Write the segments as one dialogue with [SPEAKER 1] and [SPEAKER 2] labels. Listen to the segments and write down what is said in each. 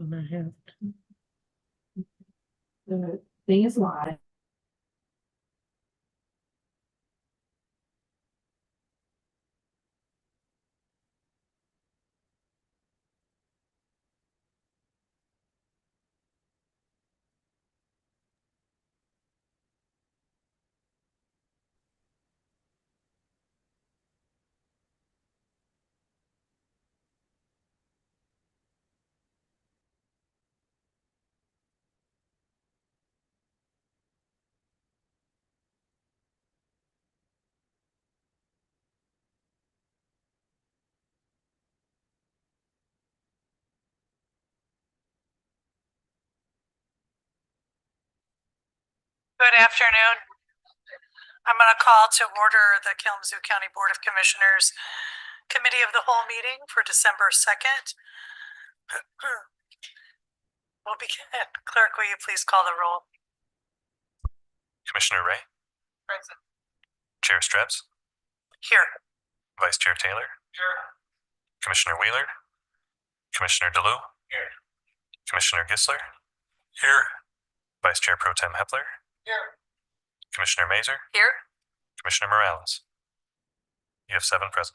[SPEAKER 1] And I have the thing is live.
[SPEAKER 2] Good afternoon. I'm going to call to order the Kalamazoo County Board of Commissioners Committee of the Whole meeting for December 2nd. We'll begin. Clerk, will you please call the roll?
[SPEAKER 3] Commissioner Ray,
[SPEAKER 2] Present.
[SPEAKER 3] Chair Strebs,
[SPEAKER 2] Here.
[SPEAKER 3] Vice Chair Taylor,
[SPEAKER 2] Here.
[SPEAKER 3] Commissioner Wheeler, Commissioner DeLue,
[SPEAKER 2] Here.
[SPEAKER 3] Commissioner Gisler, here, Vice Chair Pro Tem Hepler,
[SPEAKER 2] Here.
[SPEAKER 3] Commissioner Mazer,
[SPEAKER 2] Here.
[SPEAKER 3] Commissioner Morales. You have 7 present.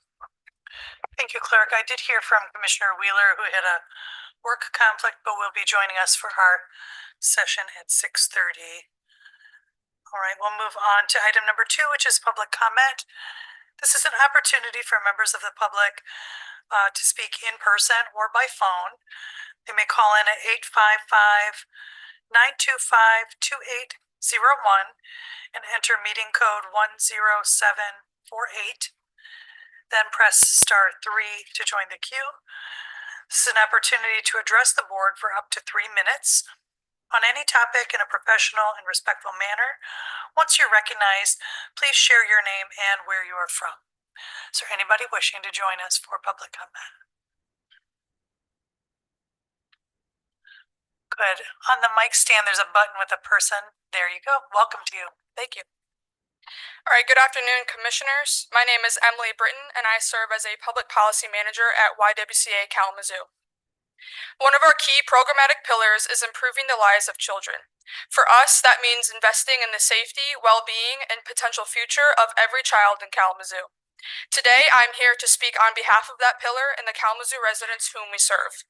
[SPEAKER 2] Thank you, Clerk. I did hear from Commissioner Wheeler, who had a work conflict, but will be joining us for our session at 6:30. All right, we'll move on to item number 2, which is public comment. This is an opportunity for members of the public to speak in person or by phone. They may call in at 855-925-2801 and enter meeting code 10748. Then press star 3 to join the queue. This is an opportunity to address the board for up to 3 minutes on any topic in a professional and respectful manner. Once you're recognized, please share your name and where you are from. Is there anybody wishing to join us for public comment? Good. On the mic stand, there's a button with a person. There you go. Welcome to you. Thank you.
[SPEAKER 4] All right, good afternoon, Commissioners. My name is Emily Britton, and I serve as a Public Policy Manager at YWCA Kalamazoo. One of our key programmatic pillars is improving the lives of children. For us, that means investing in the safety, well-being, and potential future of every child in Kalamazoo. Today, I'm here to speak on behalf of that pillar and the Kalamazoo residents whom we serve.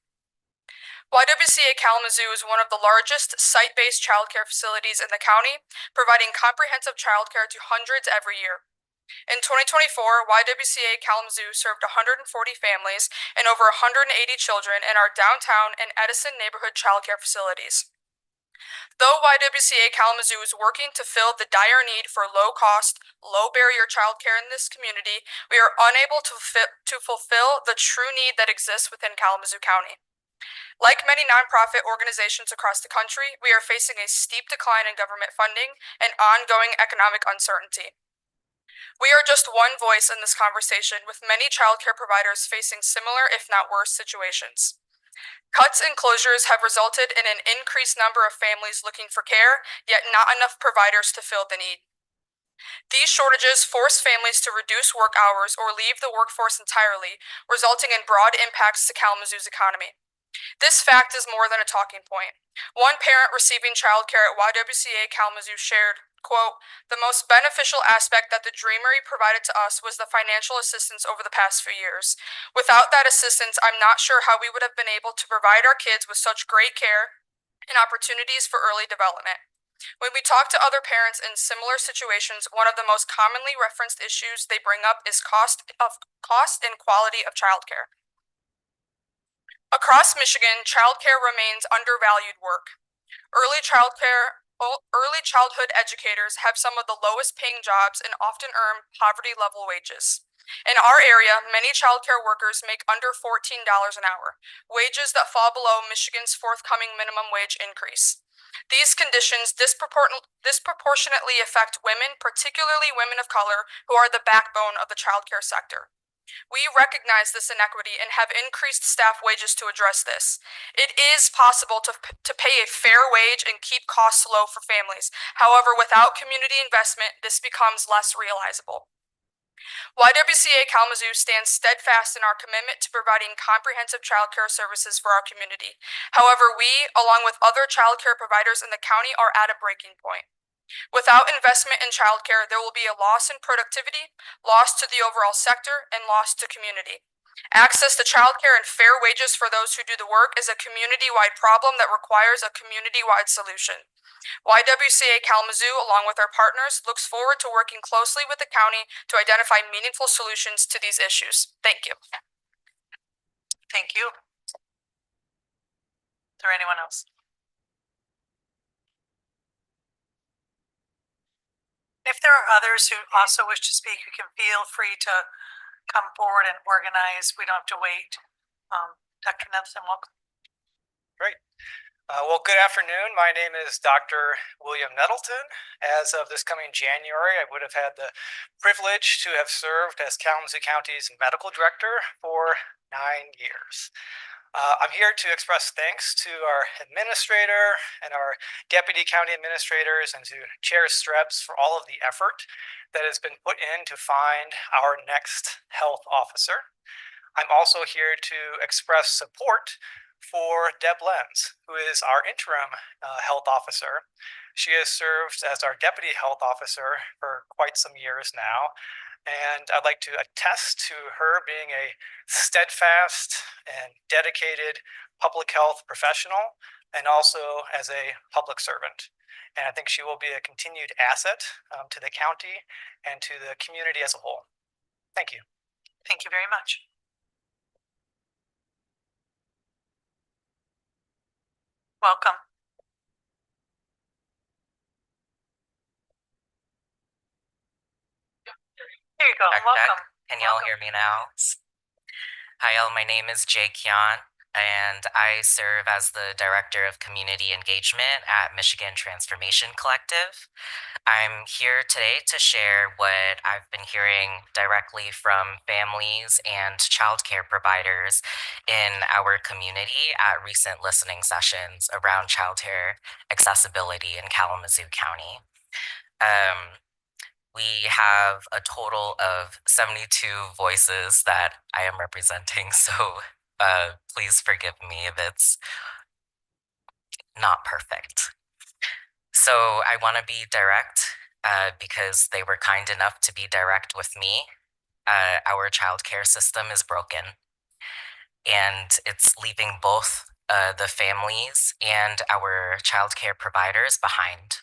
[SPEAKER 4] YWCA Kalamazoo is one of the largest site-based childcare facilities in the county, providing comprehensive childcare to hundreds every year. In 2024, YWCA Kalamazoo served 140 families and over 180 children in our downtown and Edison neighborhood childcare facilities. Though YWCA Kalamazoo is working to fill the dire need for low-cost, low-barrier childcare in this community, we are unable to fulfill the true need that exists within Kalamazoo County. Like many nonprofit organizations across the country, we are facing a steep decline in government funding and ongoing economic uncertainty. We are just one voice in this conversation, with many childcare providers facing similar, if not worse, situations. Cuts and closures have resulted in an increased number of families looking for care, yet not enough providers to fill the need. These shortages force families to reduce work hours or leave the workforce entirely, resulting in broad impacts to Kalamazoo's economy. This fact is more than a talking point. One parent receiving childcare at YWCA Kalamazoo shared, quote, "The most beneficial aspect that the Dreamery provided to us was the financial assistance over the past few years. Without that assistance, I'm not sure how we would have been able to provide our kids with such great care and opportunities for early development." When we talk to other parents in similar situations, one of the most commonly referenced issues they bring up is cost and quality of childcare. Across Michigan, childcare remains undervalued work. Early childhood educators have some of the lowest paying jobs and often earn poverty level wages. In our area, many childcare workers make under $14 an hour, wages that fall below Michigan's forthcoming minimum wage increase. These conditions disproportionately affect women, particularly women of color, who are the backbone of the childcare sector. We recognize this inequity and have increased staff wages to address this. It is possible to pay a fair wage and keep costs low for families. However, without community investment, this becomes less realizable. YWCA Kalamazoo stands steadfast in our commitment to providing comprehensive childcare services for our community. However, we, along with other childcare providers in the county, are at a breaking point. Without investment in childcare, there will be a loss in productivity, loss to the overall sector, and loss to community. Access to childcare and fair wages for those who do the work is a community-wide problem that requires a community-wide solution. YWCA Kalamazoo, along with our partners, looks forward to working closely with the county to identify meaningful solutions to these issues. Thank you.
[SPEAKER 2] Thank you. Is there anyone else? If there are others who also wish to speak, you can feel free to come forward and organize. We don't have to wait. Dr. Nelson, welcome.
[SPEAKER 5] Well, good afternoon. My name is Dr. William Nettleton. As of this coming January, I would have had the privilege to have served as Kalamazoo County's medical director for 9 years. I'm here to express thanks to our administrator and our deputy county administrators and to Chair Strebs for all of the effort that has been put in to find our next health officer. I'm also here to express support for Deb Lenz, who is our interim health officer. She has served as our deputy health officer for quite some years now. And I'd like to attest to her being a steadfast and dedicated public health professional and also as a public servant. And I think she will be a continued asset to the county and to the community as a whole. Thank you.
[SPEAKER 2] Thank you very much. Welcome. There you go.
[SPEAKER 6] Check,
[SPEAKER 2] Welcome.
[SPEAKER 6] check. Can y'all
[SPEAKER 2] Welcome.
[SPEAKER 6] hear me now? Hi, y'all. My name is Jay Kian, and I serve as the Director of Community Engagement at Michigan Transformation Collective. I'm here today to share what I've been hearing directly from families and childcare providers in our community at recent listening sessions around childcare accessibility in Kalamazoo County. We have a total of 72 voices that I am representing, so please forgive me if it's not perfect. So I want to be direct because they were kind enough to be direct with me. Our childcare system is broken, and it's leaving both the families and our childcare providers behind.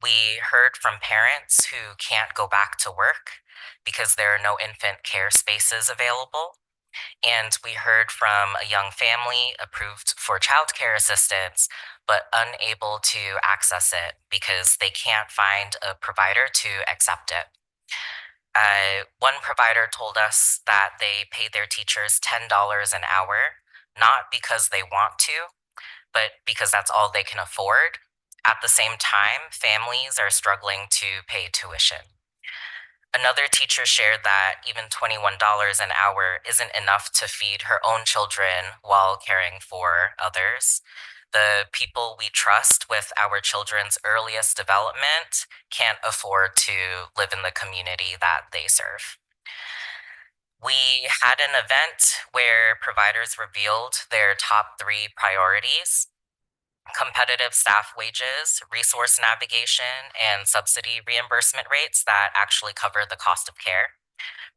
[SPEAKER 6] We heard from parents who can't go back to work because there are no infant care spaces available. And we heard from a young family approved for childcare assistance, but unable to access it because they can't find a provider to accept it. One provider told us that they pay their teachers $10 an hour, not because they want to, but because that's all they can afford. At the same time, families are struggling to pay tuition. Another teacher shared that even $21 an hour isn't enough to feed her own children while caring for others. The people we trust with our children's earliest development can't afford to live in the community that they serve. We had an event where providers revealed their top 3 priorities: competitive staff wages, resource navigation, and subsidy reimbursement rates that actually cover the cost of care.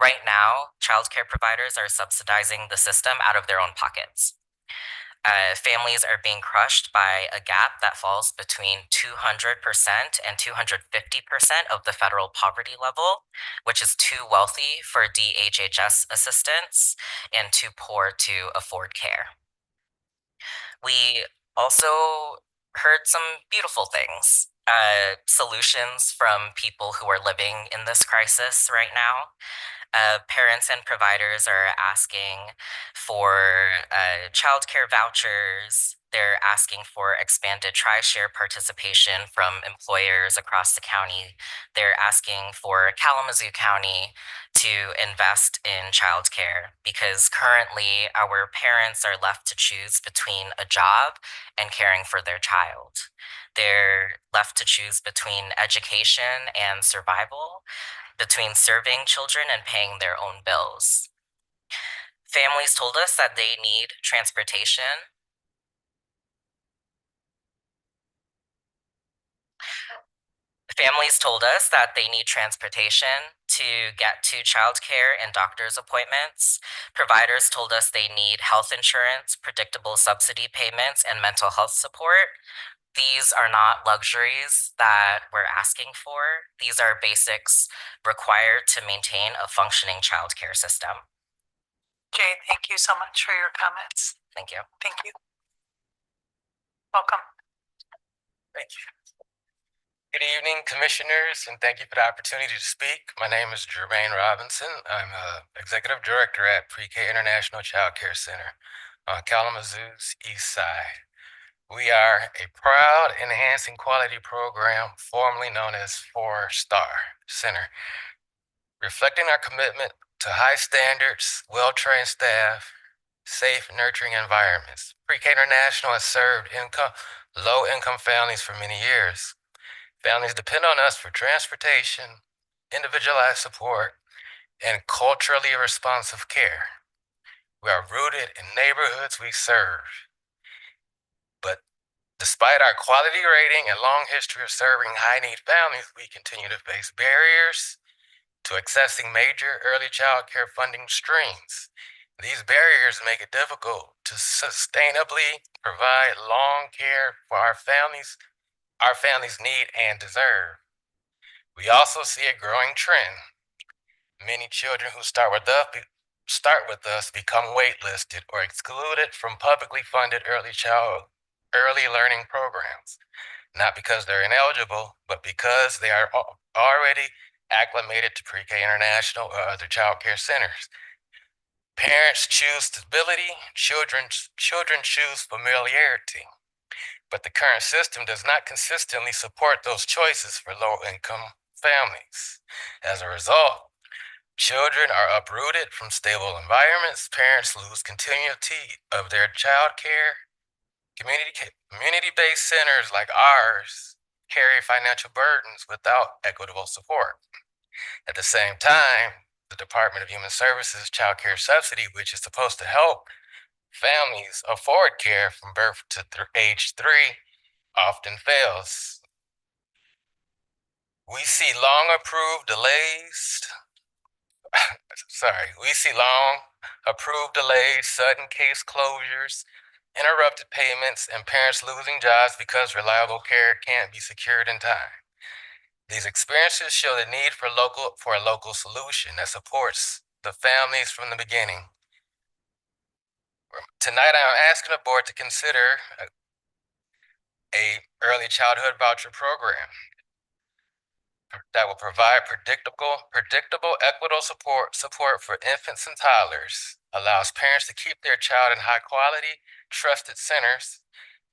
[SPEAKER 6] Right now, childcare providers are subsidizing the system out of their own pockets. Families are being crushed by a gap that falls between 200% and 250% of the federal poverty level, which is too wealthy for DHHS assistance and too poor to afford care. We also heard some beautiful things, solutions from people who are living in this crisis right now. Parents and providers are asking for childcare vouchers. They're asking for expanded tri-share participation from employers across the county. They're asking for Kalamazoo County to invest in childcare because currently our parents are left to choose between a job and caring for their child. They're left to choose between education and survival. between serving children and paying their own bills. Families told us that they need transportation. Families told us that they need transportation to get to childcare and doctor's appointments. Providers told us they need health insurance, predictable subsidy payments, and mental health support. These are not luxuries that we're asking for. These are basics required to maintain a functioning childcare system.
[SPEAKER 2] Jay, thank you so much for your comments.
[SPEAKER 6] Thank you.
[SPEAKER 2] Thank you. Welcome.
[SPEAKER 7] Thank you. Good evening, commissioners, and thank you for the opportunity to speak. My name is Jermaine Robinson. I'm executive director at Pre-K International Child Care Center on Kalamazoo's east side. We are a proud enhancing quality program formerly known as 4-Star Center, reflecting our commitment to high standards, well-trained staff, safe, nurturing environments. Pre-K International has served low-income families for many years. Families depend on us for transportation, individualized support, and culturally responsive care. We are rooted in neighborhoods we serve. But despite our quality rating and long history of serving high-need families, we continue to face barriers to accessing major early child care funding streams. These barriers make it difficult to sustainably provide long care for our families need and deserve. We also see a growing trend. Many children who start with us become waitlisted or excluded from publicly funded early learning programs, not because they're ineligible, but because they are already acclimated to Pre-K International or other child care centers. Parents choose stability, children choose familiarity. But the current system does not consistently support those choices for low-income families. As a result, children are uprooted from stable environments, parents lose continuity of their child care. Community-based centers like ours carry financial burdens without equitable support. At the same time, the Department of Human Services Child Care Subsidy, which is supposed to help families afford care from birth to age 3, often fails. We see long approved delays, sudden case closures, interrupted payments, and parents losing jobs because reliable care can't be secured in time. These experiences show the need for a local solution that supports the families from the beginning. Tonight, I'm asking the board to consider a early childhood voucher program that will provide predictable, equitable support for infants and toddlers, allows parents to keep their child in high quality, trusted centers,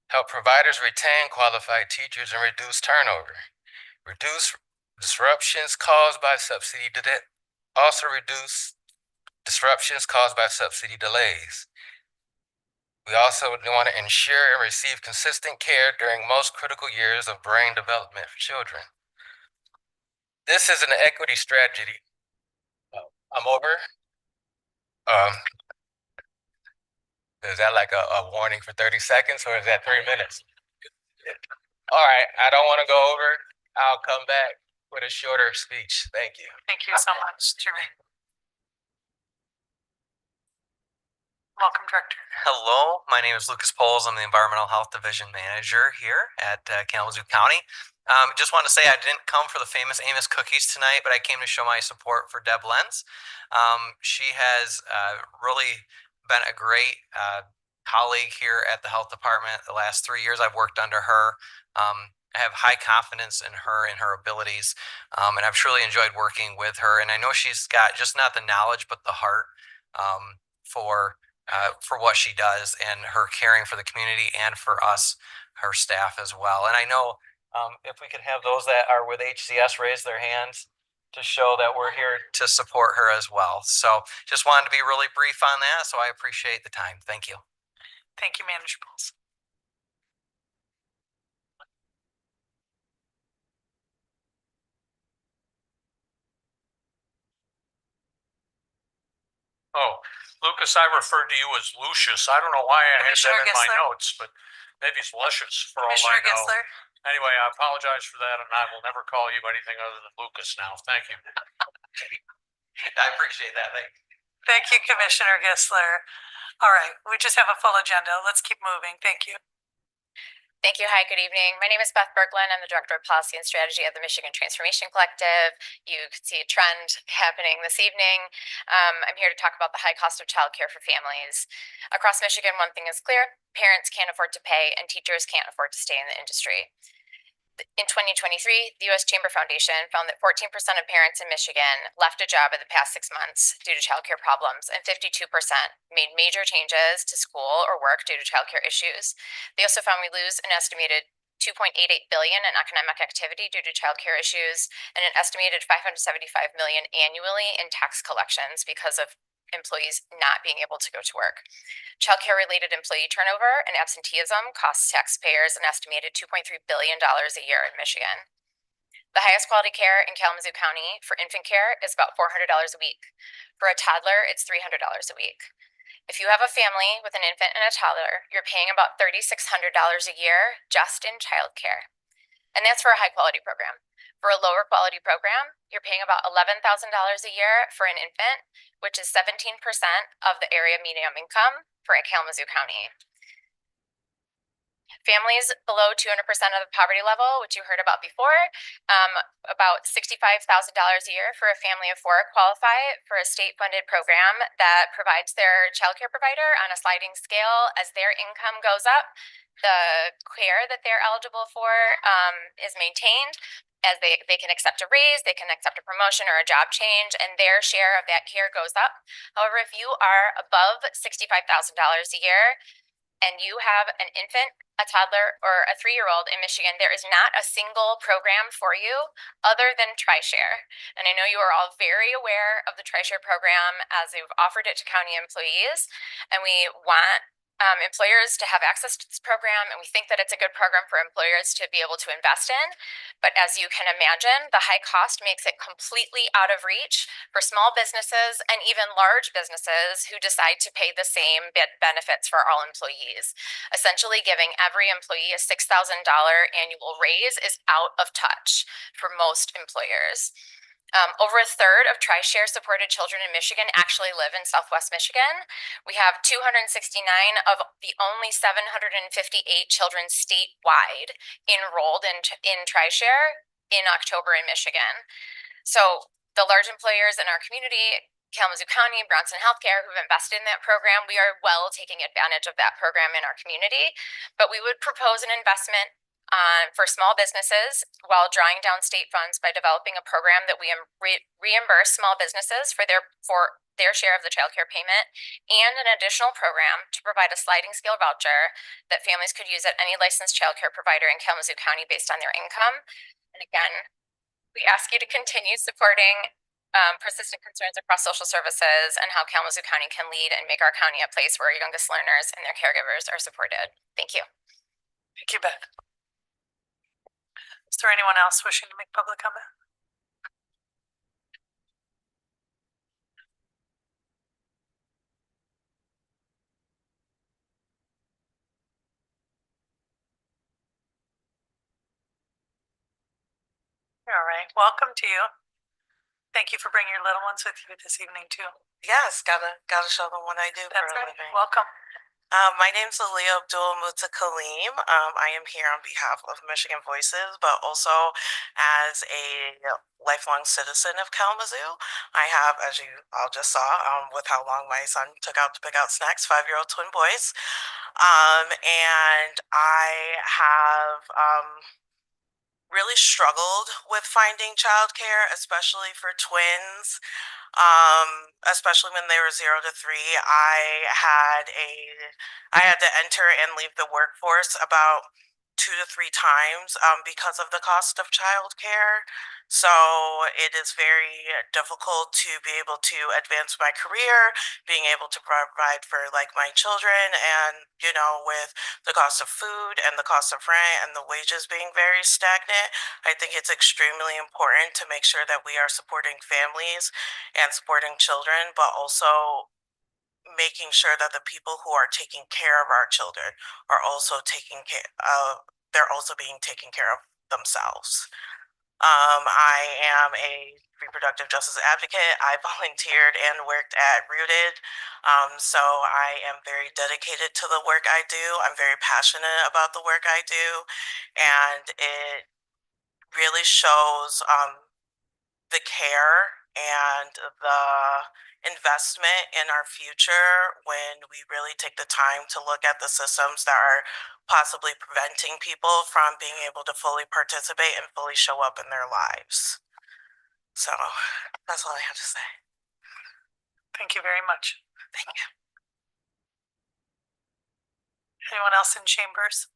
[SPEAKER 7] help providers retain qualified teachers and reduce turnover, reduce disruptions caused by subsidy delays. We also want to ensure and receive consistent care during most critical years of brain development for children. This is an equity strategy. I'm over. Is that like a warning for 30 seconds or is that 3 minutes? All right, I don't want to go over. I'll come back with a shorter speech. Thank you.
[SPEAKER 2] Thank you so much, Jermaine. Welcome, Director.
[SPEAKER 8] Hello, my name is Lucas Poles. I'm the Environmental Health Division Manager here at Kalamazoo County. Just want to say I didn't come for the famous Amos cookies tonight, but I came to show my support for Deb Lenz. She has really been a great colleague here at the Health Department. The last 3 years I've worked under her. I have high confidence in her and her abilities, and I've truly enjoyed working with her. And I know she's got just not the knowledge, but the heart for what she does and her caring for the community and for us, her staff as well. And I know if we could have those that are with HCS raise their hands to show that we're here to support her as well. So just wanted to be really brief on that. So I appreciate the time. Thank you.
[SPEAKER 2] Thank you, Manager Bowles.
[SPEAKER 9] Oh, Lucas, I referred to you as Lucius. I don't know why I had that
[SPEAKER 2] Commissioner
[SPEAKER 9] in my
[SPEAKER 2] Gessler?
[SPEAKER 9] notes, but maybe it's Luscious for all I
[SPEAKER 2] Commissioner
[SPEAKER 9] know.
[SPEAKER 2] Gessler?
[SPEAKER 9] Anyway, I apologize for that, and I will never call you anything other than Lucas now. Thank you.
[SPEAKER 8] I appreciate that. Thank you.
[SPEAKER 2] Thank you, Commissioner Gessler. All right, we just have a full agenda. Let's keep moving. Thank you.
[SPEAKER 10] Thank you. Hi, good evening. My name is Beth Berglund. I'm the Director of Policy and Strategy at the Michigan Transformation Collective. You can see a trend happening this evening. I'm here to talk about the high cost of childcare for families. Across Michigan, one thing is clear: parents can't afford to pay and teachers can't afford to stay in the industry. In 2023, the U.S. Chamber Foundation found that 14% of parents in Michigan left a job in the past 6 months due to childcare problems, and 52% made major changes to school or work due to childcare issues. They also found we lose an estimated $2.88 billion in economic activity due to childcare issues, and an estimated $575 million annually in tax collections because of employees not being able to go to work. Childcare-related employee turnover and absenteeism costs taxpayers an estimated $2.3 billion a year in Michigan. The highest quality care in Kalamazoo County for infant care is about $400 a week. For a toddler, it's $300 a week. If you have a family with an infant and a toddler, you're paying about $3,600 a year just in childcare. And that's for a high-quality program. For a lower quality program, you're paying about $11,000 a year for an infant, which is 17% of the area median income for Kalamazoo County. Families below 200% of the poverty level, which you heard about before, about $65,000 a year for a family of 4 qualify for a state-funded program that provides their childcare provider on a sliding scale. As their income goes up, the care that they're eligible for is maintained. As they can accept a raise, they can accept a promotion or a job change, and their share of that care goes up. However, if you are above $65,000 a year, and you have an infant, a toddler, or a 3-year-old in Michigan, there is not a single program for you other than TriShare. And I know you are all very aware of the TriShare program as we've offered it to county employees, and we want employers to have access to this program, and we think that it's a good program for employers to be able to invest in. But as you can imagine, the high cost makes it completely out of reach for small businesses and even large businesses who decide to pay the same benefits for all employees. Essentially, giving every employee a $6,000 annual raise is out of touch for most employers. Over a third of TriShare supported children in Michigan actually live in Southwest Michigan. We have 269 of the only 758 children statewide enrolled in TriShare in October in Michigan. So the large employers in our community, Kalamazoo County, Bronson Healthcare, who've invested in that program, we are well taking advantage of that program in our community. But we would propose an investment for small businesses while drawing down state funds by developing a program that we reimburse small businesses for their share of the childcare payment, and an additional program to provide a sliding scale voucher that families could use at any licensed childcare provider in Kalamazoo County based on their income. And again, we ask you to continue supporting persistent concerns across social services and how Kalamazoo County can lead and make our county a place where our youngest learners and their caregivers are supported. Thank you.
[SPEAKER 2] Thank you, Beth. Is there anyone else wishing to make public comment? All right, welcome to you. Thank you for bringing your little ones with you this evening too.
[SPEAKER 11] Yes, gotta show them what I do
[SPEAKER 2] That's
[SPEAKER 11] for a
[SPEAKER 2] right.
[SPEAKER 11] living.
[SPEAKER 2] Welcome.
[SPEAKER 11] My name's Aliyah Abdul Mutakalim. I am here on behalf of Michigan Voices, but also as a lifelong citizen of Kalamazoo. I have, as you all just saw, with how long my son took out to pick out snacks, 5-year-old twin boys. And I have really struggled with finding childcare, especially for twins. Especially when they were 0 to 3. I had to enter and leave the workforce about 2 to 3 times because of the cost of childcare. So it is very difficult to be able to advance my career, being able to provide for like my children, and with the cost of food and the cost of rent and the wages being very stagnant, I think it's extremely important to make sure that we are supporting families and supporting children, but also making sure that the people who are taking care of our children are also taking care of, they're also being taken care of themselves. I am a reproductive justice advocate. I volunteered and worked at Rooted. So I am very dedicated to the work I do. I'm very passionate about the work I do. And it really shows the care and the investment in our future when we really take the time to look at the systems that are possibly preventing people from being able to fully participate and fully show up in their lives. So that's all I have to say.
[SPEAKER 2] Thank you very much.
[SPEAKER 11] Thank you.
[SPEAKER 2] Anyone else in chambers?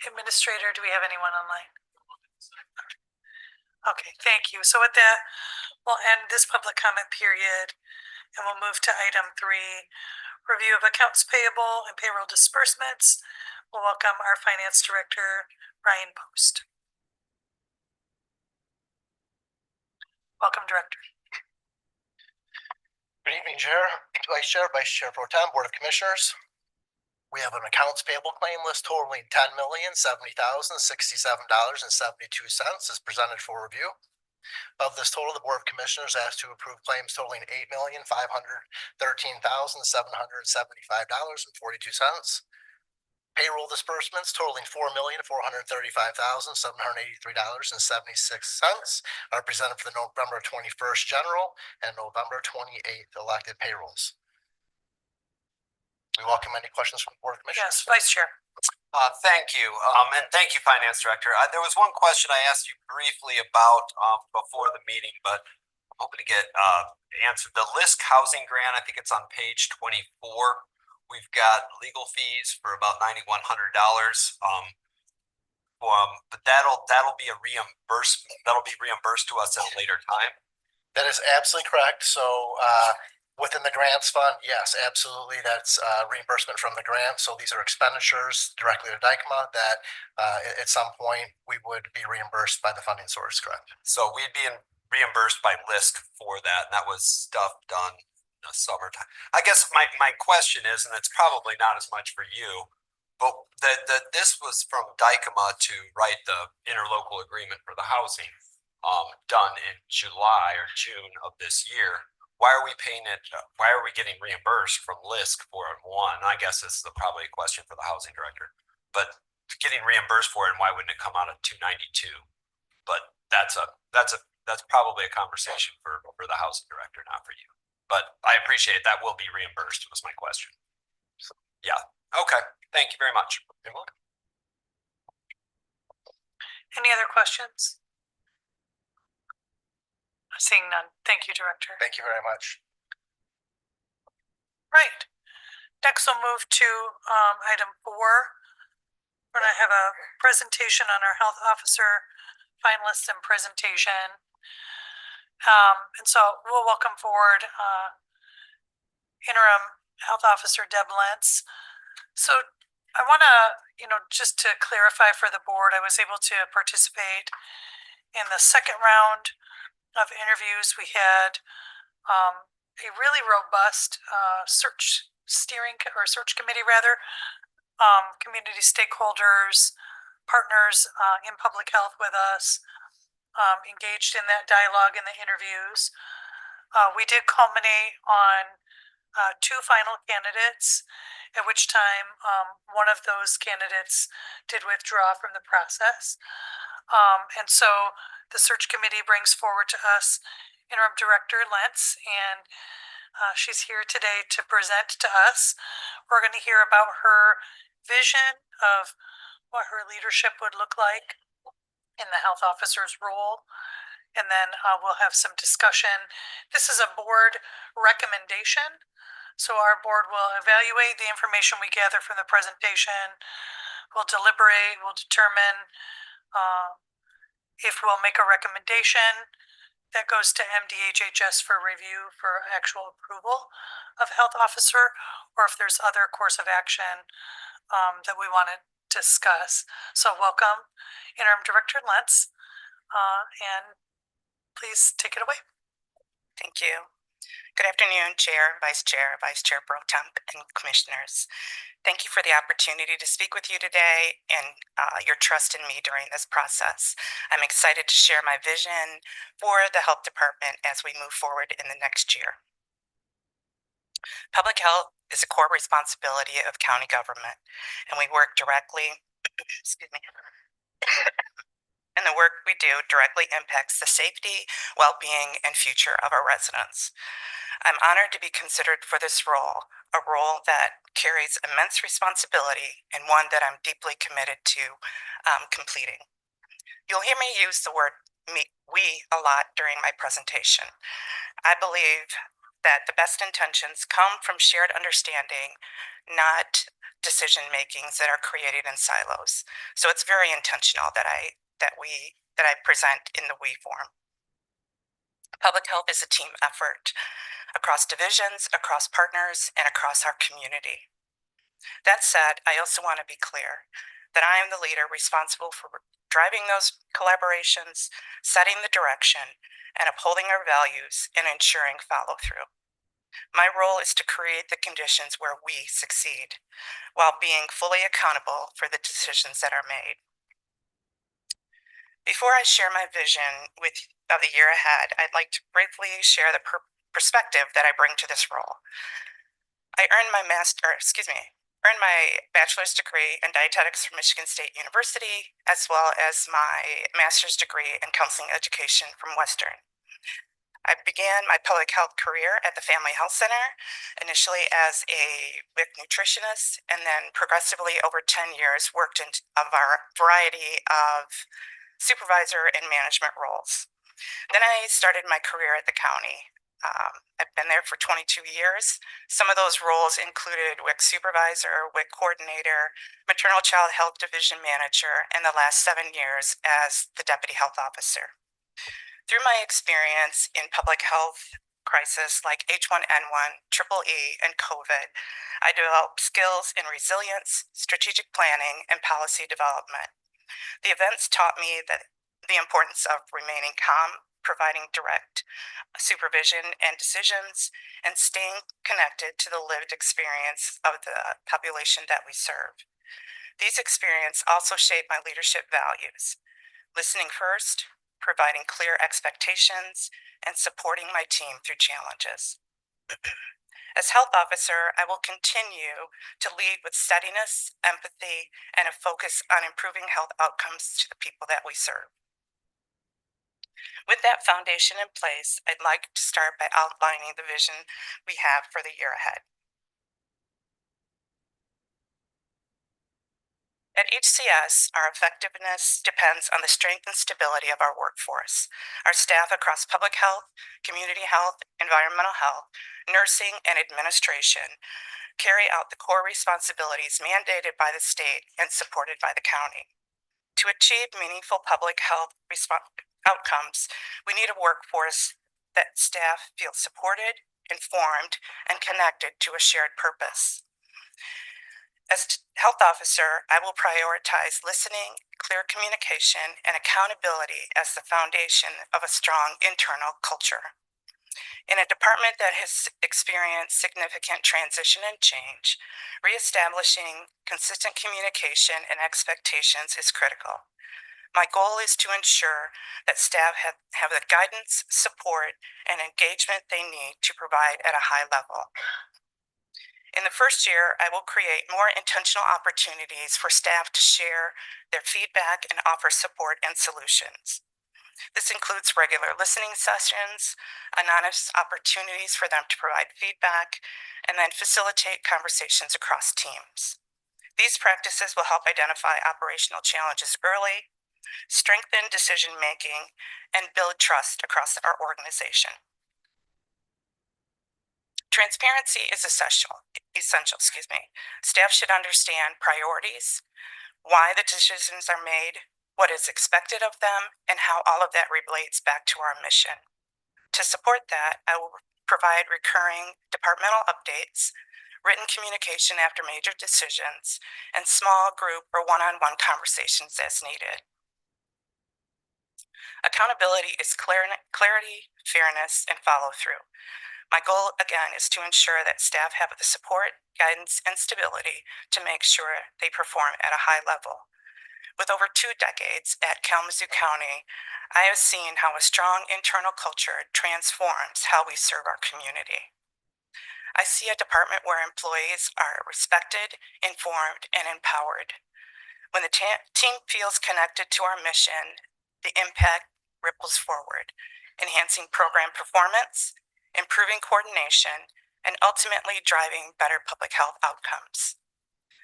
[SPEAKER 2] Administrator, do we have anyone online? Okay, thank you. So with that, we'll end this public comment period and we'll move to item 3, review of accounts payable and payroll disbursements. We'll welcome our finance director, Ryan Post. Welcome, Director.
[SPEAKER 12] Good evening, Chair, Vice Chair Pro Tem, Board of Commissioners. We have an accounts payable claim list totaling $10,070,067.72 is presented for review. Of this total, the Board of Commissioners asked to approve claims totaling $8,513,775.42. Payroll disbursements totaling $4,435,783.76 are presented for the November 21st general and November 28th elected payrolls. We welcome any questions from the Board of Commissioners.
[SPEAKER 2] Yes, Vice Chair.
[SPEAKER 8] Thank you. And thank you, Finance Director. There was one question I asked you briefly about before the meeting, but I'm hoping to get answered. The LISC housing grant, I think it's on page 24. We've got legal fees for about $9,100. But that'll be a reimbursement. That'll be reimbursed to us at a later time.
[SPEAKER 12] That is absolutely correct. So within the grants fund, yes, absolutely. That's reimbursement from the grant. So these are expenditures directly to DICMA that at some point we would be reimbursed by the funding source, correct?
[SPEAKER 8] So we'd be reimbursed by LISC for that. And that was stuff done in the summertime. I guess my question is, and it's probably not as much for you, but this was from DICMA to write the interlocal agreement for the housing done in July or June of this year. Why are we paying it? Why are we getting reimbursed from LISC for it? One, I guess this is probably a question for the housing director, but getting reimbursed for it, and why wouldn't it come out of 292? But that's probably a conversation for the housing director, not for you. But I appreciate it. That will be reimbursed was my question. So, yeah. Okay. Thank you very much.
[SPEAKER 12] You're welcome.
[SPEAKER 2] Any other questions? Seeing none. Thank you, Director.
[SPEAKER 12] Thank you very much.
[SPEAKER 2] Right. Next, we'll move to item 4. We're going to have a presentation on our health officer finalists and presentation. And so we'll welcome forward interim health officer Deb Lentz. So I want to, just to clarify for the board, I was able to participate in the second round of interviews. We had a really robust search committee rather, community stakeholders, partners in public health with us, engaged in that dialogue in the interviews. We did culminate on 2 final candidates, at which time one of those candidates did withdraw from the process. And so the search committee brings forward to us Interim Director Lentz, and she's here today to present to us. We're going to hear about her vision of what her leadership would look like in the health officer's role, and then we'll have some discussion. This is a board recommendation, so our board will evaluate the information we gather from the presentation. We'll deliberate, we'll determine if we'll make a recommendation that goes to MDHHS for review for actual approval of health officer, or if there's other course of action that we want to discuss. So welcome, Interim Director Lentz, and please take it away.
[SPEAKER 11] Thank you. Good afternoon, Chair, Vice Chair Pro Temp, and Commissioners. Thank you for the opportunity to speak with you today and your trust in me during this process. I'm excited to share my vision for the Health Department as we move forward in the next year. Public health is a core responsibility of county government, and we work directly, excuse me, and the work we do directly impacts the safety, well-being, and future of our residents. I'm honored to be considered for this role, a role that carries immense responsibility and one that I'm deeply committed to completing. You'll hear me use the word we a lot during my presentation. I believe that the best intentions come from shared understanding, not decision makings that are created in silos. So it's very intentional that I present in the we form. Public health is a team effort across divisions, across partners, and across our community. That said, I also want to be clear that I am the leader responsible for driving those collaborations, setting the direction, and upholding our values and ensuring follow through. My role is to create the conditions where we succeed while being fully accountable for the decisions that are made. Before I share my vision of the year ahead, I'd like to briefly share the perspective that I bring to this role. I earned my bachelor's degree in dietetics from Michigan State University, as well as my master's degree in counseling education from Western. I began my public health career at the Family Health Center, initially as a WIC nutritionist, and then progressively over 10 years worked in a variety of supervisor and management roles. Then I started my career at the county. I've been there for 22 years. Some of those roles included WIC supervisor, WIC coordinator, maternal child health division manager, and the last 7 years as the deputy health officer. Through my experience in public health crisis like H1N1, EEE, and COVID, I developed skills in resilience, strategic planning, and policy development. The events taught me that the importance of remaining calm, providing direct supervision and decisions, and staying connected to the lived experience of the population that we serve. These experiences also shape my leadership values: listening first, providing clear expectations, and supporting my team through challenges. As health officer, I will continue to lead with steadiness, empathy, and a focus on improving health outcomes to the people that we serve. With that foundation in place, I'd like to start by outlining the vision we have for the year ahead. At HCS, our effectiveness depends on the strength and stability of our workforce. Our staff across public health, community health, environmental health, nursing, and administration carry out the core responsibilities mandated by the state and supported by the county. To achieve meaningful public health outcomes, we need a workforce that staff feel supported, informed, and connected to a shared purpose. As health officer, I will prioritize listening, clear communication, and accountability as the foundation of a strong internal culture. In a department that has experienced significant transition and change, reestablishing consistent communication and expectations is critical. My goal is to ensure that staff have the guidance, support, and engagement they need to provide at a high level. In the first year, I will create more intentional opportunities for staff to share their feedback and offer support and solutions. This includes regular listening sessions, anonymous opportunities for them to provide feedback, and then facilitate conversations across teams. These practices will help identify operational challenges early, strengthen decision-making, and build trust across our organization. Transparency is essential. Staff should understand priorities, why the decisions are made, what is expected of them, and how all of that relates back to our mission. To support that, I will provide recurring departmental updates, written communication after major decisions, and small group or one-on-one conversations as needed. Accountability is clarity, fairness, and follow-through. My goal, again, is to ensure that staff have the support, guidance, and stability to make sure they perform at a high level. With over 2 decades at Kalamazoo County, I have seen how a strong internal culture transforms how we serve our community. I see a department where employees are respected, informed, and empowered. When the team feels connected to our mission, the impact ripples forward, enhancing program performance, improving coordination, and ultimately driving better public health outcomes.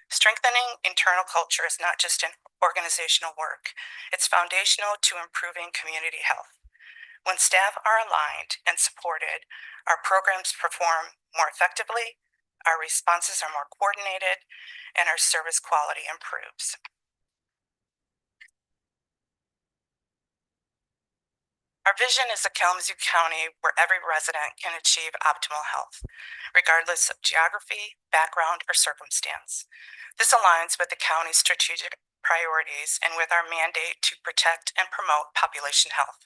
[SPEAKER 11] Strengthening internal culture is not just an organizational work, it's foundational to improving community health. When staff are aligned and supported, our programs perform more effectively, our responses are more coordinated, and our service quality improves. Our vision is a Kalamazoo County where every resident can achieve optimal health, regardless of geography, background, or circumstance. This aligns with the county's strategic priorities and with our mandate to protect and promote population health.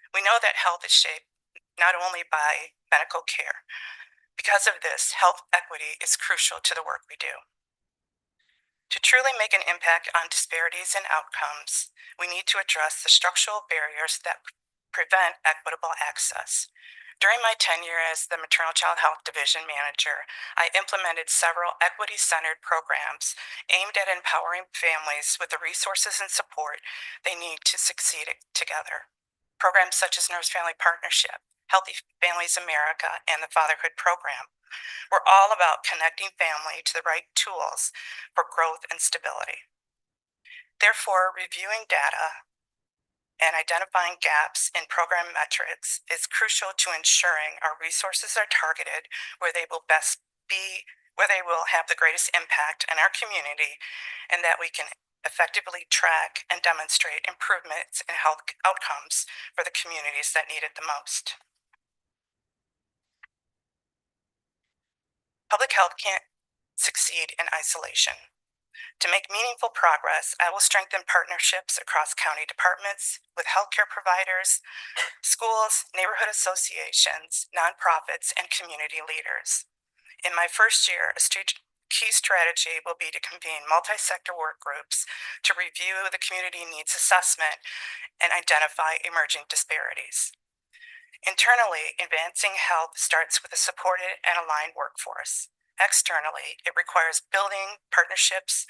[SPEAKER 11] We know that health is shaped not only by medical care. Because of this, health equity is crucial to the work we do. To truly make an impact on disparities and outcomes, we need to address the structural barriers that prevent equitable access. During my tenure as the Maternal Child Health Division Manager, I implemented several equity-centered programs aimed at empowering families with the resources and support they need to succeed together. Programs such as Nurse Family Partnership, Healthy Families America, and the Fatherhood Program were all about connecting family to the right tools for growth and stability. Therefore, reviewing data and identifying gaps in program metrics is crucial to ensuring our resources are targeted where they will have the greatest impact on our community, and that we can effectively track and demonstrate improvements in health outcomes for the communities that need it the most. Public health can't succeed in isolation. To make meaningful progress, I will strengthen partnerships across county departments with healthcare providers, schools, neighborhood associations, nonprofits, and community leaders. In my first year, a key strategy will be to convene multi-sector work groups to review the community needs assessment and identify emerging disparities. Internally, advancing health starts with a supported and aligned workforce. Externally, it requires building partnerships,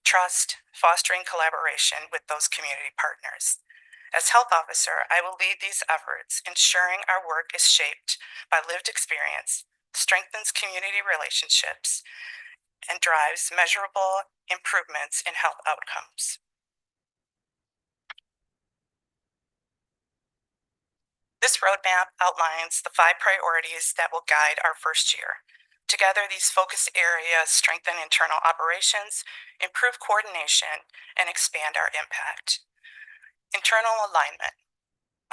[SPEAKER 11] trust, fostering collaboration with those community partners. As health officer, I will lead these efforts, ensuring our work is shaped by lived experience, strengthens community relationships, and drives measurable improvements in health outcomes. This roadmap outlines the 5 priorities that will guide our first year. Together, these focus areas strengthen internal operations, improve coordination, and expand our impact. Internal alignment.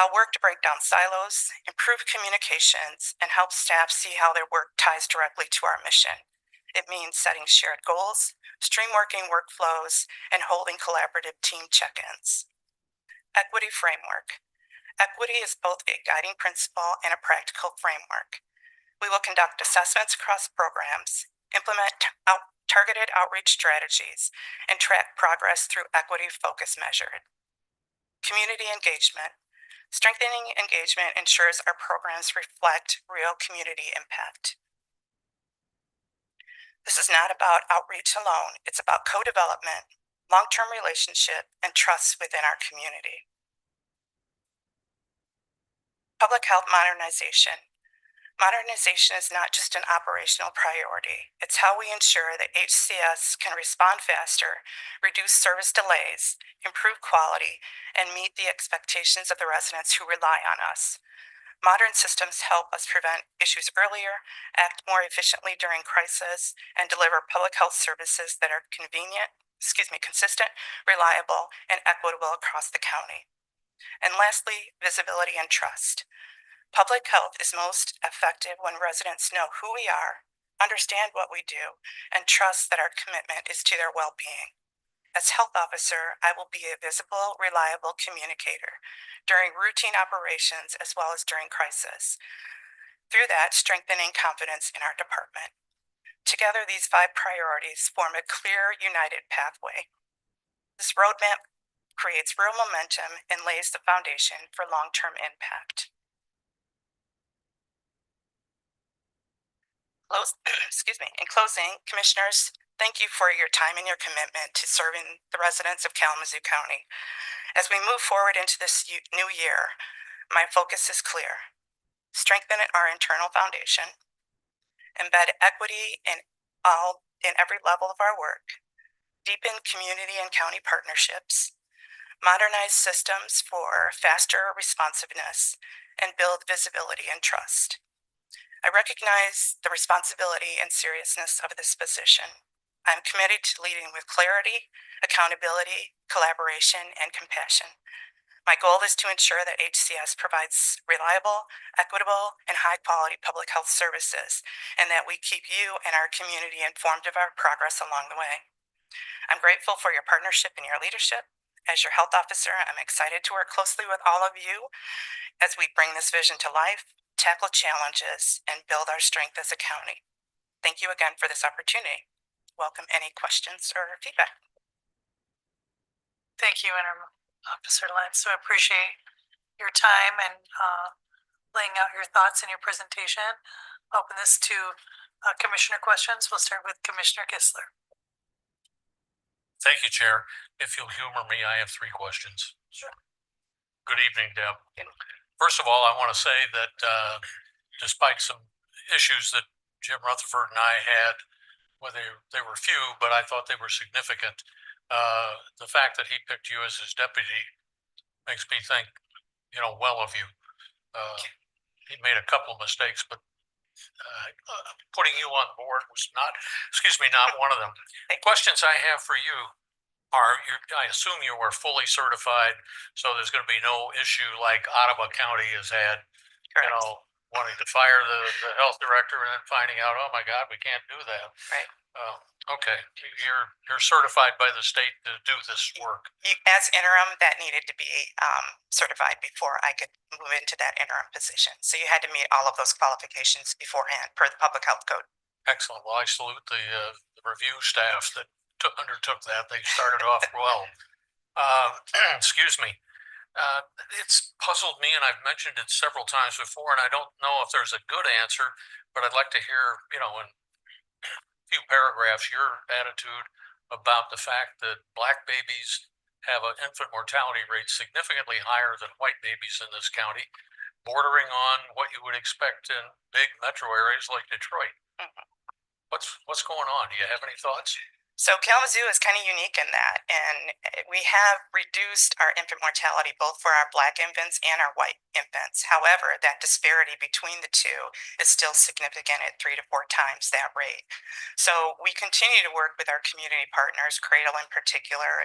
[SPEAKER 11] I'll work to break down silos, improve communications, and help staff see how their work ties directly to our mission. It means setting shared goals, streamlining workflows, and holding collaborative team check-ins. Equity framework. Equity is both a guiding principle and a practical framework. We will conduct assessments across programs, implement targeted outreach strategies, and track progress through equity focus measures. Community engagement. Strengthening engagement ensures our programs reflect real community impact. This is not about outreach alone. It's about co-development, long-term relationship, and trust within our community. Public health modernization. Modernization is not just an operational priority. It's how we ensure that HCS can respond faster, reduce service delays, improve quality, and meet the expectations of the residents who rely on us. Modern systems help us prevent issues earlier, act more efficiently during crisis, and deliver public health services that are consistent, reliable, and equitable across the county. And lastly, visibility and trust. Public health is most effective when residents know who we are, understand what we do, and trust that our commitment is to their well-being. As health officer, I will be a visible, reliable communicator during routine operations as well as during crisis.
[SPEAKER 2] Through that, strengthening confidence in our department. Together, these 5 priorities form a clear, united pathway. This roadmap creates real momentum and lays the foundation for long-term impact. In closing, Commissioners, thank you for your time and your commitment to serving the residents of Kalamazoo County. As we move forward into this new year, my focus is clear. Strengthen our internal foundation, embed equity in every level of our work, deepen community and county partnerships, modernize systems for faster responsiveness, and build visibility and trust. I recognize the responsibility and seriousness of this position. I'm committed to leading with clarity, accountability, collaboration, and compassion. My goal is to ensure that HCS provides reliable, equitable, and high-quality public health services, and that we keep you and our community informed of our progress along the way. I'm grateful for your partnership and your leadership. As your health officer, I'm excited to work closely with all of you as we bring this vision to life, tackle challenges, and build our strength as a county. Thank you again for this opportunity. Welcome any questions or feedback. Thank you, Interim Officer Lentz. So I appreciate your time and laying out your thoughts in your presentation. Open this to Commissioner questions. We'll start with Commissioner Kistler.
[SPEAKER 9] Thank you, Chair. If you'll humor me, I have 3 questions.
[SPEAKER 2] Sure.
[SPEAKER 9] Good evening, Deb. First of all, I want to say that despite some issues that Jim Rutherford and I had, well, they were few, but I thought they were significant. The fact that he picked you as his deputy makes me think, well of you. He made a couple of mistakes, but putting you on board was not one of them. Questions I have for you are, I assume you are fully certified, so there's going to be no issue like Ottawa County has had, wanting to fire the health director and then finding out, oh my God, we can't do that.
[SPEAKER 2] Right.
[SPEAKER 9] Okay, you're certified by the state to do this work.
[SPEAKER 2] As interim, that needed to be certified before I could move into that interim position. So you had to meet all of those qualifications beforehand per the Public Health Code.
[SPEAKER 9] Excellent. Well, I salute the review staff that undertook that. They started off well. Excuse me. It's puzzled me, and I've mentioned it several times before, and I don't know if there's a good answer, but I'd like to hear, in few paragraphs, your attitude about the fact that Black babies have an infant mortality rate significantly higher than white babies in this county, bordering on what you would expect in big metro areas like Detroit. What's going on? Do you have any thoughts?
[SPEAKER 2] So Kalamazoo is kind of unique in that, and we have reduced our infant mortality both for our Black infants and our white infants. However, that disparity between the two is still significant at 3 to 4 times that rate. So we continue to work with our community partners, Cradle in particular,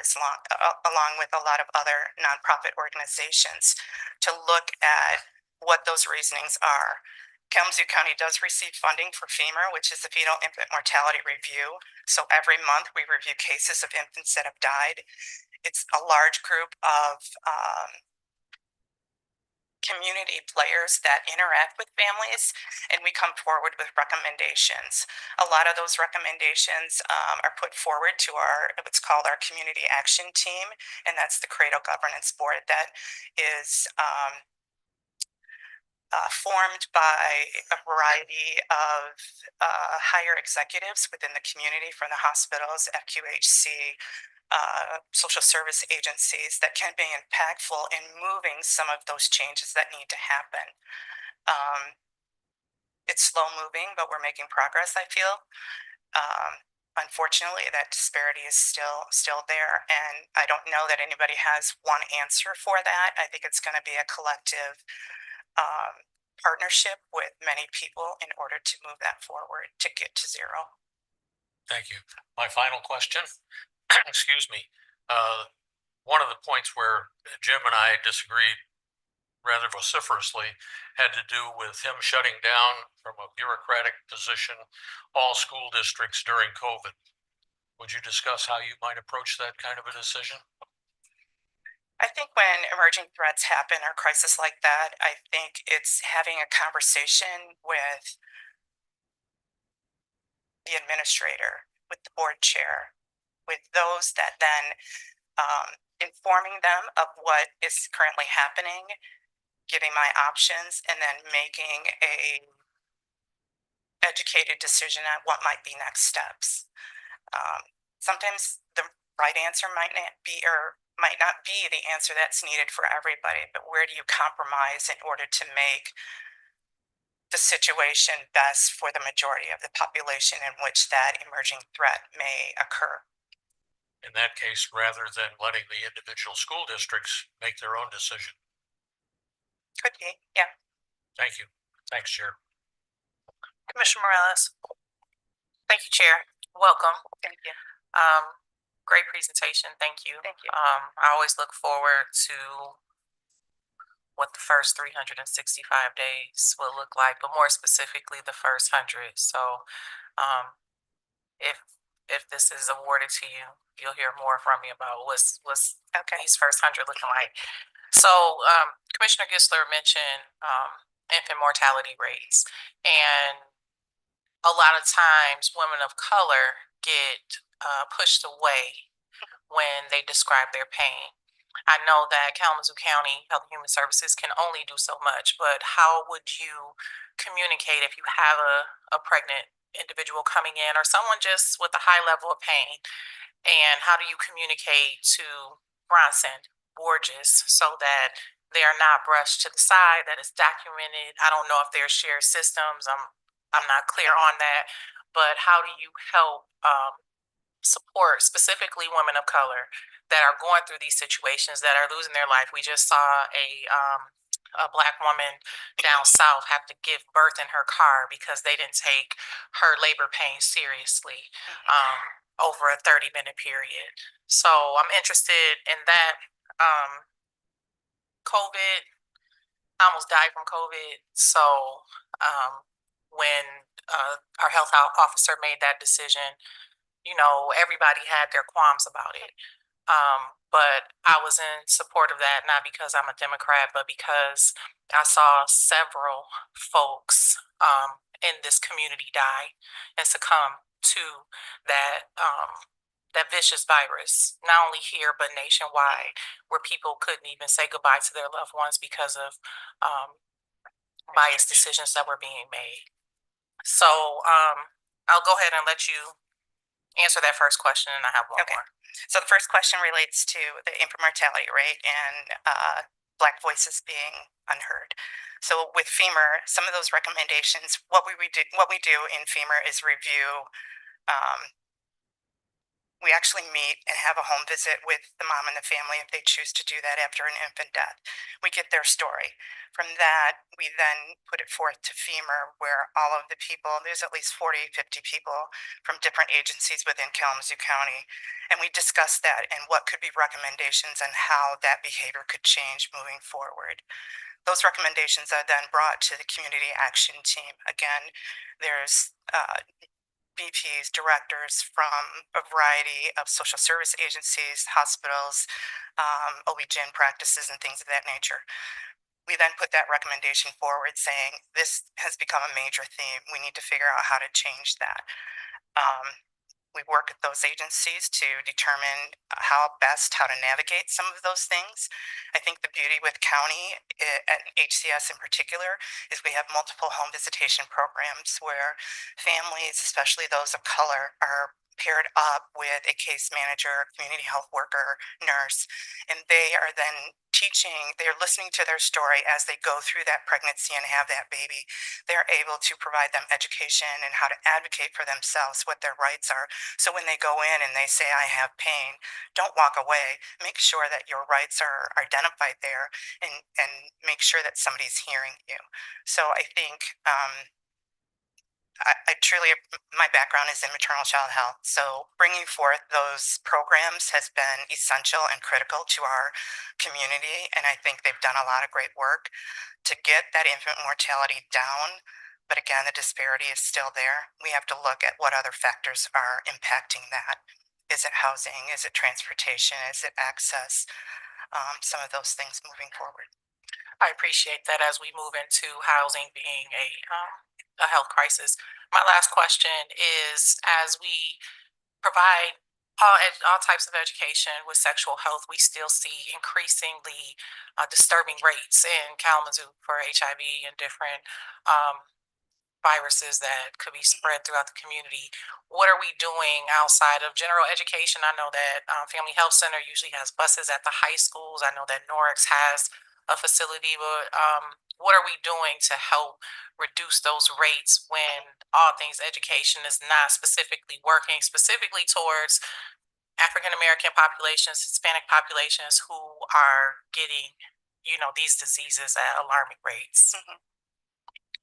[SPEAKER 2] along with a lot of other nonprofit organizations, to look at what those reasonings are. Kalamazoo County does receive funding for FEMUR, which is the Fetal Infant Mortality Review. So every month we review cases of infants that have died. It's a large group of community players that interact with families, and we come forward with recommendations. A lot of those recommendations are put forward to what's called our Community Action Team, and that's the Cradle Governance Board that is formed by a variety of higher executives within the community from the hospitals, FQHC, social service agencies that can be impactful in moving some of those changes that need to happen. It's slow moving, but we're making progress, I feel. Unfortunately, that disparity is still there, and I don't know that anybody has one answer for that. I think it's going to be a collective partnership with many people in order to move that forward to get to 0.
[SPEAKER 9] Thank you. My final question, excuse me. One of the points where Jim and I disagreed rather vociferously had to do with him shutting down from a bureaucratic position all school districts during COVID. Would you discuss how you might approach that kind of a decision?
[SPEAKER 11] I think when emerging threats happen or crisis like that, I think it's having a conversation with the administrator, with the board chair, with those that then informing them of what is currently happening, giving my options, and then making a educated decision on what might be next steps. Sometimes the right answer might not be the answer that's needed for everybody, but where do you compromise in order to make the situation best for the majority of the population in which that emerging threat may occur?
[SPEAKER 9] In that case, rather than letting the individual school districts make their own decision.
[SPEAKER 11] Could be, yeah.
[SPEAKER 9] Thank you. Thanks, Chair.
[SPEAKER 2] Commissioner Morales.
[SPEAKER 6] Thank you, Chair. Welcome.
[SPEAKER 11] Thank you.
[SPEAKER 6] Great presentation. Thank you.
[SPEAKER 11] Thank you.
[SPEAKER 6] I always look forward to what the first 365 days will look like, but more specifically the first 100. So if this is awarded to you, you'll hear more from me about what's these first 100 looking like. So Commissioner Gisler mentioned infant mortality rates, and a lot of times women of color get pushed away when they describe their pain. I know that Kalamazoo County Health and Human Services can only do so much, but how would you communicate if you have a pregnant individual coming in or someone just with a high level of pain? And how do you communicate to Bronson, Borges, so that they are not brushed to the side, that is documented? I don't know if there's shared systems. I'm not clear on that, but how do you help support specifically women of color that are going through these situations, that are losing their life? We just saw a Black woman down south have to give birth in her car because they didn't take her labor pain seriously over a 30-minute period. So I'm interested in that. COVID, I almost died from COVID. So when our health officer made that decision, you know, everybody had their qualms about it. But I was in support of that, not because I'm a Democrat, but because I saw several folks in this community die and succumb to that that vicious virus, not only here, but nationwide, where people couldn't even say goodbye to their loved ones because of biased decisions that were being made. So I'll go ahead and let you answer that first question, and I have one more.
[SPEAKER 11] So the first question relates to the infant mortality rate and Black voices being unheard. So with FEMR, some of those recommendations, what we do in FEMR is review. We actually meet and have a home visit with the mom and the family if they choose to do that after an infant death. We get their story. From that, we then put it forth to FEMR, where all of the people, there's at least 40, 50 people from different agencies within Kalamazoo County, and we discuss that and what could be recommendations and how that behavior could change moving forward. Those recommendations are then brought to the community action team. Again, there's BPs, directors from a variety of social service agencies, hospitals, OB-GYN practices, and things of that nature. We then put that recommendation forward saying, this has become a major theme. We need to figure out how to change that. We work with those agencies to determine how to navigate some of those things. I think the beauty with county at HCS in particular is we have multiple home visitation programs where families, especially those of color, are paired up with a case manager, community health worker, nurse, and they are then they're listening to their story as they go through that pregnancy and have that baby. They're able to provide them education and how to advocate for themselves, what their rights are. So when they go in and they say, I have pain, don't walk away. Make sure that your rights are identified there and make sure that somebody's hearing you. So I think I truly, my background is in maternal child health. So bringing forth those programs has been essential and critical to our community. And I think they've done a lot of great work to get that infant mortality down. But again, the disparity is still there. We have to look at what other factors are impacting that. Is it housing? Is it transportation? Is it access? some of those things moving forward.
[SPEAKER 2] I appreciate that as we move into housing being a health crisis. My last question is, as we provide all types of education with sexual health, we still see increasingly disturbing rates in Kalamazoo for HIV and different viruses that could be spread throughout the community. What are we doing outside of general education? I know that Family Health Center usually has buses at the high schools. I know that Norix has a facility, but what are we doing to help reduce those rates when all things education is not specifically working specifically towards African American populations, Hispanic populations who are getting, these diseases at alarming rates?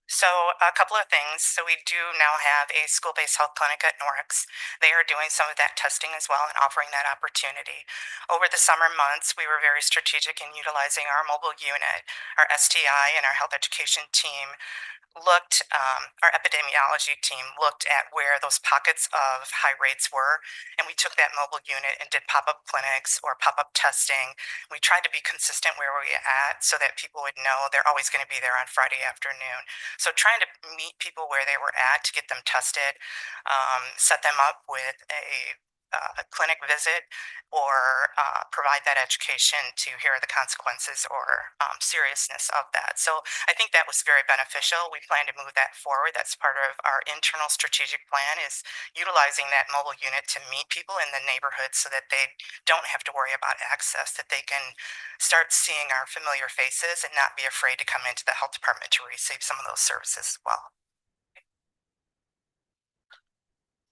[SPEAKER 11] So a couple of things. So we do now have a school-based health clinic at Norix. They are doing some of that testing as well and offering that opportunity. Over the summer months, we were very strategic in utilizing our mobile unit. Our STI and our health education team looked, our epidemiology team looked at where those pockets of high rates were, and we took that mobile unit and did pop-up clinics or pop-up testing. We tried to be consistent where we were at so that people would know they're always going to be there on Friday afternoon. So trying to meet people where they were at to get them tested, set them up with a clinic visit, or provide that education to hear the consequences or seriousness of that. So I think that was very beneficial. We plan to move that forward. That's part of our internal strategic plan, is utilizing that mobile unit to meet people in the neighborhood so that they don't have to worry about access, that they can start seeing our familiar faces and not be afraid to come into the health department to receive some of those services as well.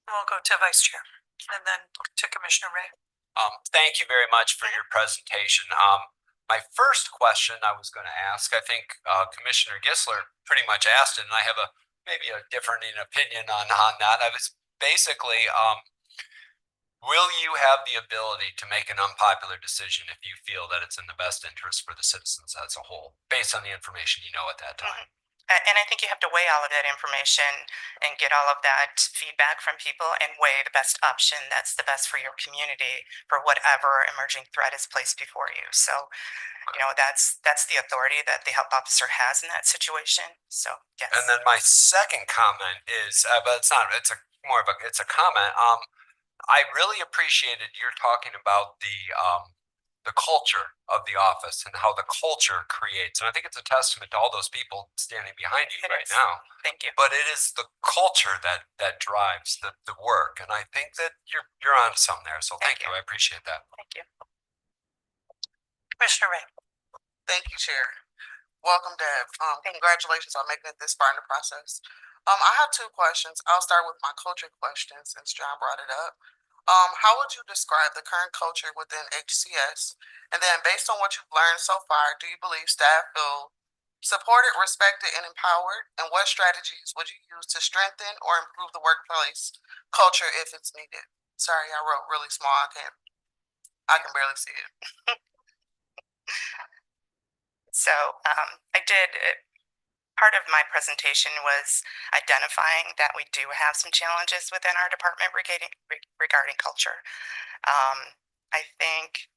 [SPEAKER 2] We'll go to Vice Chair and then to Commissioner Ray.
[SPEAKER 13] Thank you very much for your presentation. My first question I was going to ask, I think Commissioner Gisler pretty much asked it, and I have maybe a different opinion on that. I was basically, will you have the ability to make an unpopular decision if you feel that it's in the best interest for the citizens as a whole, based on the information you know at that time?
[SPEAKER 11] And I think you have to weigh all of that information and get all of that feedback from people and weigh the best option that's the best for your community for whatever emerging threat is placed before you. So, that's the authority that the health officer has in that situation. So, yes.
[SPEAKER 13] And then my second comment is, but it's not, it's a comment. I really appreciated your talking about the culture of the office and how the culture creates. And I think it's a testament to all those people standing behind you right now.
[SPEAKER 11] Thank you.
[SPEAKER 13] But it is the culture that drives the work. And I think that you're onto something there. So thank you. I appreciate that.
[SPEAKER 11] Thank you.
[SPEAKER 2] Commissioner Ray.
[SPEAKER 14] Thank you, Chair. Welcome, Deb. Congratulations on making it this far in the process. I have two questions. I'll start with my culture question since John brought it up. How would you describe the current culture within HCS? And then based on what you've learned so far, do you believe staff feel supported, respected, and empowered? And what strategies would you use to strengthen or improve the workplace culture if it's needed? Sorry, I wrote really small. I can barely see it.
[SPEAKER 11] So I did, part of my presentation was identifying that we do have some challenges within our department regarding culture. I think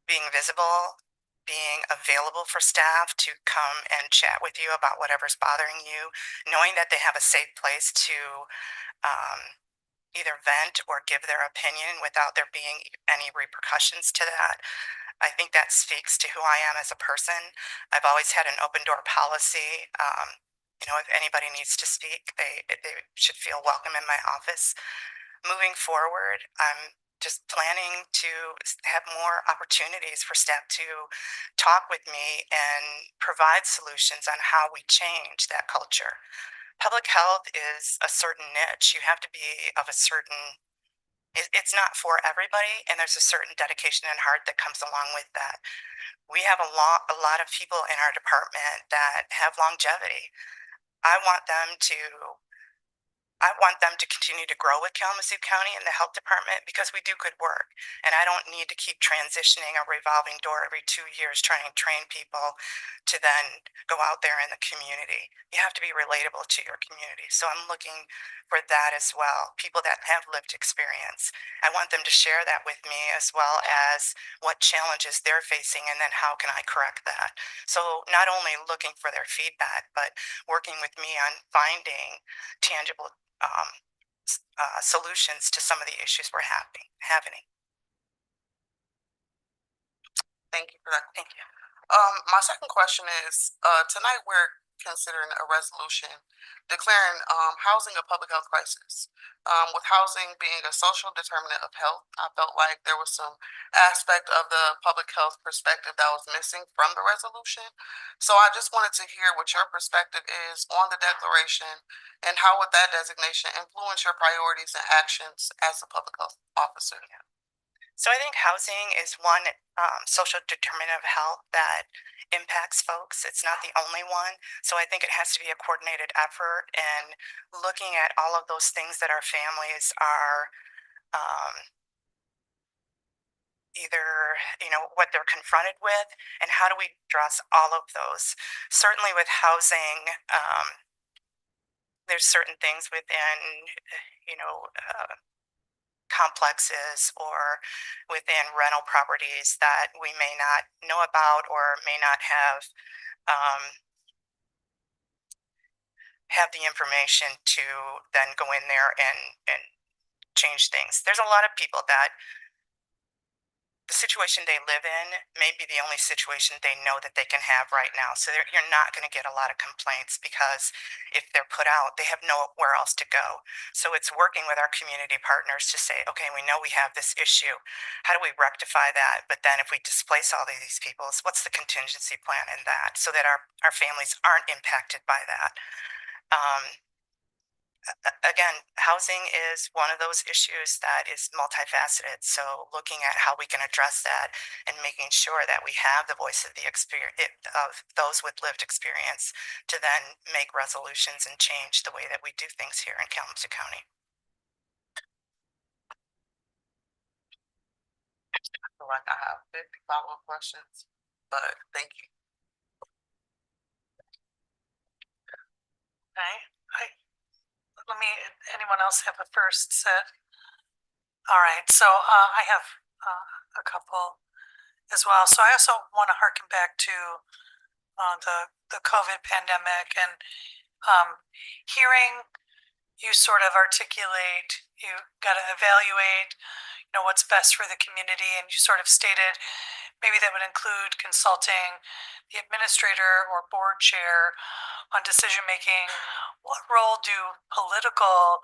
[SPEAKER 11] being visible, being available for staff to come and chat with you about whatever's bothering you, knowing that they have a safe place to either vent or give their opinion without there being any repercussions to that. I think that speaks to who I am as a person. I've always had an open door policy. If anybody needs to speak, they should feel welcome in my office. Moving forward, I'm just planning to have more opportunities for staff to talk with me and provide solutions on how we change that culture. Public health is a certain niche. You have to be of a certain, it's not for everybody, and there's a certain dedication and heart that comes along with that. We have a lot of people in our department that have longevity. I want them to I want them to continue to grow with Kalamazoo County and the health department because we do good work. And I don't need to keep transitioning a revolving door every 2 years trying to train people to then go out there in the community. You have to be relatable to your community. So I'm looking for that as well. People that have lived experience. I want them to share that with me as well as what challenges they're facing and then how can I correct that. So not only looking for their feedback, but working with me on finding tangible solutions to some of the issues we're having.
[SPEAKER 14] Thank you for that.
[SPEAKER 11] Thank you.
[SPEAKER 14] My second question is, tonight we're considering a resolution declaring housing a public health crisis. With housing being a social determinant of health, I felt like there was some aspect of the public health perspective that was missing from the resolution. So I just wanted to hear what your perspective is on the declaration and how would that designation influence your priorities and actions as a public health officer?
[SPEAKER 11] So I think housing is one social determinant of health that impacts folks. It's not the only one. So I think it has to be a coordinated effort and looking at all of those things that our families are either, what they're confronted with and how do we address all of those. Certainly with housing, there's certain things within, complexes or within rental properties that we may not know about or may not have the information to then go in there and change things. There's a lot of people that the situation they live in may be the only situation they know that they can have right now. So you're not going to get a lot of complaints because if they're put out, they have nowhere else to go. So it's working with our community partners to say, okay, we know we have this issue. How do we rectify that? But then if we displace all of these people, what's the contingency plan in that so that our families aren't impacted by that? Again, housing is one of those issues that is multifaceted. So looking at how we can address that and making sure that we have the voice of the experience of those with lived experience to then make resolutions and change the way that we do things here in Kalamazoo County.
[SPEAKER 14] I feel like I have 50 follow-up questions, but thank you.
[SPEAKER 2] Okay. Anyone else have a first set? All right, so I have a couple as well. So I also want to harken back to the COVID pandemic and hearing you sort of articulate, you got to evaluate, what's best for the community, and you sort of stated maybe that would include consulting the administrator or board chair on decision making. What role do political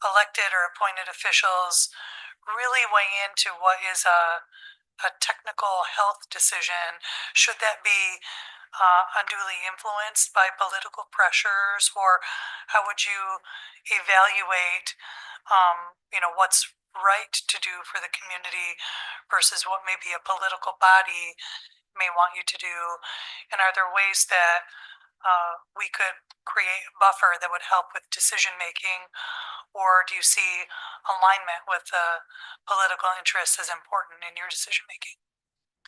[SPEAKER 2] elected or appointed officials really weigh into what is a technical health decision? Should that be unduly influenced by political pressures, or how would you evaluate what's right to do for the community versus what maybe a political body may want you to do? And are there ways that we could create a buffer that would help with decision making, or do you see alignment with the political interests as important in your decision making?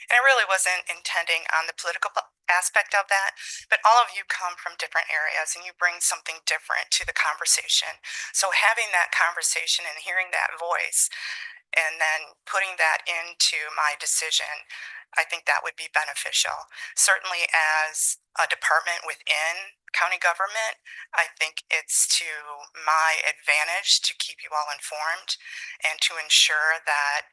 [SPEAKER 11] And I really wasn't intending on the political aspect of that, but all of you come from different areas and you bring something different to the conversation. So having that conversation and hearing that voice and then putting that into my decision, I think that would be beneficial. Certainly as a department within county government, I think it's to my advantage to keep you all informed and to ensure that,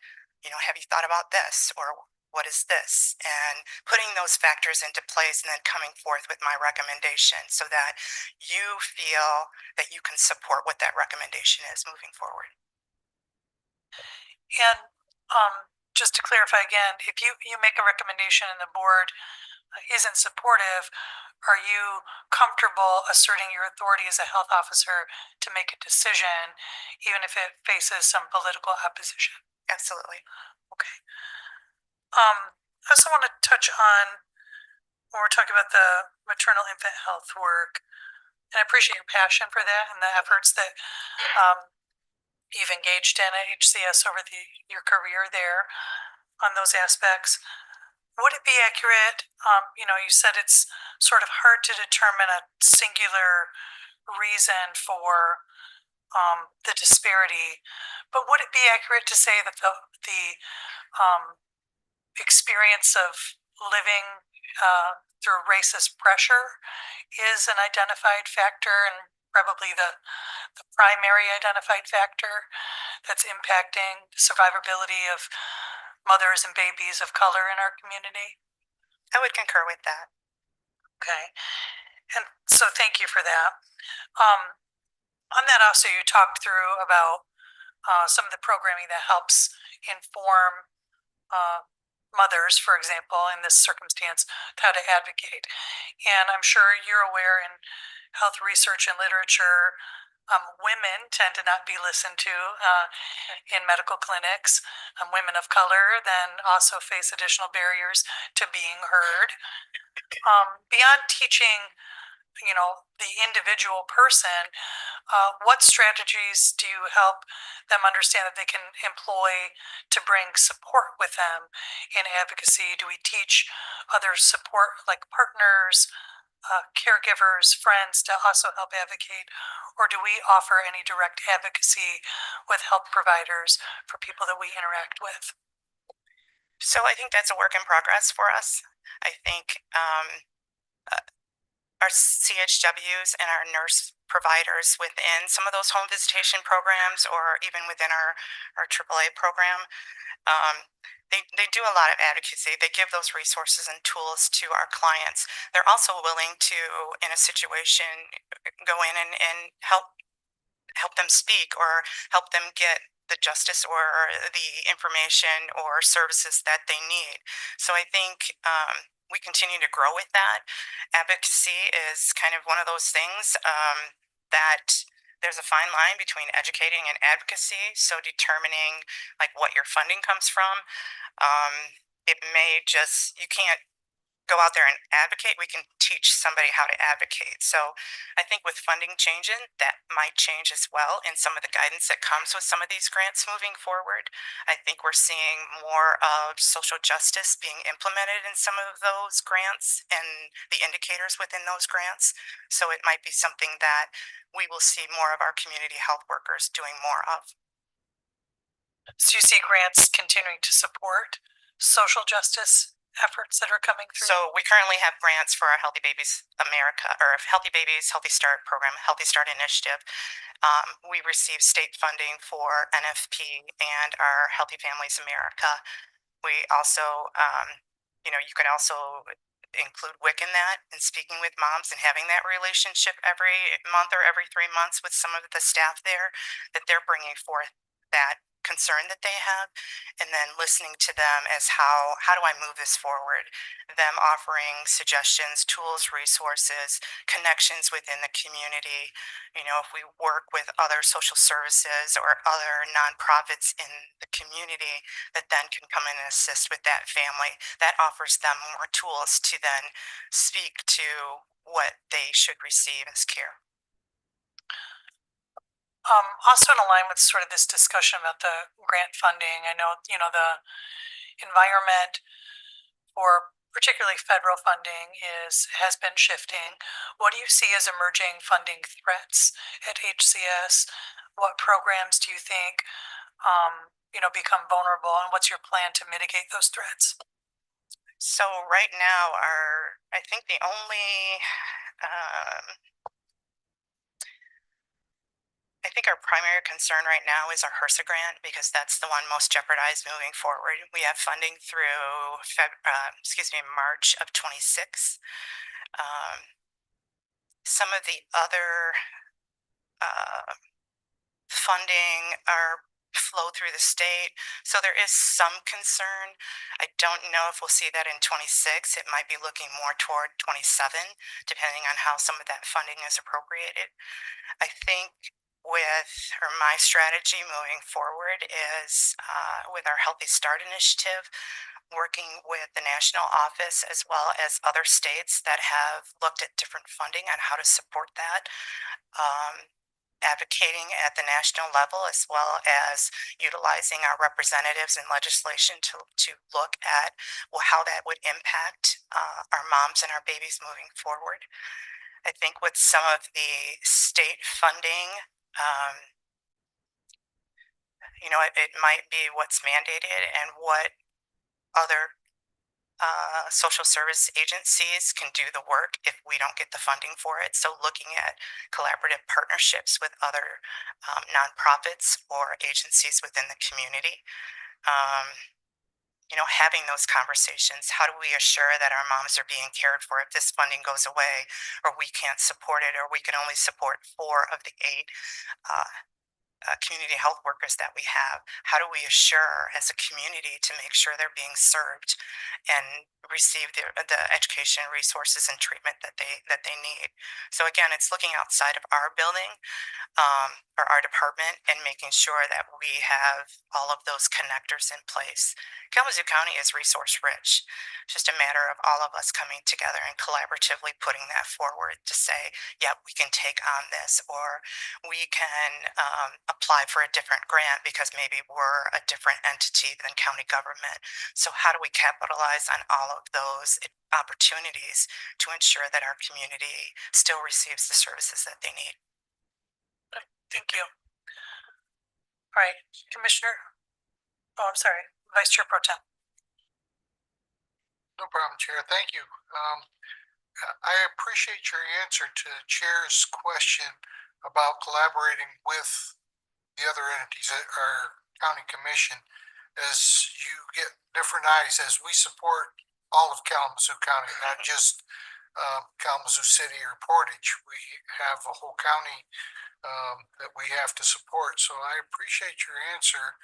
[SPEAKER 11] have you thought about this, or what is this? And putting those factors into place and then coming forth with my recommendation so that you feel that you can support what that recommendation is moving forward.
[SPEAKER 2] And just to clarify again, if you make a recommendation and the board isn't supportive, are you comfortable asserting your authority as a health officer to make a decision, even if it faces some political opposition?
[SPEAKER 11] Absolutely.
[SPEAKER 2] Okay. I also want to touch on, when we're talking about the maternal infant health work, And I appreciate your passion for that and the efforts that you've engaged in at HCS over your career there on those aspects. Would it be accurate, you said it's sort of hard to determine a singular reason for the disparity, but would it be accurate to say that the experience of living through racist pressure is an identified factor and probably the primary identified factor that's impacting the survivability of mothers and babies of color in our community?
[SPEAKER 15] I would concur with that.
[SPEAKER 2] Okay. And so thank you for that. On that also, you talked through about some of the programming that helps inform mothers, for example, in this circumstance, how to advocate. And I'm sure you're aware in health research and literature, women tend to not be listened to in medical clinics. Women of color then also face additional barriers to being heard. Beyond teaching, the individual person, what strategies do you help them understand that they can employ to bring support with them in advocacy? Do we teach other support like partners, caregivers, friends to also help advocate? Or do we offer any direct advocacy with health providers for people that we interact with?
[SPEAKER 15] So I think that's a work in progress for us. I think our CHWs and our nurse providers within some of those home visitation programs or even within our AAA program, they do a lot of advocacy. They give those resources and tools to our clients. They're also willing to, in a situation, go in and help them speak or help them get the justice or the information or services that they need. So I think we continue to grow with that. Advocacy is kind of one of those things that there's a fine line between educating and advocacy. So determining like what your funding comes from, it may just, you can't go out there and advocate. We can teach somebody how to advocate. So I think with funding changing, that might change as well in some of the guidance that comes with some of these grants moving forward. I think we're seeing more of social justice being implemented in some of those grants and the indicators within those grants. So it might be something that we will see more of our community health workers doing more of.
[SPEAKER 2] So you see grants continuing to support social justice efforts that are coming through?
[SPEAKER 15] So we currently have grants for our Healthy Babies America, or Healthy Babies, Healthy Start program, Healthy Start Initiative. We receive state funding for NFP and our Healthy Families America. We also, you can also include WIC in that and speaking with moms and having that relationship every month or every 3 months with some of the staff there, that they're bringing forth that concern that they have, and then listening to them as how do I move this forward, them offering suggestions, tools, resources, connections within the community. If we work with other social services or other nonprofits in the community that then can come in and assist with that family, that offers them more tools to then speak to what they should receive as care.
[SPEAKER 2] Also in line with sort of this discussion about the grant funding, I know, the environment for particularly federal funding has been shifting. What do you see as emerging funding threats at HCS? What programs do you think, become vulnerable, and what's your plan to mitigate those threats?
[SPEAKER 15] So right now, I think the only, I think our primary concern right now is our HRSA grant because that's the one most jeopardized moving forward. We have funding through March of 26. Some of the other funding are flow through the state. So there is some concern. I don't know if we'll see that in 26. It might be looking more toward 27, depending on how some of that funding is appropriated. I think with, or my strategy moving forward is with our Healthy Start initiative, working with the national office as well as other states that have looked at different funding on how to support that. Advocating at the national level as well as utilizing our representatives in legislation to look at how that would impact our moms and our babies moving forward. I think with some of the state funding, it might be what's mandated and what other social service agencies can do the work if we don't get the funding for it. So looking at collaborative partnerships with other nonprofits or agencies within the community. Having those conversations. How do we assure that our moms are being cared for if this funding goes away, or we can't support it, or we can only support 4 of the 8 community health workers that we have? How do we assure as a community to make sure they're being served and receive the education, resources, and treatment that they need? So again, it's looking outside of our building or our department and making sure that we have all of those connectors in place. Kalamazoo County is resource rich. It's just a matter of all of us coming together and collaboratively putting that forward to say, yeah, we can take on this, or we can apply for a different grant because maybe we're a different entity than county government. So how do we capitalize on all of those opportunities to ensure that our community still receives the services that they need?
[SPEAKER 2] Thank you. All right, Commissioner. Oh, I'm sorry, Vice Chair Pro Tem.
[SPEAKER 16] No problem, Chair. Thank you. I appreciate your answer to the Chair's question about collaborating with the other entities at our county commission, as you get different eyes as we support all of Kalamazoo County, not just Kalamazoo City or Portage. We have a whole county that we have to support. So I appreciate your answer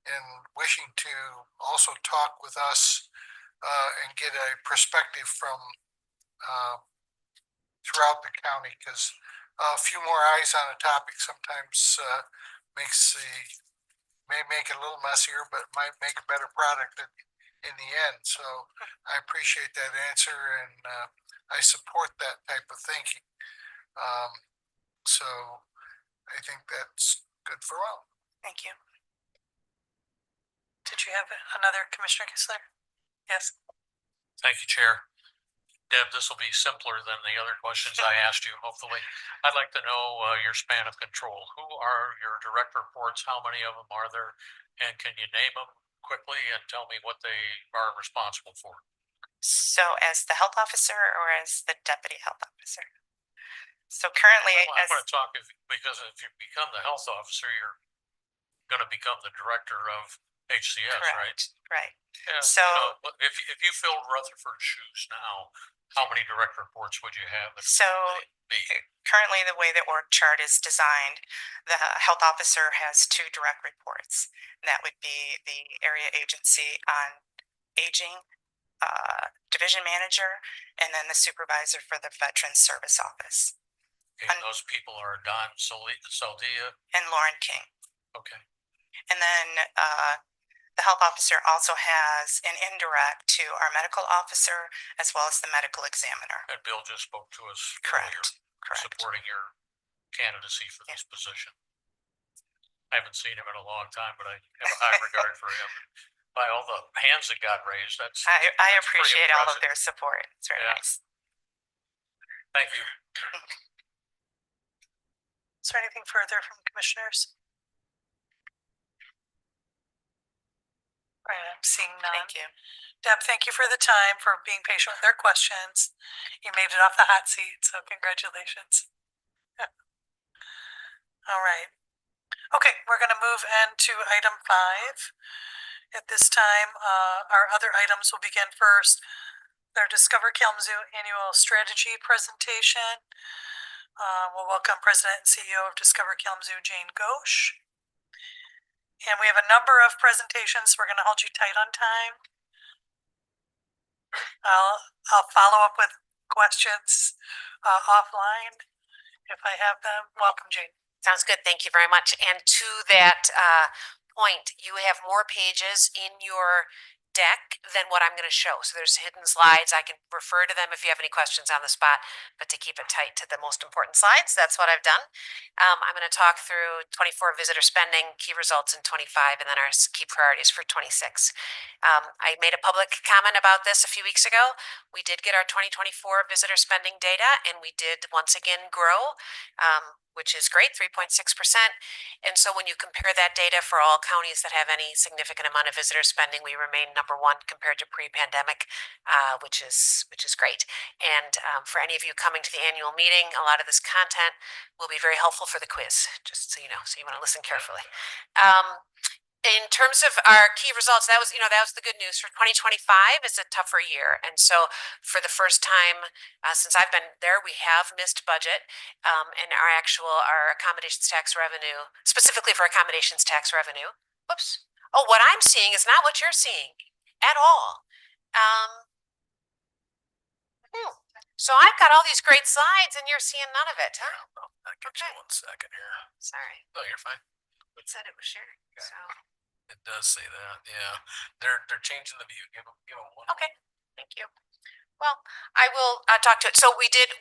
[SPEAKER 16] and wishing to also talk with us and get a perspective from throughout the county, because a few more eyes on a topic sometimes may make it a little messier, but might make a better product in the end. So I appreciate that answer, and I support that type of thinking. So I think that's good for all.
[SPEAKER 2] Thank you. Did you have another, Commissioner Kistler? Yes.
[SPEAKER 9] Thank you, Chair. Deb, this will be simpler than the other questions I asked you, hopefully. I'd like to know your span of control. Who are your direct reports? How many of them are there? And can you name them quickly and tell me what they are responsible for?
[SPEAKER 15] So as the health officer or as the deputy health officer? So currently,
[SPEAKER 9] I want to talk because if you become the health officer, you're going to become the director of HCS,
[SPEAKER 15] correct,
[SPEAKER 9] right?
[SPEAKER 15] Right.
[SPEAKER 9] Yeah,
[SPEAKER 15] so
[SPEAKER 9] if you filled Rutherford's shoes now, how many direct reports would you have?
[SPEAKER 15] So currently, the way the org chart is designed, the health officer has 2 direct reports. And that would be the area agency on aging, division manager, and then the supervisor for the Veterans Service Office.
[SPEAKER 9] Okay, and those people are Don Saldia
[SPEAKER 15] and Lauren King.
[SPEAKER 9] Okay.
[SPEAKER 15] And then the health officer also has an indirect to our medical officer as well as the medical examiner.
[SPEAKER 9] And Bill just spoke to us
[SPEAKER 15] Correct.
[SPEAKER 9] earlier, supporting your candidacy for this position. I haven't seen him in a long time, but I have a high regard for him. By all the hands that got raised,
[SPEAKER 15] I appreciate all of their support. It's very nice.
[SPEAKER 9] Thank you.
[SPEAKER 2] Is there anything further from commissioners? All right, I'm seeing none.
[SPEAKER 15] Thank you.
[SPEAKER 2] Deb, thank you for the time, for being patient with their questions. You made it off the hot seat, so congratulations. All right. Okay, we're going to move into item 5. At this time, our other items will begin first. Their Discover Kalamazoo Annual Strategy presentation. We'll welcome President and CEO of Discover Kalamazoo, Jane Ghosh. And we have a number of presentations. We're going to hold you tight on time. I'll follow up with questions offline if I have them. Welcome, Jane.
[SPEAKER 17] Sounds good. Thank you very much. And to that point, you have more pages in your deck than what I'm going to show. So there's hidden slides. I can refer to them if you have any questions on the spot, but to keep it tight to the most important slides, that's what I've done. I'm going to talk through 24 visitor spending, key results in 25, and then our key priorities for 26. I made a public comment about this a few weeks ago. We did get our 2024 visitor spending data, and we did once again grow, which is great, 3.6%. And so when you compare that data for all counties that have any significant amount of visitor spending, we remain number one compared to pre-pandemic, which is great. And for any of you coming to the annual meeting, a lot of this content will be very helpful for the quiz, just so you know, so you want to listen carefully. In terms of our key results, that was the good news. For 2025 is a tougher year. And so for the first time since I've been there, we have missed budget. And our accommodations tax revenue, specifically for accommodations tax revenue. Whoops. Oh, what I'm seeing is not what you're seeing at all. So I've got all these great slides and you're seeing none of it, huh?
[SPEAKER 3] Okay. 1 second here.
[SPEAKER 17] Sorry.
[SPEAKER 3] Oh, you're fine.
[SPEAKER 17] It said it was sharing, so.
[SPEAKER 3] It does say that. Yeah, they're changing the view. Give them one.
[SPEAKER 17] Okay, thank you. Well, I will talk to it. So we did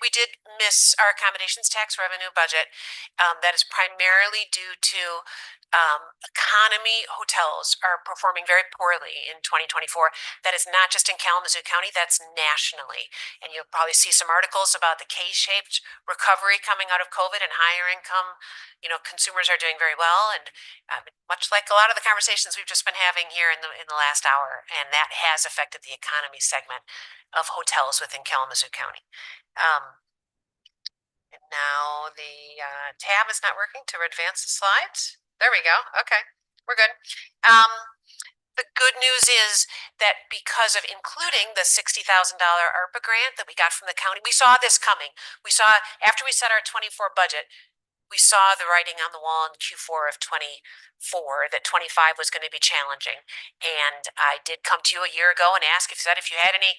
[SPEAKER 17] miss our accommodations tax revenue budget. That is primarily due to economy hotels are performing very poorly in 2024. That is not just in Kalamazoo County, that's nationally. And you'll probably see some articles about the K-shaped recovery coming out of COVID, and higher income, consumers are doing very well. And much like a lot of the conversations we've just been having here in the last hour, and that has affected the economy segment of hotels within Kalamazoo County. And now the tab is not working to advance the slides. There we go. Okay, we're good. The good news is that because of including the $60,000 ARPA grant that we got from the county, we saw this coming. We saw, after we set our 24 budget, we saw the writing on the wall in Q4 of 24 that 25 was going to be challenging. And I did come to you a year ago and ask if you had any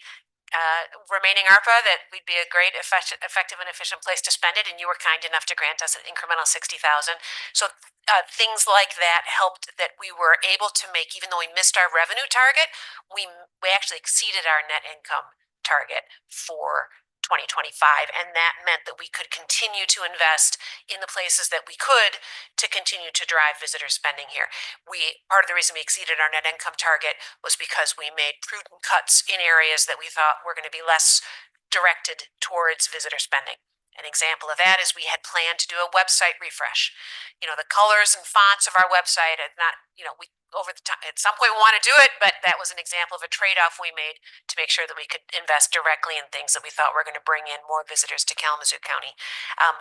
[SPEAKER 17] remaining ARPA, that we'd be a great, effective and efficient place to spend it, and you were kind enough to grant us an incremental $60,000. So things like that helped, that we were able to make, even though we missed our revenue target, we actually exceeded our net income target for 2025, and that meant that we could continue to invest in the places that we could to continue to drive visitor spending here. Part of the reason we exceeded our net income target was because we made prudent cuts in areas that we thought were going to be less directed towards visitor spending. An example of that is we had planned to do a website refresh. The colors and fonts of our website are not, we over the time, at some point we want to do it, but that was an example of a trade-off we made to make sure that we could invest directly in things that we thought were going to bring in more visitors to Kalamazoo County.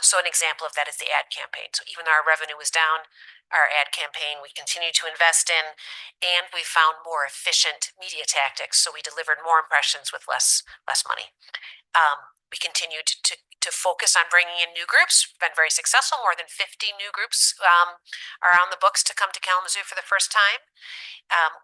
[SPEAKER 17] So an example of that is the ad campaign. So even though our revenue was down, our ad campaign we continue to invest in, and we found more efficient media tactics. So we delivered more impressions with less money. We continued to focus on bringing in new groups. We've been very successful. More than 50 new groups are on the books to come to Kalamazoo for the first time.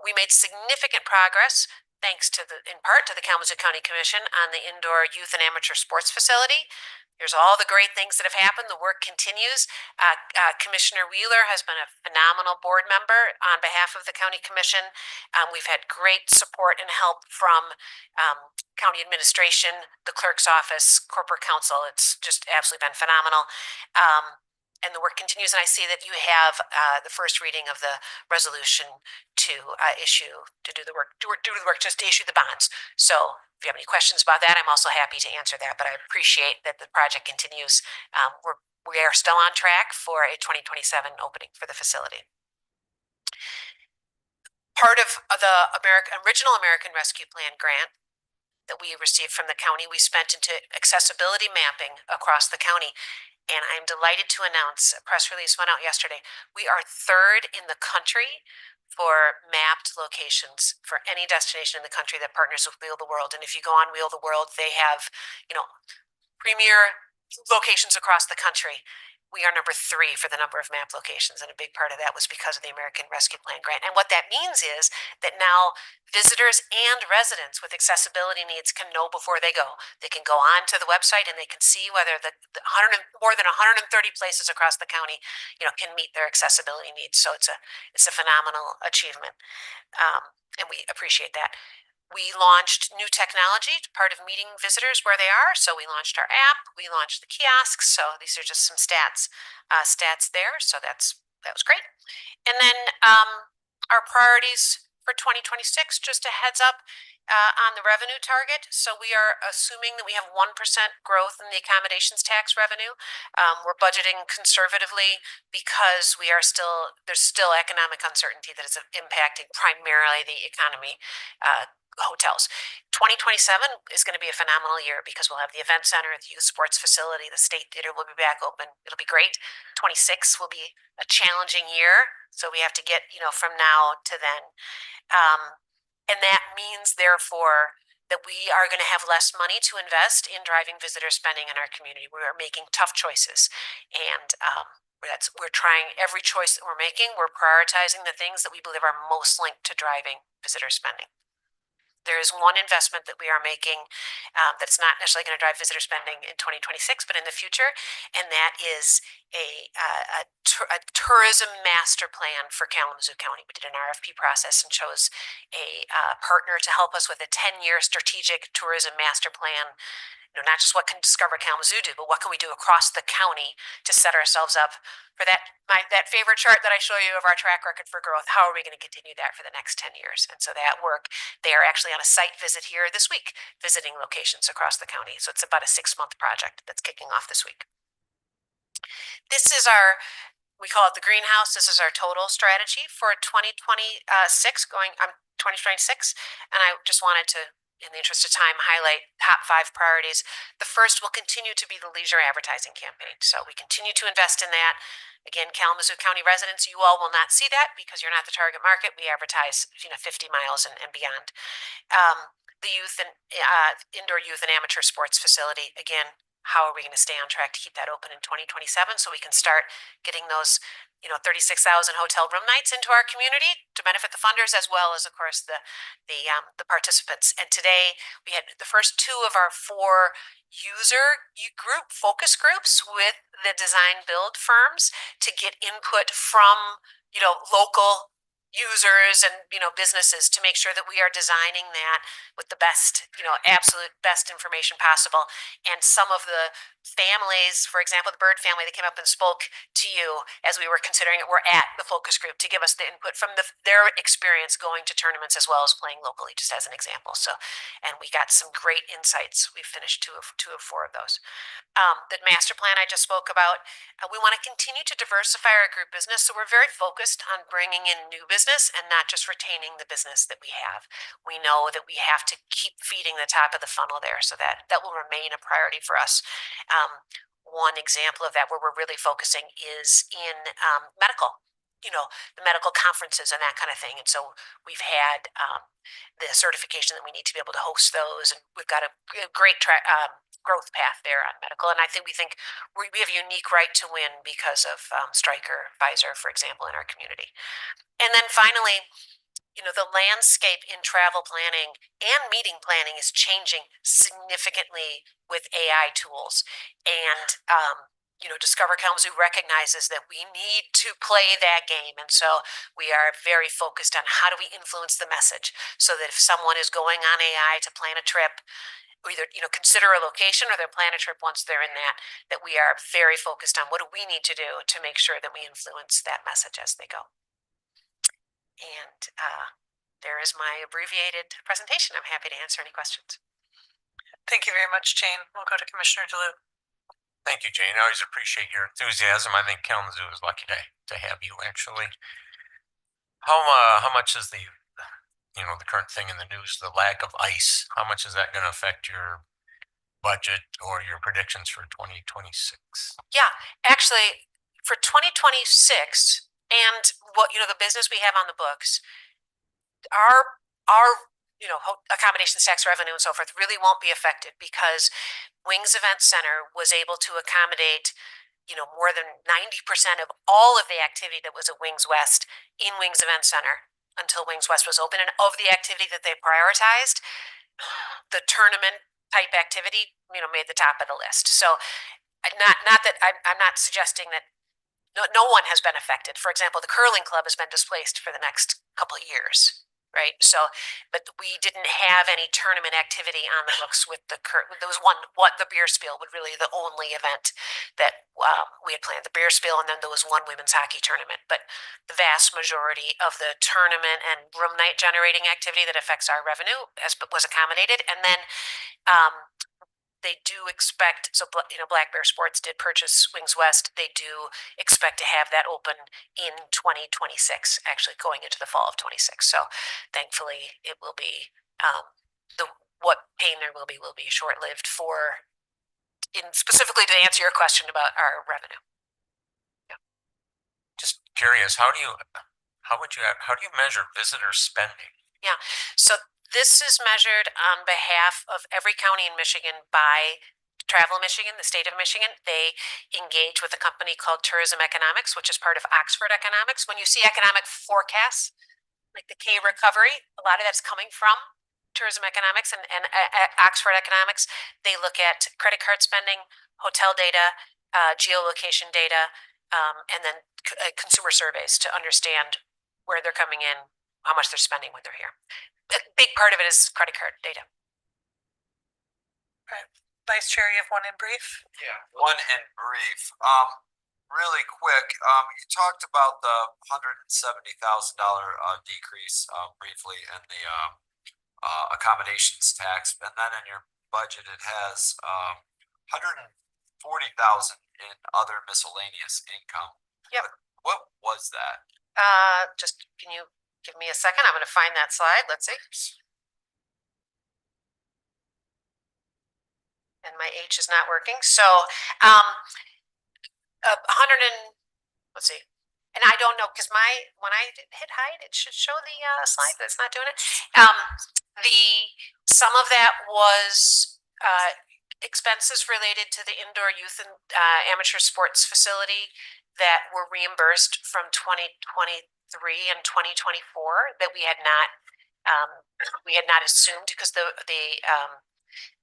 [SPEAKER 17] We made significant progress, thanks in part to the Kalamazoo County Commission, on the indoor youth and amateur sports facility. Here's all the great things that have happened. The work continues. Commissioner Wheeler has been a phenomenal board member on behalf of the County Commission. We've had great support and help from county administration, the clerk's office, corporate counsel. It's just absolutely been phenomenal. And the work continues, and I see that you have the first reading of the resolution to do the work just to issue the bonds. So if you have any questions about that, I'm also happy to answer that, but I appreciate that the project continues. We are still on track for a 2027 opening for the facility. Part of the original American Rescue Plan grant that we received from the county, we spent into accessibility mapping across the county. And I'm delighted to announce, a press release went out yesterday, we are third in the country for mapped locations for any destination in the country that partners with Wheel the World. And if you go on Wheel the World, they have, premier locations across the country. we are number 3 for the number of MAP locations, and a big part of that was because of the American Rescue Plan grant. And what that means is that now visitors and residents with accessibility needs can know before they go. They can go on to the website and they can see whether more than 130 places across the county, can meet their accessibility needs. So it's a phenomenal achievement, and we appreciate that. We launched new technology, part of meeting visitors where they are. So we launched our app, we launched the kiosks. So these are just some stats there. So that was great. And then our priorities for 2026, just a heads up on the revenue target. So we are assuming that we have 1% growth in the accommodations tax revenue. We're budgeting conservatively because there's still economic uncertainty that is impacting primarily the economy, hotels. 2027 is going to be a phenomenal year because we'll have the event center, the youth sports facility, the state theater will be back open. It'll be great. 26 will be a challenging year. So we have to get, from now to then. And that means, therefore, that we are going to have less money to invest in driving visitor spending in our community. We are making tough choices. And we're trying every choice that we're making. We're prioritizing the things that we believe are most linked to driving visitor spending. There is one investment that we are making that's not necessarily going to drive visitor spending in 2026, but in the future, and that is a tourism master plan for Kalamazoo County. We did an RFP process and chose a partner to help us with a 10-year strategic tourism master plan. Not just what can Discover Kalamazoo do, but what can we do across the county to set ourselves up for that favorite chart that I show you of our track record for growth. How are we going to continue that for the next 10 years? And so that work, they are actually on a site visit here this week, visiting locations across the county. So it's about a 6-month project that's kicking off this week. This is we call it the greenhouse. This is our total strategy for 2026 2026. And I just wanted to, in the interest of time, highlight top 5 priorities. The first will continue to be the leisure advertising campaign. So we continue to invest in that. Again, Kalamazoo County residents, you all will not see that because you're not the target market. We advertise 50 miles and beyond. The youth and indoor youth and amateur sports facility, again, how are we going to stay on track to keep that open in 2027 so we can start getting those 36,000 hotel room nights into our community to benefit the funders as well as, of course, the participants. And today we had the first 2 of our 4 focus groups with the design build firms to get input from local users and businesses to make sure that we are designing that with the best absolute best information possible. And some of the families, for example, the Bird family that came up and spoke to you as we were considering it, were at the focus group to give us the input from their experience going to tournaments as well as playing locally, just as an example. So, and we got some great insights. We finished two of 4 of those. The master plan I just spoke about, we want to continue to diversify our group business. So we're very focused on bringing in new business and not just retaining the business that we have. We know that we have to keep feeding the top of the funnel there, so that will remain a priority for us. One example of that where we're really focusing is in medical, the medical conferences and that kind of thing. And so we've had the certification that we need to be able to host those, and we've got a great growth path there on medical. And we think we have a unique right to win because of Stryker, Pfizer, for example, in our community. And then finally, the landscape in travel planning and meeting planning is changing significantly with AI tools. And, Discover Kalamazoo recognizes that we need to play that game. And so we are very focused on how do we influence the message so that if someone is going on AI to plan a trip, either, consider a location or they plan a trip once they're in that we are very focused on what do we need to do to make sure that we influence that message as they go. And there is my abbreviated presentation. I'm happy to answer any questions.
[SPEAKER 2] Thank you very much, Jane. We'll go to Commissioner DeLue.
[SPEAKER 18] Thank you, Jane. I always appreciate your enthusiasm. I think Kalamazoo is lucky to have you, actually. How much is the current thing in the news, the lack of ice, how much is that going to affect your budget or your predictions for 2026?
[SPEAKER 17] Yeah, actually, for 2026 and what the business we have on the books, our accommodations tax revenue and so forth really won't be affected because Wings Event Center was able to accommodate more than 90% of all of the activity that was at Wings West in Wings Event Center until Wings West was open. And of the activity that they prioritized, the tournament type activity, made the top of the list. So not that I'm not suggesting that no one has been affected. For example, the curling club has been displaced for the next couple of years, right? So, but we didn't have any tournament activity on the books with there was the beer spiel was really the only event that we had planned, the beer spiel, and then there was one women's hockey tournament. But the vast majority of the tournament and room night generating activity that affects our revenue was accommodated. And then they do expect, so Black Bear Sports did purchase Wings West. They do expect to have that open in 2026, actually going into the fall of 26. So thankfully it will be, what pain there will be short-lived specifically to answer your question about our revenue.
[SPEAKER 18] Just curious, how do you measure visitor spending?
[SPEAKER 17] Yeah, so this is measured on behalf of every county in Michigan by Travel Michigan, the state of Michigan. They engage with a company called Tourism Economics, which is part of Oxford Economics. When you see economic forecasts, like the K recovery, a lot of that's coming from Tourism Economics and Oxford Economics. They look at credit card spending, hotel data, geolocation data, and then consumer surveys to understand where they're coming in, how much they're spending when they're here. A big part of it is credit card data.
[SPEAKER 2] Right. Vice Chair, you have one in brief?
[SPEAKER 13] Yeah, one in brief. Really quick, you talked about the $170,000 decrease briefly in the accommodations tax, and then in your budget it has $140,000 in other miscellaneous income.
[SPEAKER 17] Yep.
[SPEAKER 13] What was that?
[SPEAKER 17] Just can you give me a second? I'm going to find that slide. Let's see. And my H is not working. So, 100 and let's see. And I don't know because when I hit hide, it should show the slide, but it's not doing it. Some of that was expenses related to the indoor youth and amateur sports facility that were reimbursed from 2023 and 2024 that we had not assumed because the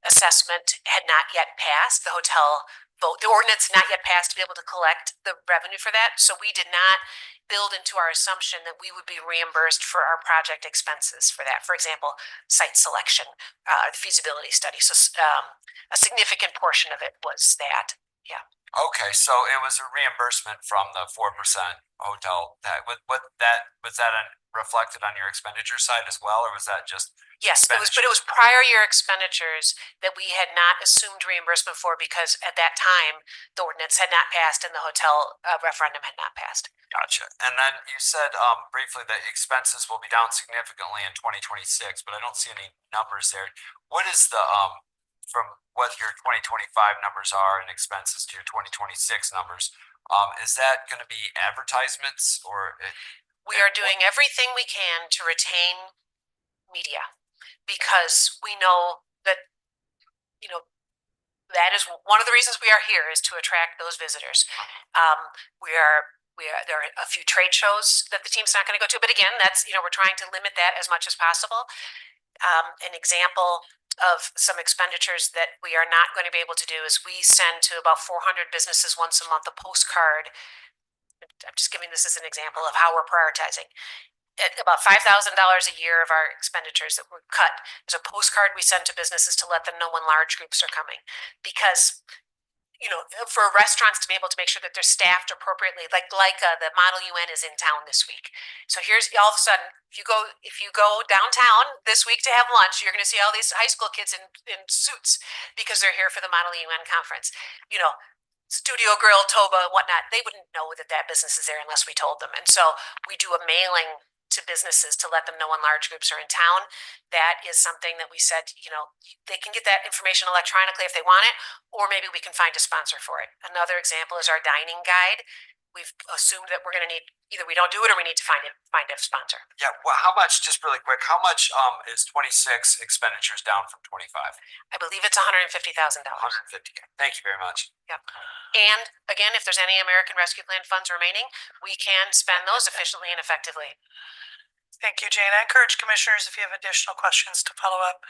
[SPEAKER 17] assessment had not yet passed. The hotel vote, the ordinance not yet passed to be able to collect the revenue for that. So we did not build into our assumption that we would be reimbursed for our project expenses for that. For example, site selection, the feasibility study. So a significant portion of it was that. Yeah.
[SPEAKER 13] Okay, so it was a reimbursement from the 4% hotel. Was that reflected on your expenditure side as well, or was that just?
[SPEAKER 17] Yes, it was, but it was prior year expenditures that we had not assumed reimbursement for because at that time the ordinance had not passed and the hotel referendum had not passed.
[SPEAKER 13] Gotcha. And then you said briefly that expenses will be down significantly in 2026, but I don't see any numbers there. What is the from what your 2025 numbers are and expenses to your 2026 numbers? Is that going to be advertisements or?
[SPEAKER 17] We are doing everything we can to retain media because we know that, that is one of the reasons we are here is to attract those visitors. There are a few trade shows that the team's not going to go to, but again, that's, we're trying to limit that as much as possible. An example of some expenditures that we are not going to be able to do is we send to about 400 businesses once a month a postcard. I'm just giving this as an example of how we're prioritizing. At about $5,000 a year of our expenditures that were cut, there's a postcard we send to businesses to let them know when large groups are coming. Because, for restaurants to be able to make sure that they're staffed appropriately, like the Model UN is in town this week. So here's all of a sudden, if you go downtown this week to have lunch, you're going to see all these high school kids in suits because they're here for the Model UN conference. Studio Grill, Toba, whatnot, they wouldn't know that business is there unless we told them. And so we do a mailing to businesses to let them know when large groups are in town. That is something that we said, they can get that information electronically if they want it, or maybe we can find a sponsor for it. Another example is our dining guide. we've assumed that we're gonna need, either we don't do it or we need to find a sponsor.
[SPEAKER 13] Yeah, well, how much, just really quick, how much is 26 expenditures down from 25?
[SPEAKER 17] I believe it's $150,000.
[SPEAKER 13] 150. Thank you very much.
[SPEAKER 17] Yep. And again, if there's any American Rescue Plan funds remaining, we can spend those efficiently and effectively.
[SPEAKER 2] Thank you, Jane. I encourage commissioners, if you have additional questions, to follow up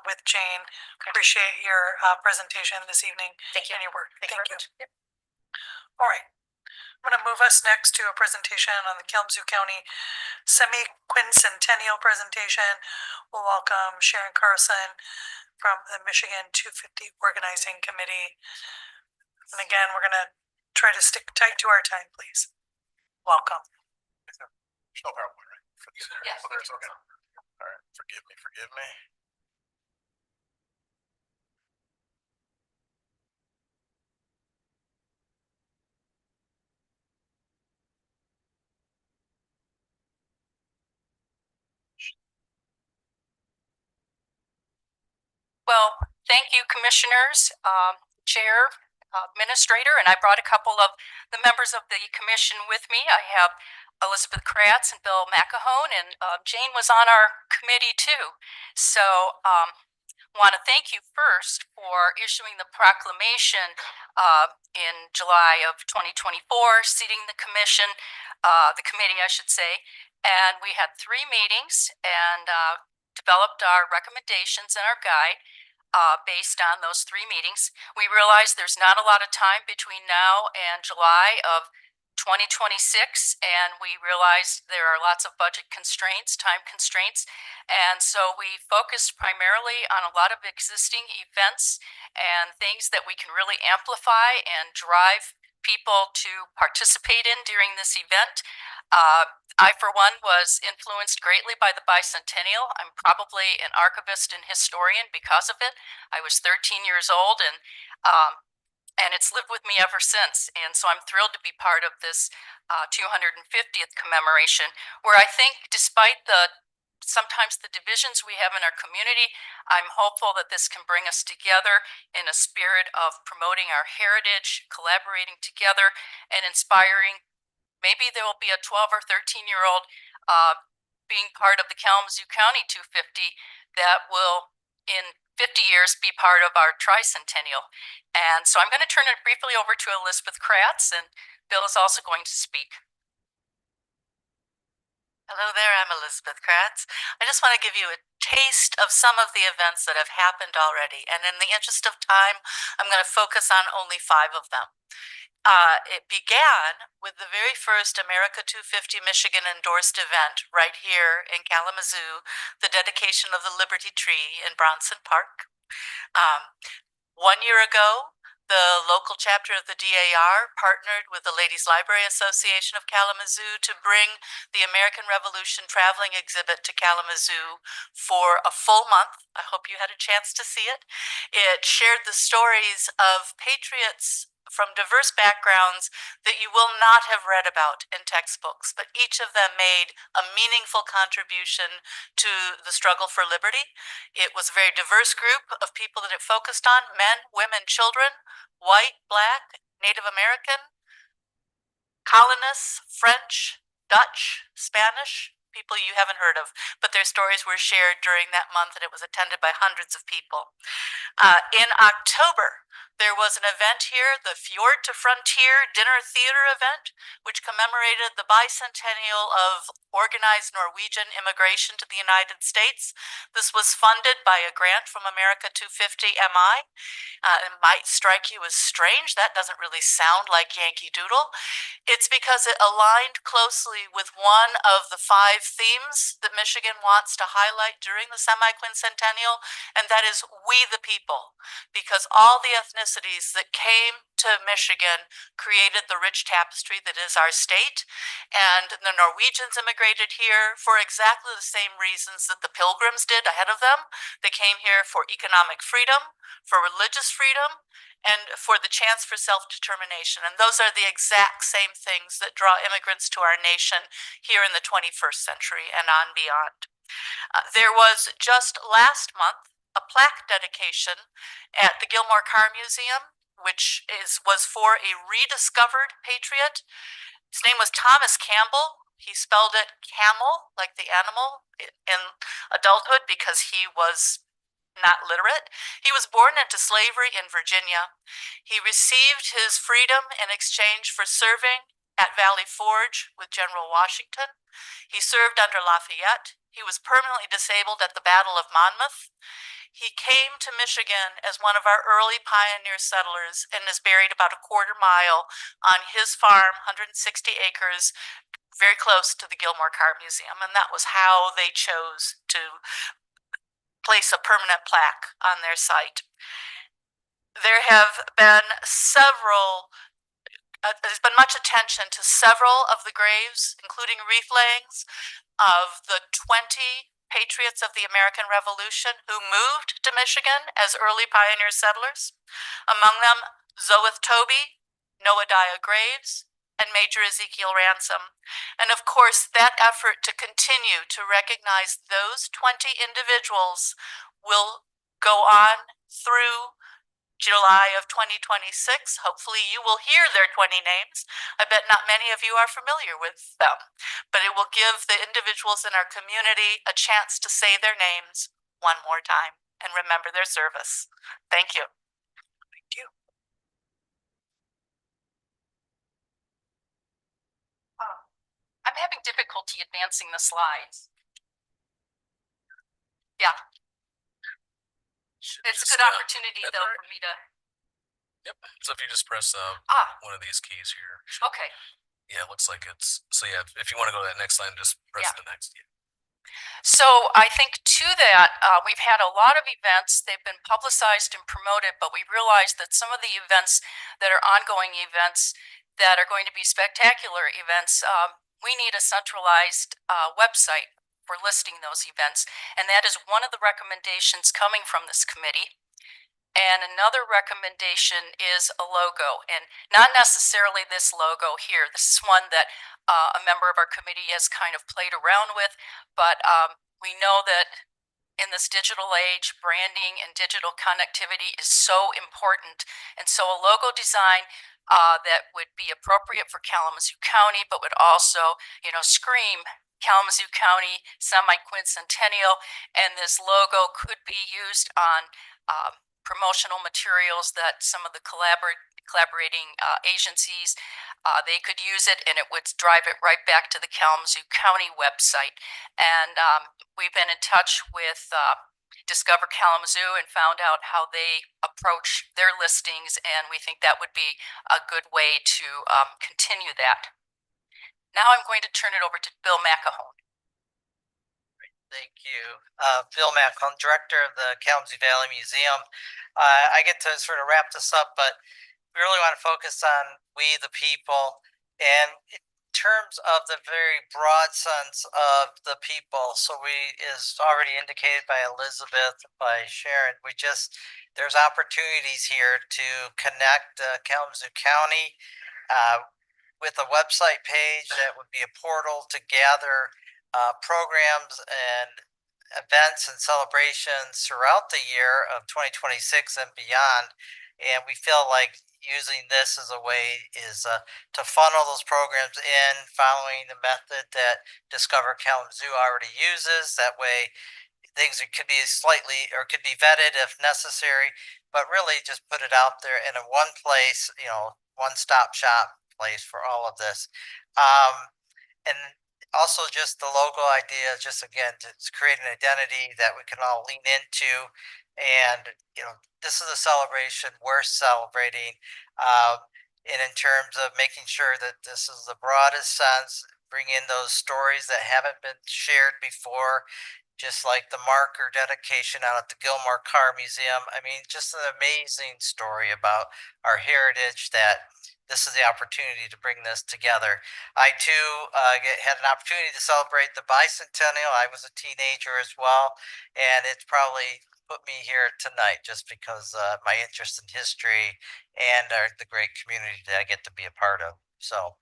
[SPEAKER 2] with Jane. Appreciate your presentation this evening.
[SPEAKER 17] Thank you.
[SPEAKER 2] And your work.
[SPEAKER 17] Thank you very much. Yep.
[SPEAKER 2] All right. I'm going to move us next to a presentation on the Kalamazoo County semi-quincentennial presentation. We'll welcome Sharon Carson from the Michigan 250 Organizing Committee. And again, we're going to try to stick tight to our time, please. Welcome.
[SPEAKER 12] There's no PowerPoint, right? For this?
[SPEAKER 17] Yes.
[SPEAKER 12] Oh, there's, okay. All right, forgive me.
[SPEAKER 19] Well, thank you, commissioners, chair, administrator, and I brought a couple of the members of the commission with me. I have Elizabeth Kratz and Bill McAhone, and Jane was on our committee too. So want to thank you first for issuing the proclamation in July of 2024, seating the commission, the committee, I should say. And we had 3 meetings and developed our recommendations and our guide based on those 3 meetings. We realized there's not a lot of time between now and July of 2026, and we realized there are lots of budget constraints, time constraints, and so we focused primarily on a lot of existing events and things that we can really amplify and drive people to participate in during this event. I, for one, was influenced greatly by the bicentennial. I'm probably an archivist and historian because of it. I was 13 years old, and it's lived with me ever since. And so I'm thrilled to be part of this 250th commemoration, where I think, despite sometimes the divisions we have in our community, I'm hopeful that this can bring us together in a spirit of promoting our heritage, collaborating together, and inspiring. Maybe there will be a 12 or 13-year-old being part of the Kalamazoo County 250 that will, in 50 years, be part of our tricentennial. And so I'm going to turn it briefly over to Elizabeth Kratz, and Bill is also going to speak.
[SPEAKER 20] Hello there, I'm Elizabeth Kratz. I just want to give you a taste of some of the events that have happened already. And in the interest of time, I'm going to focus on only 5 of them. It began with the very first America 250 Michigan endorsed event right here in Kalamazoo, the dedication of the Liberty Tree in Bronson Park. 1 year ago, the local chapter of the DAR partnered with the Ladies Library Association of Kalamazoo to bring the American Revolution traveling exhibit to Kalamazoo for a full month. I hope you had a chance to see it. It shared the stories of patriots from diverse backgrounds that you will not have read about in textbooks, but each of them made a meaningful contribution to the struggle for liberty. It was a very diverse group of people that it focused on: men, women, children, white, black, Native American, colonists, French, Dutch, Spanish, people you haven't heard of, but their stories were shared during that month, and it was attended by hundreds of people. In October, there was an event here, the Fjord to Frontier Dinner Theater event, which commemorated the bicentennial of organized Norwegian immigration to the United States. This was funded by a grant from America 250 MI. It might strike you as strange. That doesn't really sound like Yankee Doodle. It's because it aligned closely with one of the 5 themes that Michigan wants to highlight during the semi-quincentennial, and that is we the people, because all the ethnicities that came to Michigan created the rich tapestry that is our state, and the Norwegians immigrated here for exactly the same reasons that the Pilgrims did ahead of them. They came here for economic freedom, for religious freedom, and for the chance for self-determination. And those are the exact same things that draw immigrants to our nation here in the 21st century and on beyond. There was just last month a plaque dedication at the Gilmore Car Museum, which was for a rediscovered patriot. His name was Thomas Campbell. He spelled it camel, like the animal, in adulthood because he was not literate. He was born into slavery in Virginia. He received his freedom in exchange for serving at Valley Forge with General Washington. He served under Lafayette. He was permanently disabled at the Battle of Monmouth. He came to Michigan as one of our early pioneer settlers and is buried about a quarter mile on his farm, 160 acres, very close to the Gilmore Car Museum. And that was how they chose to place a permanent plaque on their site. There have been there's been much attention to several of the graves, including wreath layings of the 20 patriots of the American Revolution who moved to Michigan as early pioneer settlers. Among them, Zoeth Toby, Noadiah Graves, and Major Ezekiel Ransom. And of course, that effort to continue to recognize those 20 individuals will go on through July of 2026. Hopefully you will hear their 20 names. I bet not many of you are familiar with them, but it will give the individuals in our community a chance to say their names one more time and remember their service. Thank you.
[SPEAKER 2] Thank you.
[SPEAKER 19] I'm having difficulty advancing the slides. Yeah. It's a good opportunity though for me to.
[SPEAKER 3] Yep. So if you just press one of these keys here.
[SPEAKER 19] Okay.
[SPEAKER 3] Yeah, it looks like it's, so yeah, if you want to go to that next line, just press the next. Yeah.
[SPEAKER 19] So I think to that, we've had a lot of events. They've been publicized and promoted, but we realized that some of the events that are ongoing events that are going to be spectacular events, we need a centralized website for listing those events. And that is one of the recommendations coming from this committee. And another recommendation is a logo, and not necessarily this logo here. This is one that a member of our committee has kind of played around with, but we know that in this digital age, branding and digital connectivity is so important. And so a logo design that would be appropriate for Kalamazoo County, but would also, scream Kalamazoo County, semi-quincentennial, and this logo could be used on promotional materials that some of the collaborating agencies, they could use it, and it would drive it right back to the Kalamazoo County website. And we've been in touch with Discover Kalamazoo and found out how they approach their listings, and we think that would be a good way to continue that. Now I'm going to turn it over to Bill McAhone.
[SPEAKER 21] Thank you. Bill McAhone, Director of the Kalamazoo Valley Museum. I get to sort of wrap this up, but we really want to focus on we the people. And in terms of the very broad sense of the people, so is already indicated by Elizabeth, by Sharon, there's opportunities here to connect Kalamazoo County with a website page that would be a portal to gather programs and events and celebrations throughout the year of 2026 and beyond. And we feel like using this as a way is to funnel those programs in, following the method that Discover Kalamazoo already uses. That way things could be could be vetted if necessary, but really just put it out there in a one place, one-stop shop place for all of this. And also just the logo idea, just again, to create an identity that we can all lean into. And, this is a celebration, we're celebrating. And in terms of making sure that this is the broadest sense, bring in those stories that haven't been shared before, just like the marker dedication out at the Gilmore Car Museum. I mean, just an amazing story about our heritage that this is the opportunity to bring this together. I too had an opportunity to celebrate the bicentennial. I was a teenager as well, and it's probably put me here tonight just because my interest in history and the great community that I get to be a part of. So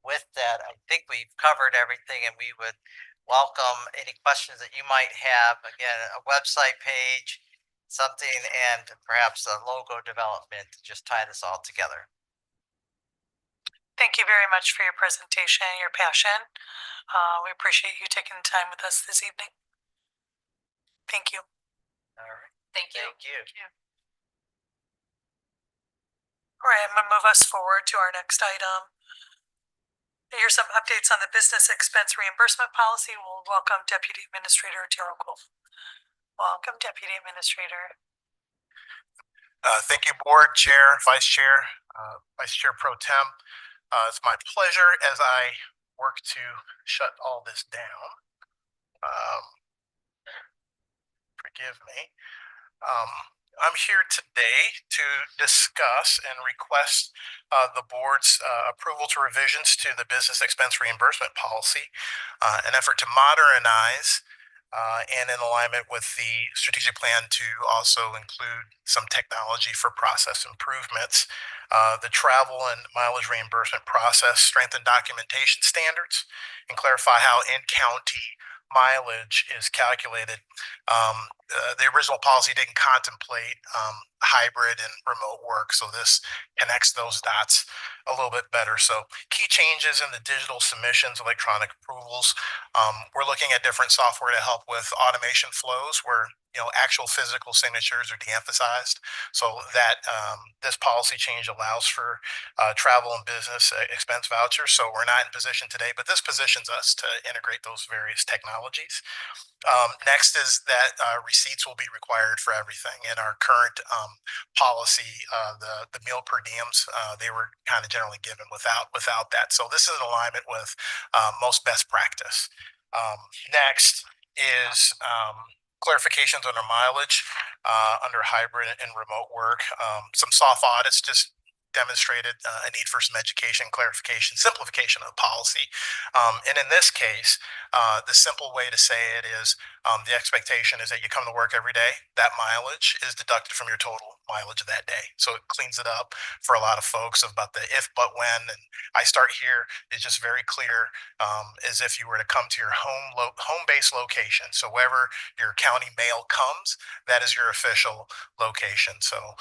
[SPEAKER 21] with that, I think we've covered everything, and we would welcome any questions that you might have. Again, a website page something and perhaps a logo development to just tie this all together.
[SPEAKER 2] Thank you very much for your presentation and your passion. We appreciate you taking the time with us this evening. Thank you.
[SPEAKER 21] All right.
[SPEAKER 19] Thank you.
[SPEAKER 21] Thank you.
[SPEAKER 2] All right, I'm going to move us forward to our next item. Here's some updates on the business expense reimbursement policy. We'll welcome Deputy Administrator Terrell Wolf. Welcome, Deputy Administrator.
[SPEAKER 12] Thank you, Board Chair, Vice Chair, Vice Chair Pro Tem. It's my pleasure as I work to shut all this down. Forgive me. I'm here today to discuss and request the board's approval to revisions to the business expense reimbursement policy, an effort to modernize and in alignment with the strategic plan to also include some technology for process improvements. The travel and mileage reimbursement process, strengthen documentation standards, and clarify how in-county mileage is calculated. The original policy didn't contemplate hybrid and remote work, so this connects those dots a little bit better. So key changes in the digital submissions, electronic approvals. We're looking at different software to help with automation flows where actual physical signatures are de-emphasized, so that this policy change allows for travel and business expense vouchers. So we're not in position today, but this positions us to integrate those various technologies. Next is that receipts will be required for everything. In our current policy, the meal per diems, they were kind of generally given without that. So this is in alignment with most best practice. Next is clarifications on our mileage under hybrid and remote work. Some soft audits just demonstrated a need for some education, clarification, simplification of the policy. And in this case, the simple way to say it is the expectation is that you come to work every day, that mileage is deducted from your total mileage of that day. So it cleans it up for a lot of folks about the if, but when, and I start here is just very clear, as if you were to come to your home base location. So wherever your county mail comes, that is your official location. So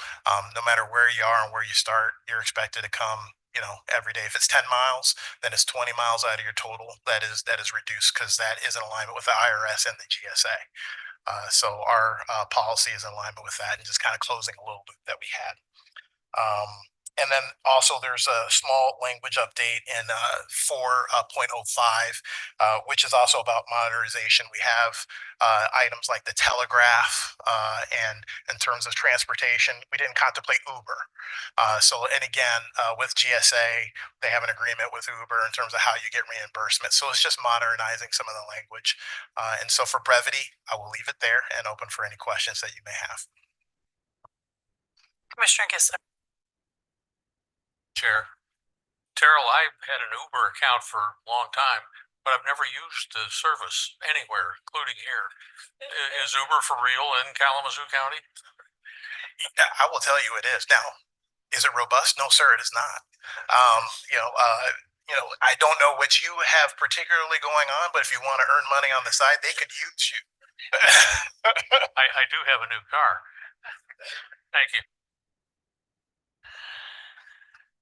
[SPEAKER 12] no matter where you are and where you start, you're expected to come every day. If it's 10 miles, then it's 20 miles out of your total. That is reduced because that is in alignment with the IRS and the GSA. So our policy is in alignment with that and just kind of closing a little loop that we had. And then also there's a small language update in 4.05, which is also about modernization. We have items like the telegraph, and in terms of transportation, we didn't contemplate Uber. And again, with GSA, they have an agreement with Uber in terms of how you get reimbursement. So it's just modernizing some of the language. And so for brevity, I will leave it there and open for any questions that you may have.
[SPEAKER 2] Commissioner Gisler.
[SPEAKER 9] Chair. Terrell, I've had an Uber account for a long time, but I've never used the service anywhere, including here. Is Uber for real in Kalamazoo County?
[SPEAKER 12] I will tell you it is. Now, is it robust? No, sir, it is not. I don't know what you have particularly going on, but if you want to earn money on the side, they could use you.
[SPEAKER 9] I do have a new car. Thank you.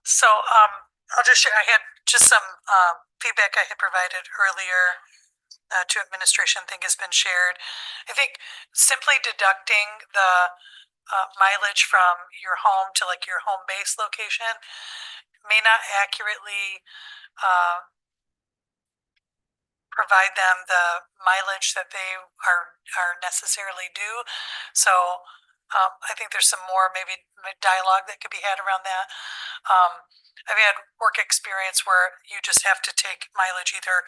[SPEAKER 2] So I'll just share, I had just some feedback I had provided earlier to administration, I think has been shared. I think simply deducting the mileage from your home to like your home base location may not accurately provide them the mileage that they are necessarily due. So I think there's some more maybe dialogue that could be had around that. I've had work experience where you just have to take mileage either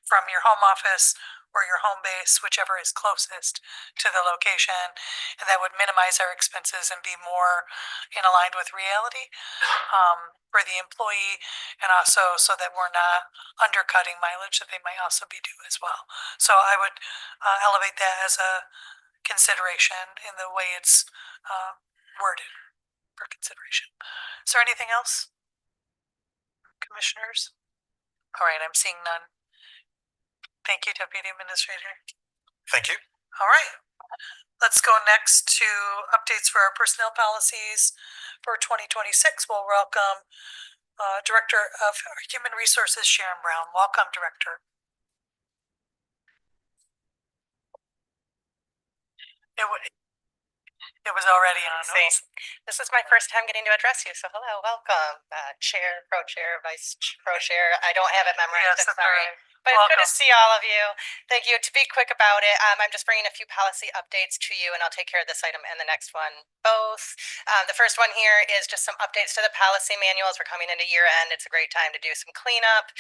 [SPEAKER 2] from your home office or your home base, whichever is closest to the location, and that would minimize our expenses and be more in aligned with reality for the employee, and also so that we're not undercutting mileage that they might also be due as well. So I would elevate that as a consideration in the way it's worded for consideration. Is there anything else? Commissioners? All right, I'm seeing none. Thank you, Deputy Administrator.
[SPEAKER 12] Thank you.
[SPEAKER 2] All right, Let's go next to updates for our personnel policies for 2026. We'll welcome Director of Human Resources, Sharon Brown. Welcome, Director. It was already on.
[SPEAKER 1] This is my first time getting to address you, so hello, welcome, Chair, Pro-Chair, Pro-Chair. I don't have it memorized, I'm sorry. But it's good to see all of you. Thank you. To be quick about it, I'm just bringing a few policy updates to you, and I'll take care of this item and the next one both. The first one here is just some updates to the policy manuals. We're coming into year end. It's a great time to do some cleanup.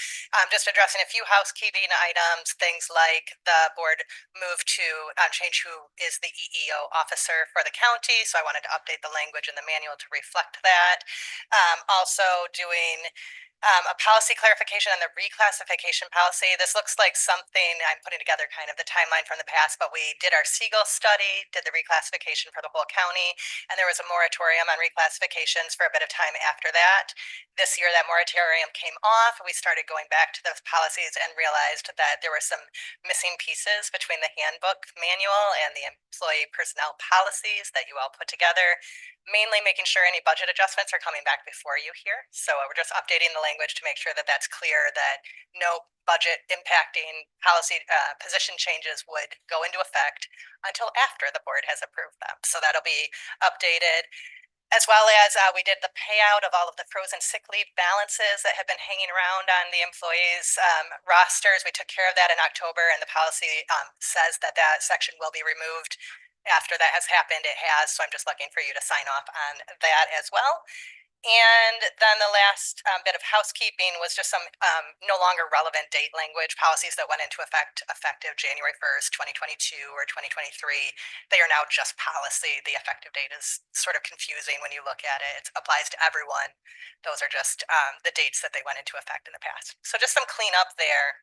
[SPEAKER 1] Just addressing a few housekeeping items, things like the board moved to change who is the EEO officer for the county. So I wanted to update the language in the manual to reflect that. Also doing a policy clarification on the reclassification policy. This looks like something I'm putting together kind of the timeline from the past, but we did our Siegel study, did the reclassification for the whole county, and there was a moratorium on reclassifications for a bit of time after that. This year, that moratorium came off. We started going back to those policies and realized that there were some missing pieces between the handbook manual and the employee personnel policies that you all put together. Mainly making sure any budget adjustments are coming back before you here. So we're just updating the language to make sure that that's clear, that no budget impacting policy position changes would go into effect until after the board has approved them. So that'll be updated. As well as we did the payout of all of the frozen sick leave balances that have been hanging around on the employees' rosters. We took care of that in October, and the policy says that that section will be removed. After that has happened, it has, so I'm just looking for you to sign off on that as well. And then the last bit of housekeeping was just some no longer relevant date language policies that went into effect effective January 1st, 2022 or 2023. They are now just policy. The effective date is sort of confusing when you look at it. It applies to everyone. Those are just the dates that they went into effect in the past. So just some cleanup there.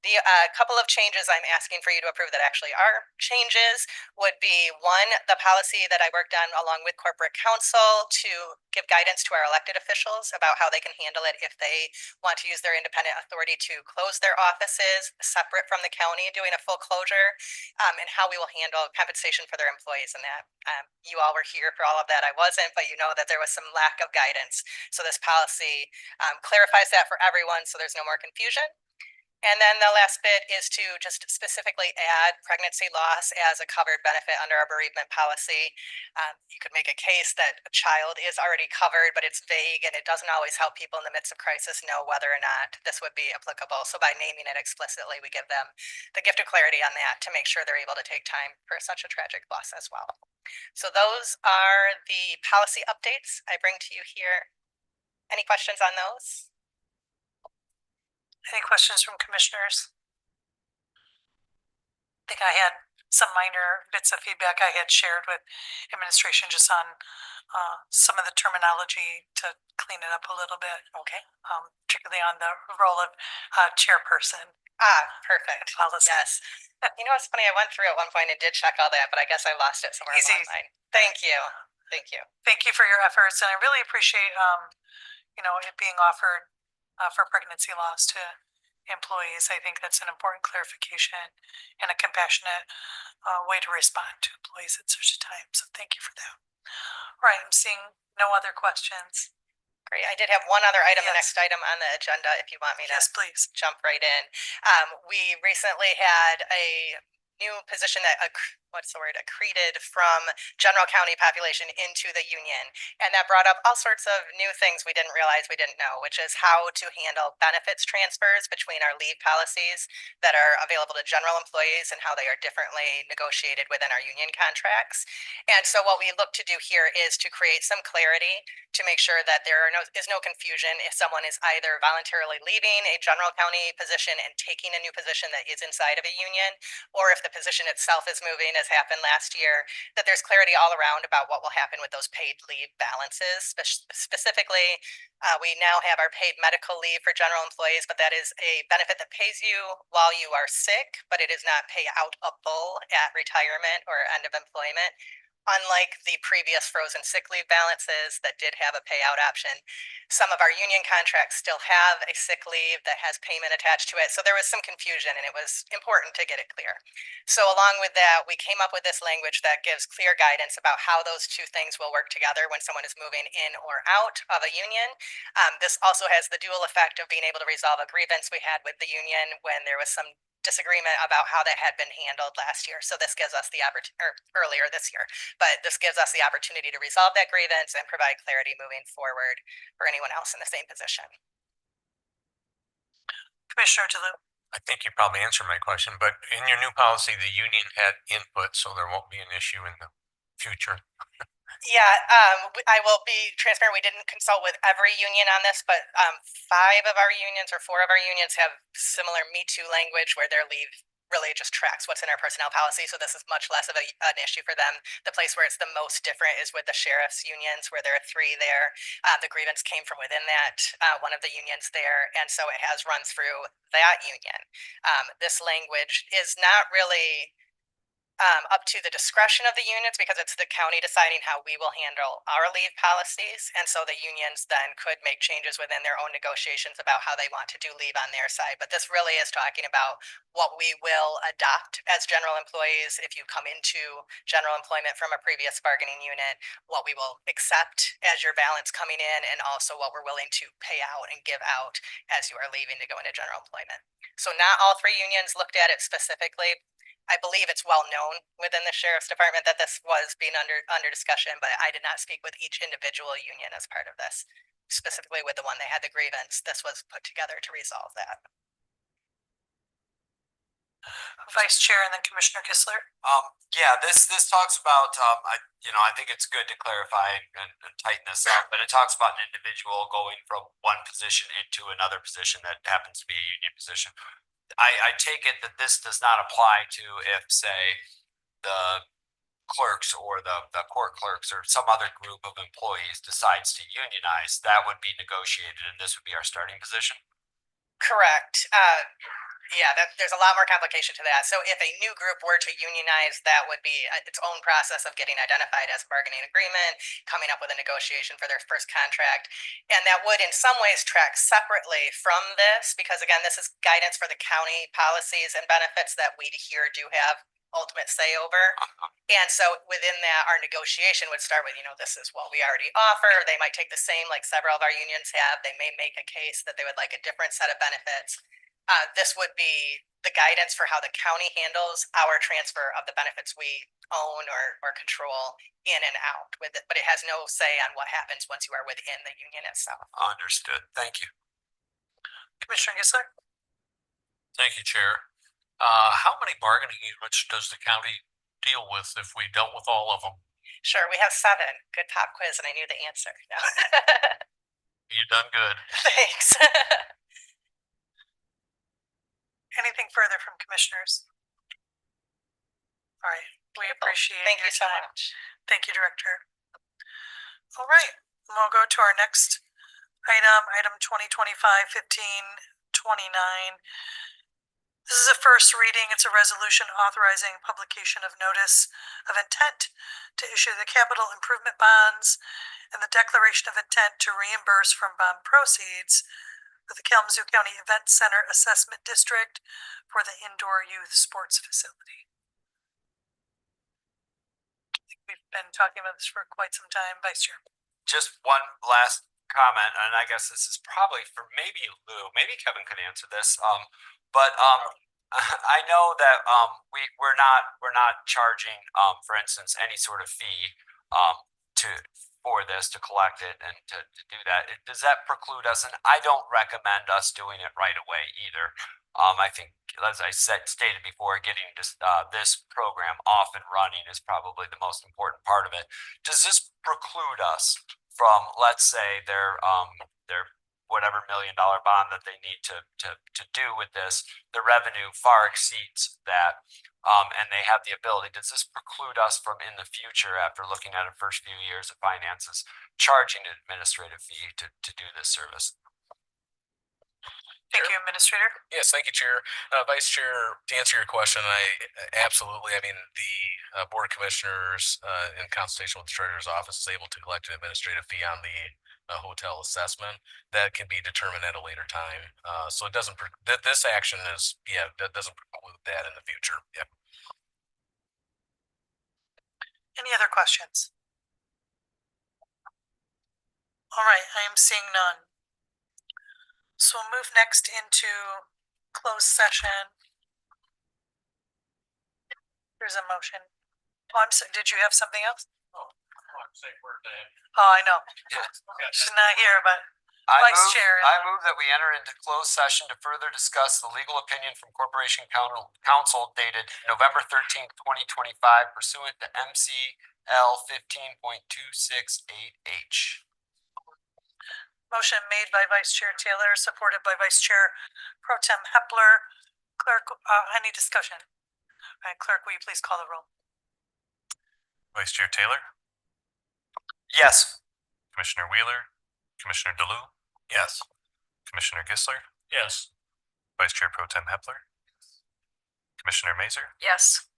[SPEAKER 1] The couple of changes I'm asking for you to approve that actually are changes would be one, the policy that I worked on along with corporate counsel to give guidance to our elected officials about how they can handle it if they want to use their independent authority to close their offices separate from the county doing a full closure, and how we will handle compensation for their employees in that. You all were here for all of that. I wasn't, but you know that there was some lack of guidance. So this policy clarifies that for everyone so there's no more confusion. And then the last bit is to just specifically add pregnancy loss as a covered benefit under our bereavement policy. You could make a case that a child is already covered, but it's vague and it doesn't always help people in the midst of crisis know whether or not this would be applicable. So by naming it explicitly, we give them the gift of clarity on that to make sure they're able to take time for such a tragic loss as well. So those are the policy updates I bring to you here. Any questions on those?
[SPEAKER 2] Any questions from commissioners? I think I had some minor bits of feedback I had shared with administration just on some of the terminology to clean it up a little bit.
[SPEAKER 1] Okay.
[SPEAKER 2] Particularly on the role of chairperson.
[SPEAKER 1] Perfect.
[SPEAKER 2] Policy.
[SPEAKER 1] Yes. You know, it's funny. I went through at one point and did check all that, but I guess I lost it somewhere along the line. Thank you. Thank you.
[SPEAKER 2] Thank you for your efforts, and I really appreciate you know, it being offered for pregnancy loss to employees. I think that's an important clarification and a compassionate way to respond to employees at such a time. So thank you for that. All right, I'm seeing no other questions.
[SPEAKER 1] Great. I did have one other item, the next item on the agenda, if you want me to
[SPEAKER 2] please
[SPEAKER 1] jump right in. We recently had a new position that accreted from general county population into the union. And that brought up all sorts of new things we didn't realize we didn't know, which is how to handle benefits transfers between our leave policies that are available to general employees and how they are differently negotiated within our union contracts. And so what we look to do here is to create some clarity to make sure that there is no confusion if someone is either voluntarily leaving a general county position and taking a new position that is inside of a union, or if the position itself is moving, as happened last year, that there's clarity all around about what will happen with those paid leave balances. Specifically, we now have our paid medical leave for general employees, but that is a benefit that pays you while you are sick, but it is not pay out a full at retirement or end of employment. unlike the previous frozen sick leave balances that did have a payout option, some of our union contracts still have a sick leave that has payment attached to it. So there was some confusion and it was important to get it clear. So along with that, we came up with this language that gives clear guidance about how those two things will work together when someone is moving in or out of a union. This also has the dual effect of being able to resolve a grievance we had with the union when there was some disagreement about how that had been handled last year. So this gives us the opportunity, or earlier this year, but this gives us the opportunity to resolve that grievance and provide clarity moving forward for anyone else in the same position.
[SPEAKER 2] Commissioner DeLu.
[SPEAKER 18] I think you probably answered my question, but in your new policy, the union had input, so there won't be an issue in the future.
[SPEAKER 1] Yeah, I will be transparent. We didn't consult with every union on this, but 5 of our unions or 4 of our unions have similar Me Too language where their leave really just tracks what's in our personnel policy. So this is much less of an issue for them. The place where it's the most different is with the sheriff's unions, where there are 3 there. The grievance came from within that, one of the unions there. And so it has run through that union. This language is not really up to the discretion of the unions because it's the county deciding how we will handle our leave policies. And so the unions then could make changes within their own negotiations about how they want to do leave on their side. But this really is talking about what we will adopt as general employees if you come into general employment from a previous bargaining unit, what we will accept as your balance coming in, and also what we're willing to pay out and give out as you are leaving to go into general employment. So not all 3 unions looked at it specifically. I believe it's well known within the sheriff's department that this was being under discussion, but I did not speak with each individual union as part of this. Specifically with the one that had the grievance, this was put together to resolve that.
[SPEAKER 2] Vice Chair and then Commissioner Kistler.
[SPEAKER 13] Yeah, this talks about I think it's good to clarify and tighten this up, but it talks about an individual going from one position into another position that happens to be a union position. I take it that this does not apply to if, say, the clerks or the court clerks or some other group of employees decides to unionize. That would be negotiated, and this would be our starting position?
[SPEAKER 1] Correct. Yeah, there's a lot more complication to that. So if a new group were to unionize, that would be its own process of getting identified as a bargaining agreement, coming up with a negotiation for their first contract. And that would in some ways track separately from this, because again, this is guidance for the county policies and benefits that we here do have ultimate say over. And so within that, our negotiation would start with, this is what we already offer. They might take the same, like several of our unions have. They may make a case that they would like a different set of benefits. This would be the guidance for how the county handles our transfer of the benefits we own or control in and out with it, but it has no say on what happens once you are within the union itself.
[SPEAKER 13] Understood. Thank you.
[SPEAKER 2] Commissioner Kistler.
[SPEAKER 9] Thank you, Chair. How many bargaining units does the county deal with if we dealt with all of them?
[SPEAKER 1] Sure, we have 7. Good pop quiz, and I knew the answer. No.
[SPEAKER 9] You done good.
[SPEAKER 1] Thanks.
[SPEAKER 2] Anything further from commissioners? All right, we appreciate
[SPEAKER 1] Thank you
[SPEAKER 2] your
[SPEAKER 1] so
[SPEAKER 2] time.
[SPEAKER 1] much.
[SPEAKER 2] Thank you, Director. All right, we'll go to our next item 2025-15-29. This is a first reading. It's a resolution authorizing publication of notice of intent to issue the capital improvement bonds and the declaration of intent to reimburse from bond proceeds for the Kalamazoo County Event Center Assessment District for the indoor youth sports facility. I think we've been talking about this for quite some time, Vice Chair.
[SPEAKER 13] Just one last comment, and I guess this is probably for maybe Lou, maybe Kevin could answer this. But I know that we're not charging, for instance, any sort of fee for this to collect it and to do that. Does that preclude us? And I don't recommend us doing it right away either. I think, as I stated before, getting this program off and running is probably the most important part of it. Does this preclude us from, let's say, their whatever $1 million bond that they need to do with this, the revenue far exceeds that, and they have the ability? Does this preclude us from, in the future, after looking at the first few years of finances, charging an administrative fee to do this service?
[SPEAKER 2] Thank you, Administrator.
[SPEAKER 7] Yes, thank you, Chair. Vice Chair, to answer your question, absolutely, I mean, the Board of Commissioners, in consultation with the Treasurer's Office, is able to collect an administrative fee on the hotel assessment. That can be determined at a later time. So it doesn't, this action is, that doesn't preclude that in the future. Yep.
[SPEAKER 2] Any other questions? All right, I am seeing none. So we'll move next into closed session. There's a motion. Oh, I'm sorry, did you have something else? Oh, I know. She's not here, but Vice Chair.
[SPEAKER 13] I move that we enter into closed session to further discuss the legal opinion from Corporation Counsel dated November 13th, 2025 pursuant to MCL 15.268H.
[SPEAKER 2] Motion made by Vice Chair Taylor, supported by Vice Chair Pro Tem Hepler. Clerk, any discussion? All right, Clerk, will you please call the roll?
[SPEAKER 3] Vice Chair Taylor,
[SPEAKER 13] Yes.
[SPEAKER 3] Commissioner Wheeler, Commissioner DeLu,
[SPEAKER 13] Yes.
[SPEAKER 3] Commissioner Gissler,
[SPEAKER 9] Yes.
[SPEAKER 3] Vice Chair Pro Tem Hepler, Commissioner Mazer,
[SPEAKER 19] Yes.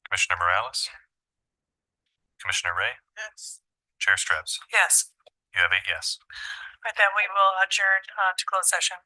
[SPEAKER 3] Commissioner Morales, Commissioner Ray,
[SPEAKER 2] Yes.
[SPEAKER 3] Chair Strebs.
[SPEAKER 2] Yes.
[SPEAKER 3] You have 8 yes.
[SPEAKER 2] All right, then we will adjourn to closed session.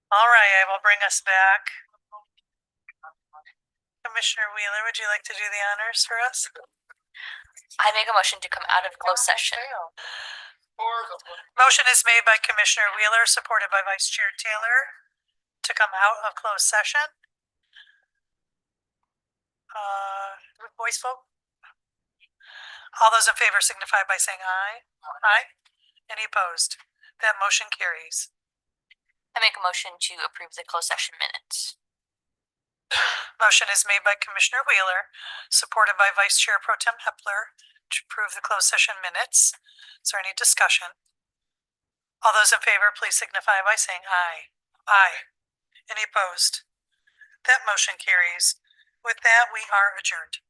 [SPEAKER 2] All right, I will bring us back. Commissioner Wheeler, would you like to do the honors for us?
[SPEAKER 10] I make a motion to come out of closed session.
[SPEAKER 2] Motion is made by Commissioner Wheeler, supported by Vice Chair Taylor, to come out of closed session. Voice vote? All those in favor signify by saying aye. Aye. Any opposed? That motion carries.
[SPEAKER 10] I make a motion to approve the closed session minutes.
[SPEAKER 2] Motion is made by Commissioner Wheeler, supported by Vice Chair Pro Tem Hepler, to approve the closed session minutes. Is there any discussion? All those in favor, please signify by saying aye. Aye. Any opposed? That motion carries. With that, we are adjourned.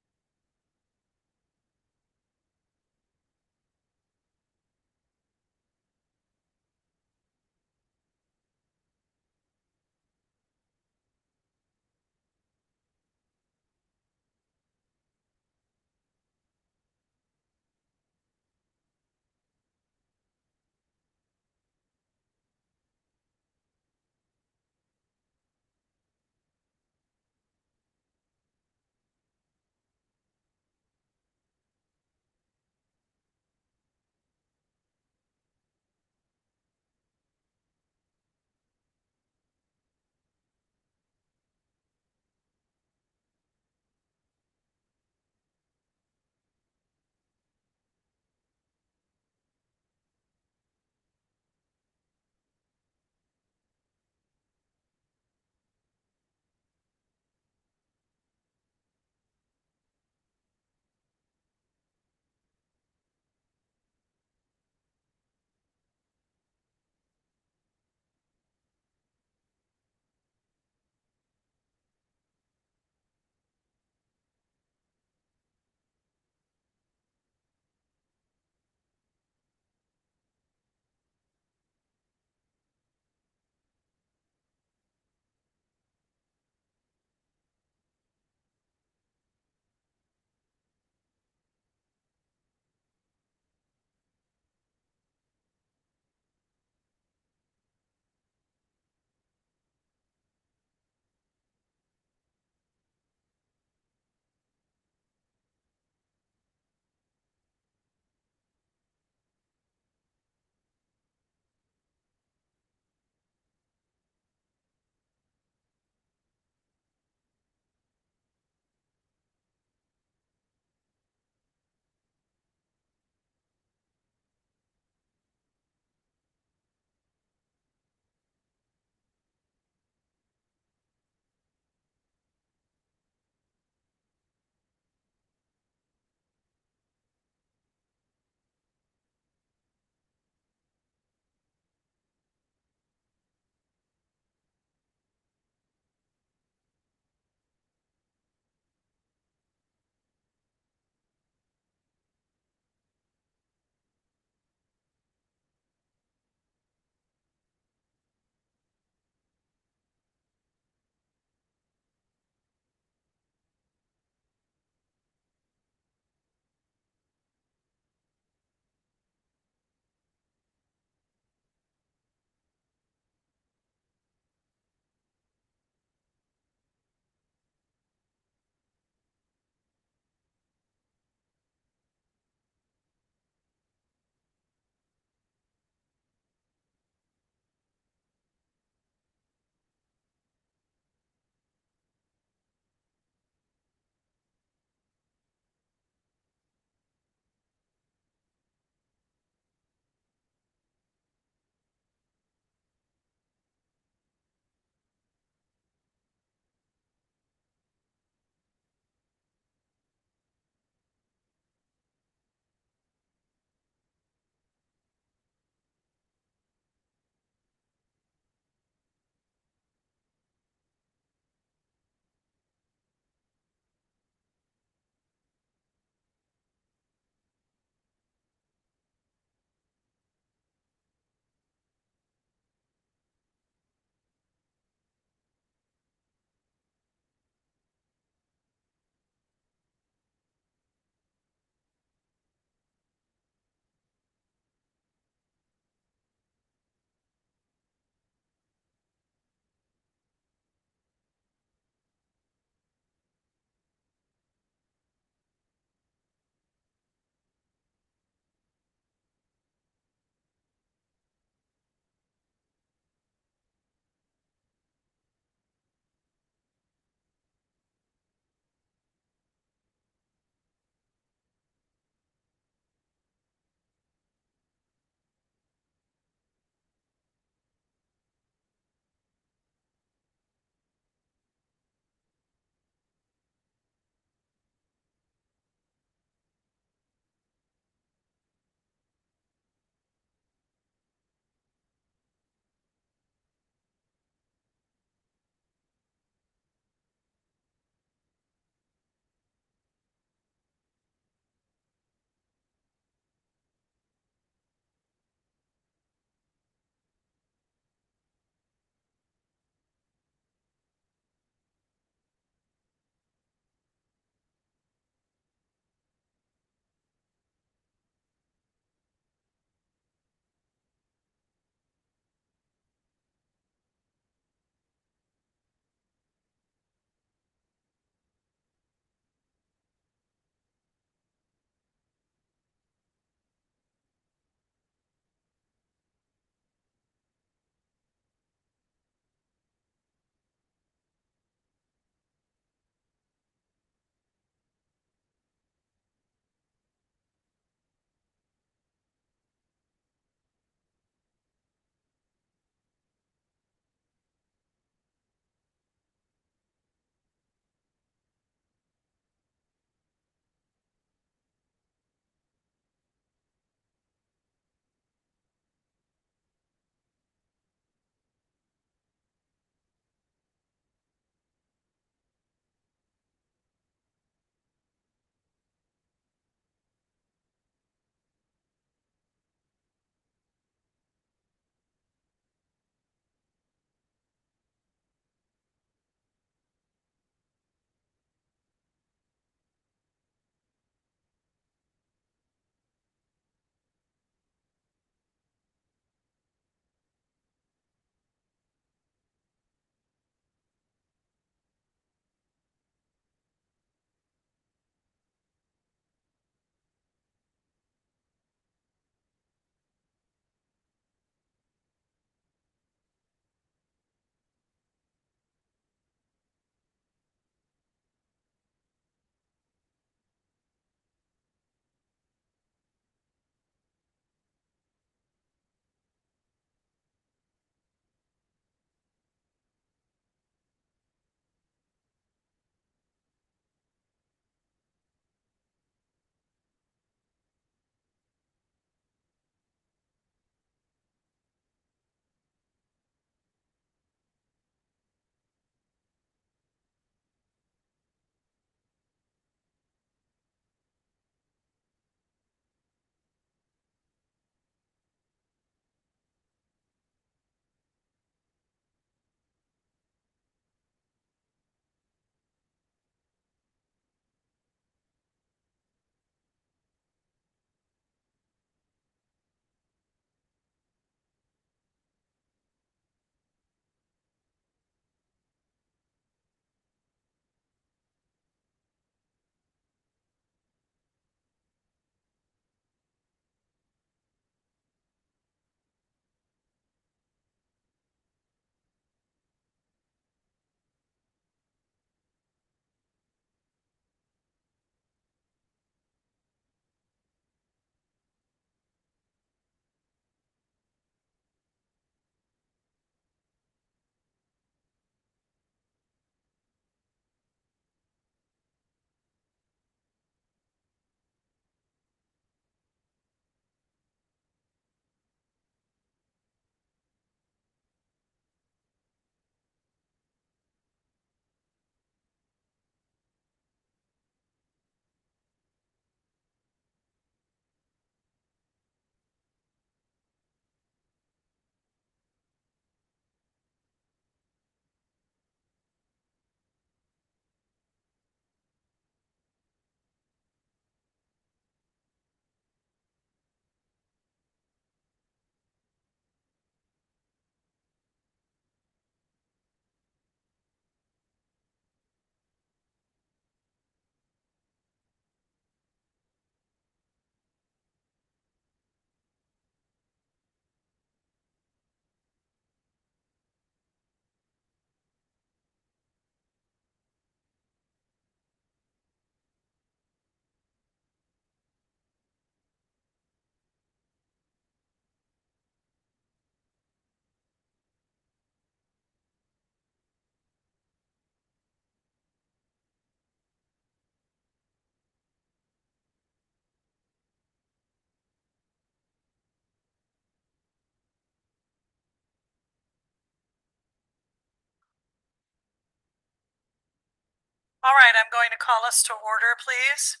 [SPEAKER 2] All right, I'm going to call us to order, please.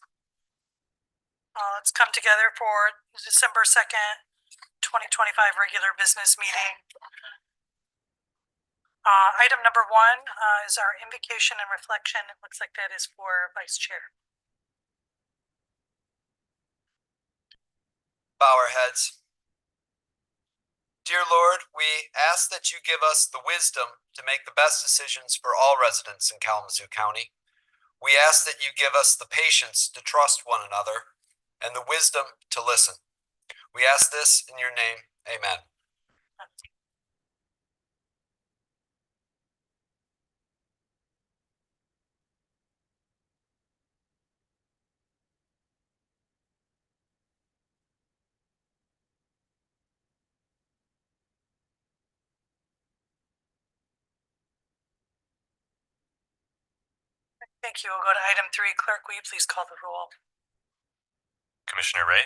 [SPEAKER 2] Let's come together for December 2nd, 2025 regular business meeting. Item number 1 is our invocation and reflection. It looks like that is for Vice Chair.
[SPEAKER 13] Bow our heads. Dear Lord, we ask that you give us the wisdom to make the best decisions for all residents in Kalamazoo County. We ask that you give us the patience to trust one another and the wisdom to listen. We ask this in your name. Amen.
[SPEAKER 2] Thank you. We'll go to item 3. Clerk, will you please call the roll?
[SPEAKER 3] Commissioner Ray?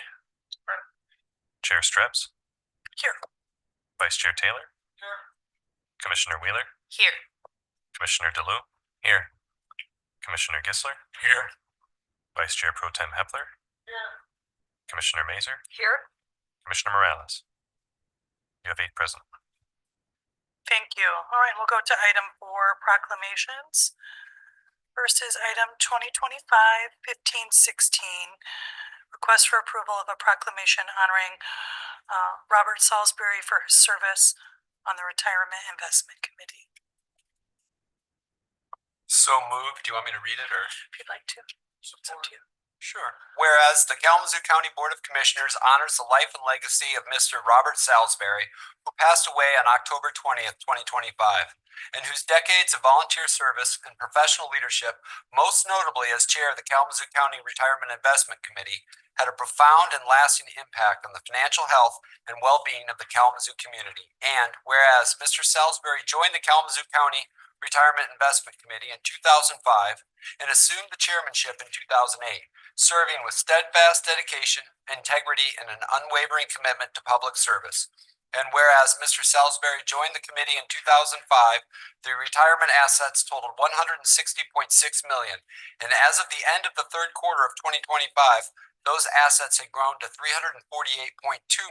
[SPEAKER 3] Chair Strebbs?
[SPEAKER 2] Here.
[SPEAKER 3] Vice Chair Taylor?
[SPEAKER 2] Here.
[SPEAKER 3] Commissioner Wheeler?
[SPEAKER 20] Here.
[SPEAKER 3] Commissioner DeLu? Here. Commissioner Gissler? Here. Vice Chair Pro Tem Hepler?
[SPEAKER 2] Here.
[SPEAKER 3] Commissioner Mazer?
[SPEAKER 2] Here.
[SPEAKER 3] Commissioner Morales? You have 8 present.
[SPEAKER 2] Thank you. All right, we'll go to item 4, proclamations. First is item 2025-1516, request for approval of a proclamation honoring Robert Salisbury for his service on the Retirement Investment Committee.
[SPEAKER 13] So moved. Do you want me to read it or?
[SPEAKER 2] If you'd like to. It's up to you.
[SPEAKER 13] Sure. Whereas the Kalamazoo County Board of Commissioners honors the life and legacy of Mr. Robert Salisbury, who passed away on October 20th, 2025, and whose decades of volunteer service and professional leadership, most notably as chair of the Kalamazoo County Retirement Investment Committee, had a profound and lasting impact on the financial health and well-being of the Kalamazoo community. And whereas Mr. Salisbury joined the Kalamazoo County Retirement Investment Committee in 2005 and assumed the chairmanship in 2008, serving with steadfast dedication, integrity, and an unwavering commitment to public service. And whereas Mr. Salisbury joined the committee in 2005, the retirement assets totaled $160.6 million, and as of the end of the third quarter of 2025, those assets had grown to $348.2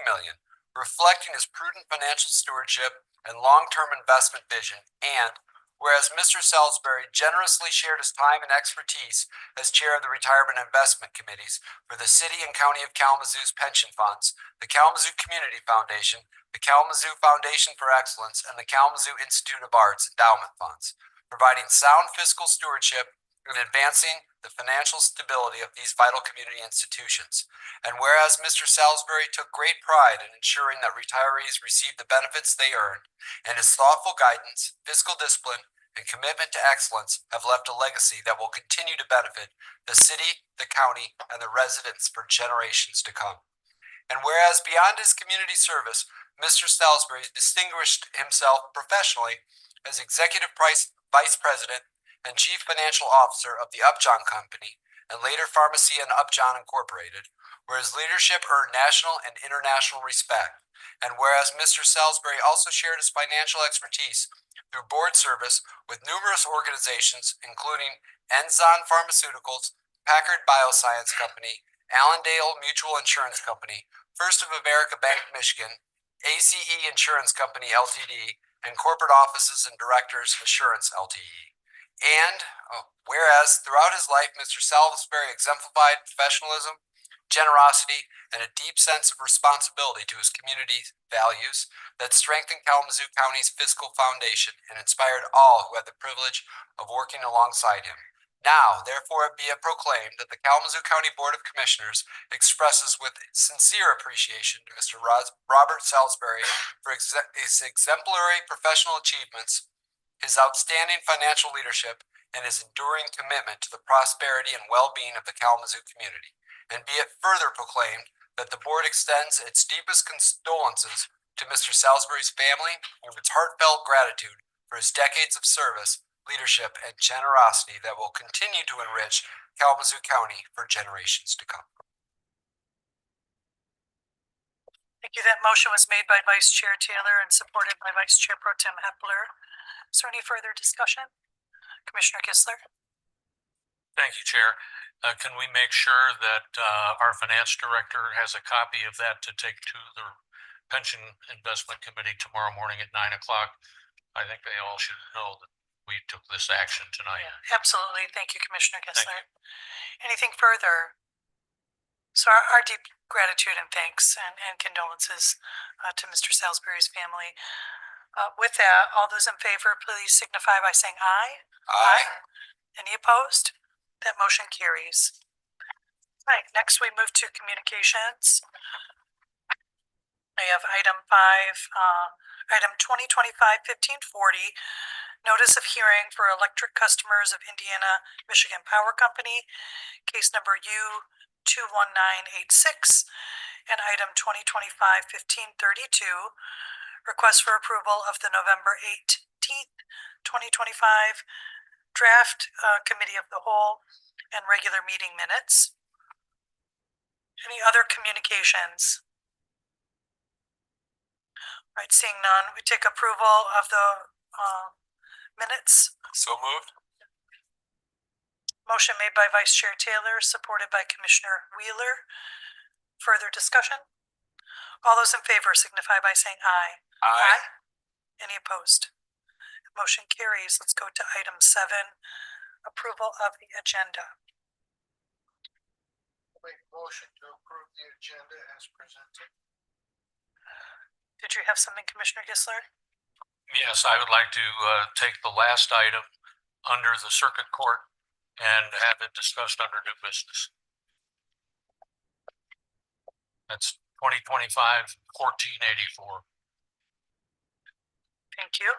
[SPEAKER 13] million, reflecting his prudent financial stewardship and long-term investment vision. And whereas Mr. Salisbury generously shared his time and expertise as chair of the Retirement Investment Committees for the City and County of Kalamazoo's pension funds, the Kalamazoo Community Foundation, the Kalamazoo Foundation for Excellence, and the Kalamazoo Institute of Arts endowment funds, providing sound fiscal stewardship and advancing the financial stability of these vital community institutions. And whereas Mr. Salisbury took great pride in ensuring that retirees received the benefits they earned, and his thoughtful guidance, fiscal discipline, and commitment to excellence have left a legacy that will continue to benefit the city, the county, and the residents for generations to come. And whereas beyond his community service, Mr. Salisbury distinguished himself professionally as Executive Vice President and Chief Financial Officer of the Upjohn Company and later Pharmacia and Upjohn Incorporated, where his leadership earned national and international respect. And whereas Mr. Salisbury also shared his financial expertise through board service with numerous organizations, including Enzon Pharmaceuticals, Packard Bioscience Company, Allendale Mutual Insurance Company, First of America Bank Michigan, ACE Insurance Company Ltd., and Corporate Offices and Directors Assurance Ltd. And whereas throughout his life, Mr. Salisbury exemplified professionalism, generosity, and a deep sense of responsibility to his community's values that strengthened Kalamazoo County's fiscal foundation and inspired all who had the privilege of working alongside him. Now, therefore, it be it proclaimed that the Kalamazoo County Board of Commissioners expresses with sincere appreciation to Mr. Robert Salisbury for his exemplary professional achievements, his outstanding financial leadership, and his enduring commitment to the prosperity and well-being of the Kalamazoo community. And be it further proclaimed that the board extends its deepest condolences to Mr. Salisbury's family and its heartfelt gratitude for his decades of service, leadership, and generosity that will continue to enrich Kalamazoo County for generations to come.
[SPEAKER 2] Thank you. That motion was made by Vice Chair Taylor and supported by Vice Chair Pro Tem Hepler. Is there any further discussion? Commissioner Gissler?
[SPEAKER 9] Thank you, Chair. Can we make sure that our finance director has a copy of that to take to the Pension Investment Committee tomorrow morning at 9 o'clock? I think they all should know that we took this action tonight.
[SPEAKER 2] Absolutely. Thank you, Commissioner Kessler. Anything further? So our deep gratitude and thanks and condolences to Mr. Salisbury's family. With that, all those in favor, please signify by saying aye.
[SPEAKER 13] Aye.
[SPEAKER 2] Any opposed? That motion carries. Right, next we move to communications. I have item 2025-1540, notice of hearing for electric customers of Indiana Michigan Power Company, case number U21986, and item 2025-1532, request for approval of the November 18th, 2025 draft committee of the whole and regular meeting minutes. Any other communications? All right, seeing none, we take approval of the minutes.
[SPEAKER 13] So moved.
[SPEAKER 2] Motion made by Vice Chair Taylor, supported by Commissioner Wheeler. Further discussion? All those in favor signify by saying aye.
[SPEAKER 13] Aye.
[SPEAKER 2] Any opposed? Motion carries. Let's go to item 7, approval of the agenda.
[SPEAKER 16] Make a motion to approve the agenda as presented.
[SPEAKER 2] Did you have something, Commissioner Gisler?
[SPEAKER 9] Yes, I would like to take the last item under the circuit court and have it discussed under new business. That's 2025-1484.
[SPEAKER 2] Thank you.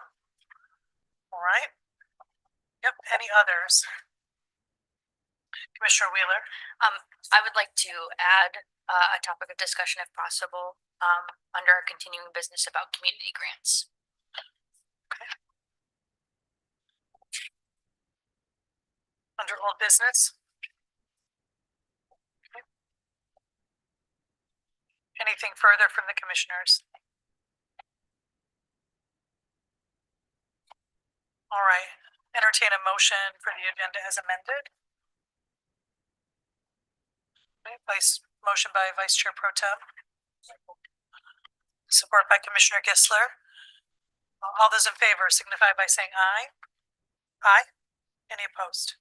[SPEAKER 2] All right. Yep, any others? Commissioner Wheeler?
[SPEAKER 4] I would like to add a topic of discussion if possible, under our continuing business about community grants.
[SPEAKER 2] Okay. Under old business? Okay. Anything further from the commissioners? All right, entertain a motion for the agenda as amended. Okay, motion by Vice Chair Pro Tem. Support by Commissioner Gisler. All those in favor signify by saying aye. Aye. Any opposed?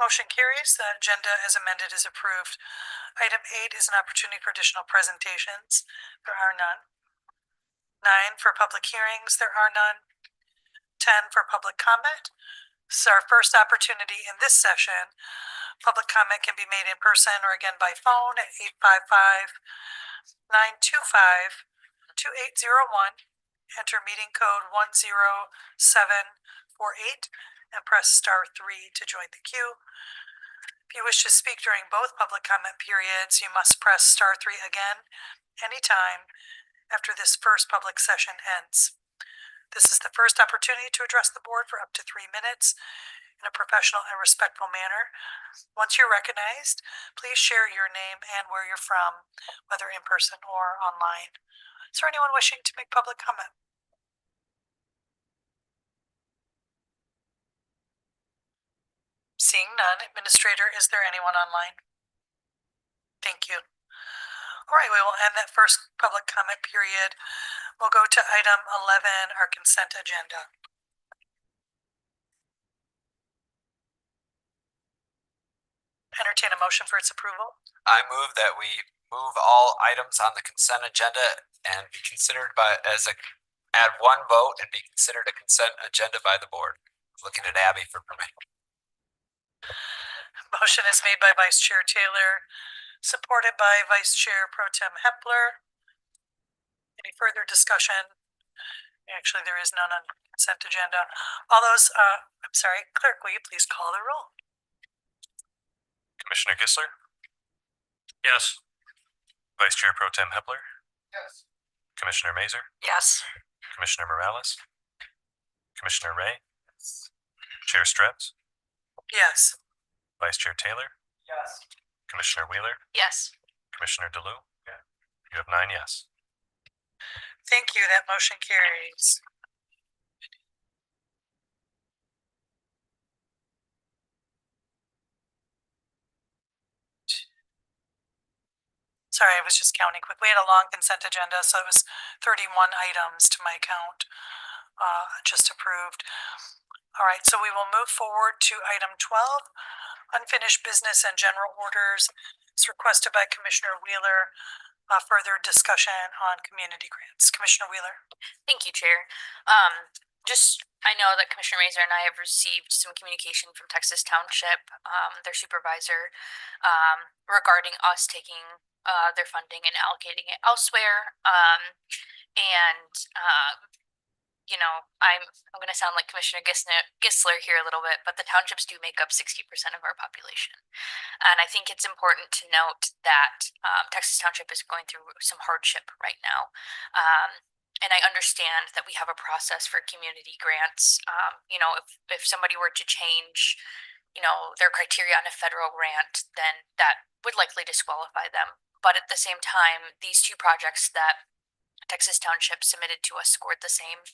[SPEAKER 2] Motion carries. The agenda as amended is approved. Item 8 is an opportunity for additional presentations. There are none. 9 for public hearings. There are none. 10 for public comment. This is our first opportunity in this session. Public comment can be made in person or again by phone at 855-925-2801. Enter meeting code 10748 and press *3 to join the queue. If you wish to speak during both public comment periods, you must press *3 again anytime after this first public session ends. This is the first opportunity to address the board for up to 3 minutes in a professional and respectful manner. Once you're recognized, please share your name and where you're from, whether in person or online. Is there anyone wishing to make public comment? Seeing none, Administrator, is there anyone online? Thank you. All right, we will end that first public comment period. We'll go to item 11, our consent agenda. Entertain a motion for its approval.
[SPEAKER 13] I move that we move all items on the consent agenda and be considered add one vote and be considered a consent agenda by the board. Looking at Abby for permission.
[SPEAKER 2] Motion is made by Vice Chair Taylor, supported by Vice Chair Pro Tem Hepler. Any further discussion? Actually, there is none on consent agenda. All those, I'm sorry, Clerk, will you please call the roll?
[SPEAKER 3] Commissioner Gisler,
[SPEAKER 9] Yes.
[SPEAKER 3] Vice Chair Pro Tem Hepler,
[SPEAKER 16] Yes.
[SPEAKER 3] Commissioner Mazer,
[SPEAKER 4] Yes.
[SPEAKER 3] Commissioner Morales, Commissioner Ray, Chair Stretz,
[SPEAKER 2] Yes.
[SPEAKER 3] Vice Chair Taylor,
[SPEAKER 5] Yes.
[SPEAKER 3] Commissioner Wheeler,
[SPEAKER 4] Yes.
[SPEAKER 3] Commissioner DeLue. You have 9 yes.
[SPEAKER 2] Thank you. That motion carries. Sorry, I was just counting quick. We had a long consent agenda, so it was 31 items to my count, just approved. All right, so we will move forward to item 12, unfinished business and general orders. It's requested by Commissioner Wheeler. Further discussion on community grants. Commissioner Wheeler.
[SPEAKER 4] Thank you, Chair. I know that Commissioner Mazur and I have received some communication from Texas Township, their supervisor, regarding us taking their funding and allocating it elsewhere. You know, I'm going to sound like Commissioner Gisler here a little bit, but the townships do make up 60% of our population. And I think it's important to note that Texas Township is going through some hardship right now. And I understand that we have a process for community grants. You know, if somebody were to change, you know, their criteria on a federal grant, then that would likely disqualify them. But at the same time, these two projects that Texas Township submitted to us scored the same.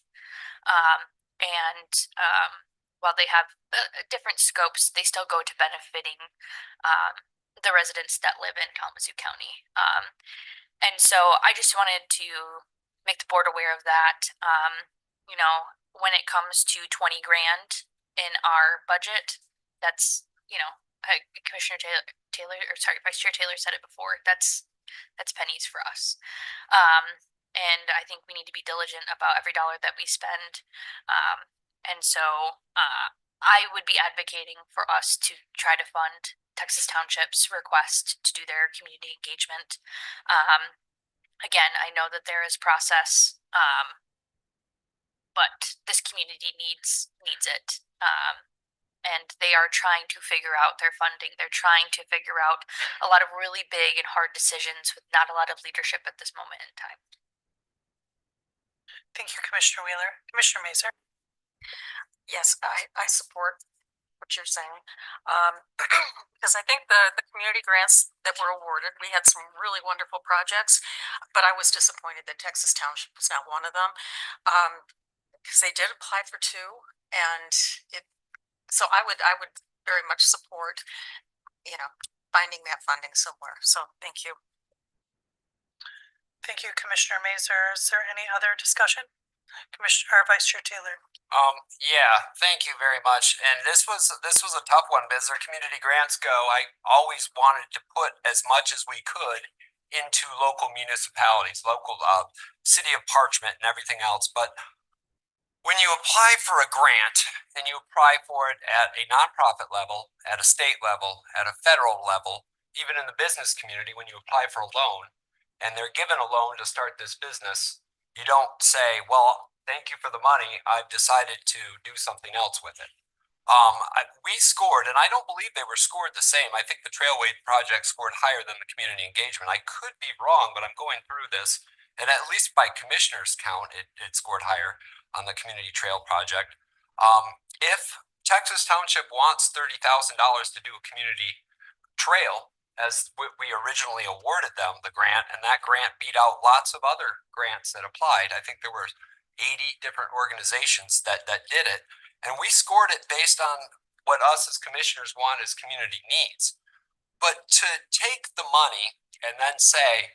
[SPEAKER 4] While they have different scopes, they still go to benefiting the residents that live in Kalamazoo County. And so I just wanted to make the board aware of that. You know, when it comes to 20 grand in our budget, that's, you know, Commissioner Vice Chair Taylor said it before, that's pennies for us. And I think we need to be diligent about every dollar that we spend. And so I would be advocating for us to try to fund Texas Township's request to do their community engagement. Again, I know that there is process, but this community needs it. And they are trying to figure out their funding. They're trying to figure out a lot of really big and hard decisions with not a lot of leadership at this moment in time.
[SPEAKER 2] Thank you, Commissioner Wheeler. Commissioner Mazur.
[SPEAKER 19] Yes, I support what you're saying. Because I think the community grants that were awarded, we had some really wonderful projects, but I was disappointed that Texas Township was not one of them. Because they did apply for two, and so I would very much support, you know, finding that funding somewhere. So thank you.
[SPEAKER 2] Thank you, Commissioner Mazur. Is there any other discussion? Commissioner Vice Chair Taylor.
[SPEAKER 13] Yeah, thank you very much. And this was a tough one because our community grants go. I always wanted to put as much as we could into local municipalities, local city of Parchment and everything else. But when you apply for a grant and you apply for it at a nonprofit level, at a state level, at a federal level, even in the business community, when you apply for a loan and they're given a loan to start this business, you don't say, well, thank you for the money, I've decided to do something else with it. We scored, and I don't believe they were scored the same. I think the Trailway project scored higher than the community engagement. I could be wrong, but I'm going through this, and at least by commissioner's count, it scored higher on the community trail project. If Texas Township wants $30,000 to do a community trail, as we originally awarded them the grant, and that grant beat out lots of other grants that applied. I think there were 80 different organizations that did it, and we scored it based on what us as commissioners want as community needs. But to take the money and then say,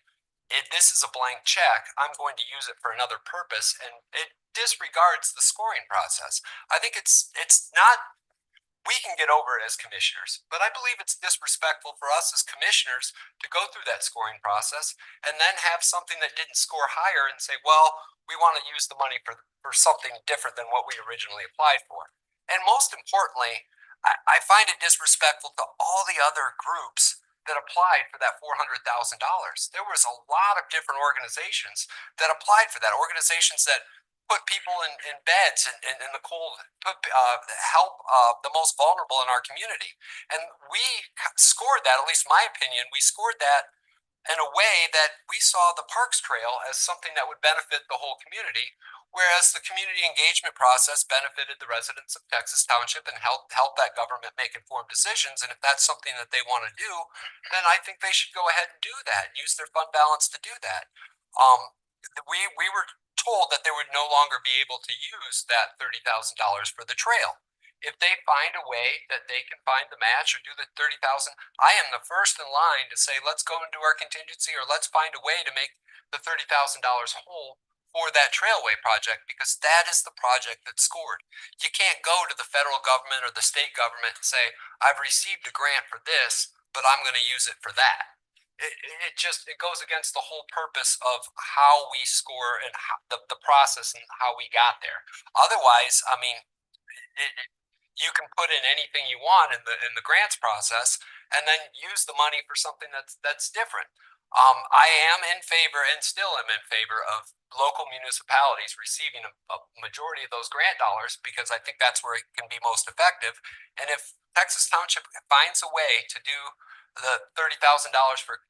[SPEAKER 13] this is a blank check, I'm going to use it for another purpose, and it disregards the scoring process. I think it's not, we can get over it as commissioners, but I believe it's disrespectful for us as commissioners to go through that scoring process and then have something that didn't score higher and say, well, we want to use the money for something different than what we originally applied for. And most importantly, I find it disrespectful to all the other groups that applied for that $400,000. There was a lot of different organizations that applied for that, organizations that put people in beds and in the cold, help the most vulnerable in our community. And we scored that, at least my opinion, we scored that in a way that we saw the Parks Trail as something that would benefit the whole community, whereas the community engagement process benefited the residents of Texas Township and help that government make informed decisions. And if that's something that they want to do, then I think they should go ahead and do that, use their fund balance to do that. We were told that they would no longer be able to use that $30,000 for the trail. If they find a way that they can find the match or do the 30,000, I am the first in line to say, let's go and do our contingency, or let's find a way to make the $30,000 whole for that trailway project, because that is the project that scored. You can't go to the federal government or the state government and say, I've received a grant for this, but I'm going to use it for that. It goes against the whole purpose of how we score and how, the process and how we got there. Otherwise, I mean, you can put in anything you want in the grants process and then use the money for something that's different. I am in favor and still am in favor of local municipalities receiving a majority of those grant dollars, because I think that's where it can be most effective. And if Texas Township finds a way to do the $30,000 for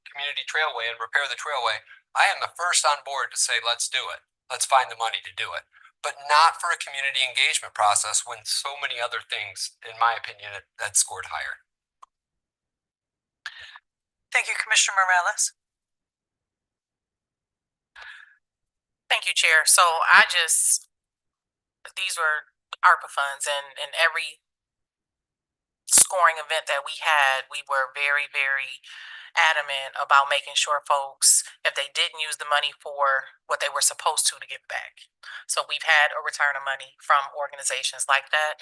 [SPEAKER 13] community trailway and repair the trailway, I am the first on board to say, let's do it. Let's find the money to do it, but not for a community engagement process when so many other things, in my opinion, that scored higher.
[SPEAKER 2] Thank you, Commissioner Morales.
[SPEAKER 11] Thank you, Chair. So these were ARPA funds, and every scoring event that we had, we were very, very adamant about making sure folks, if they didn't use the money for what they were supposed to get back. So we've had a return of money from organizations like that.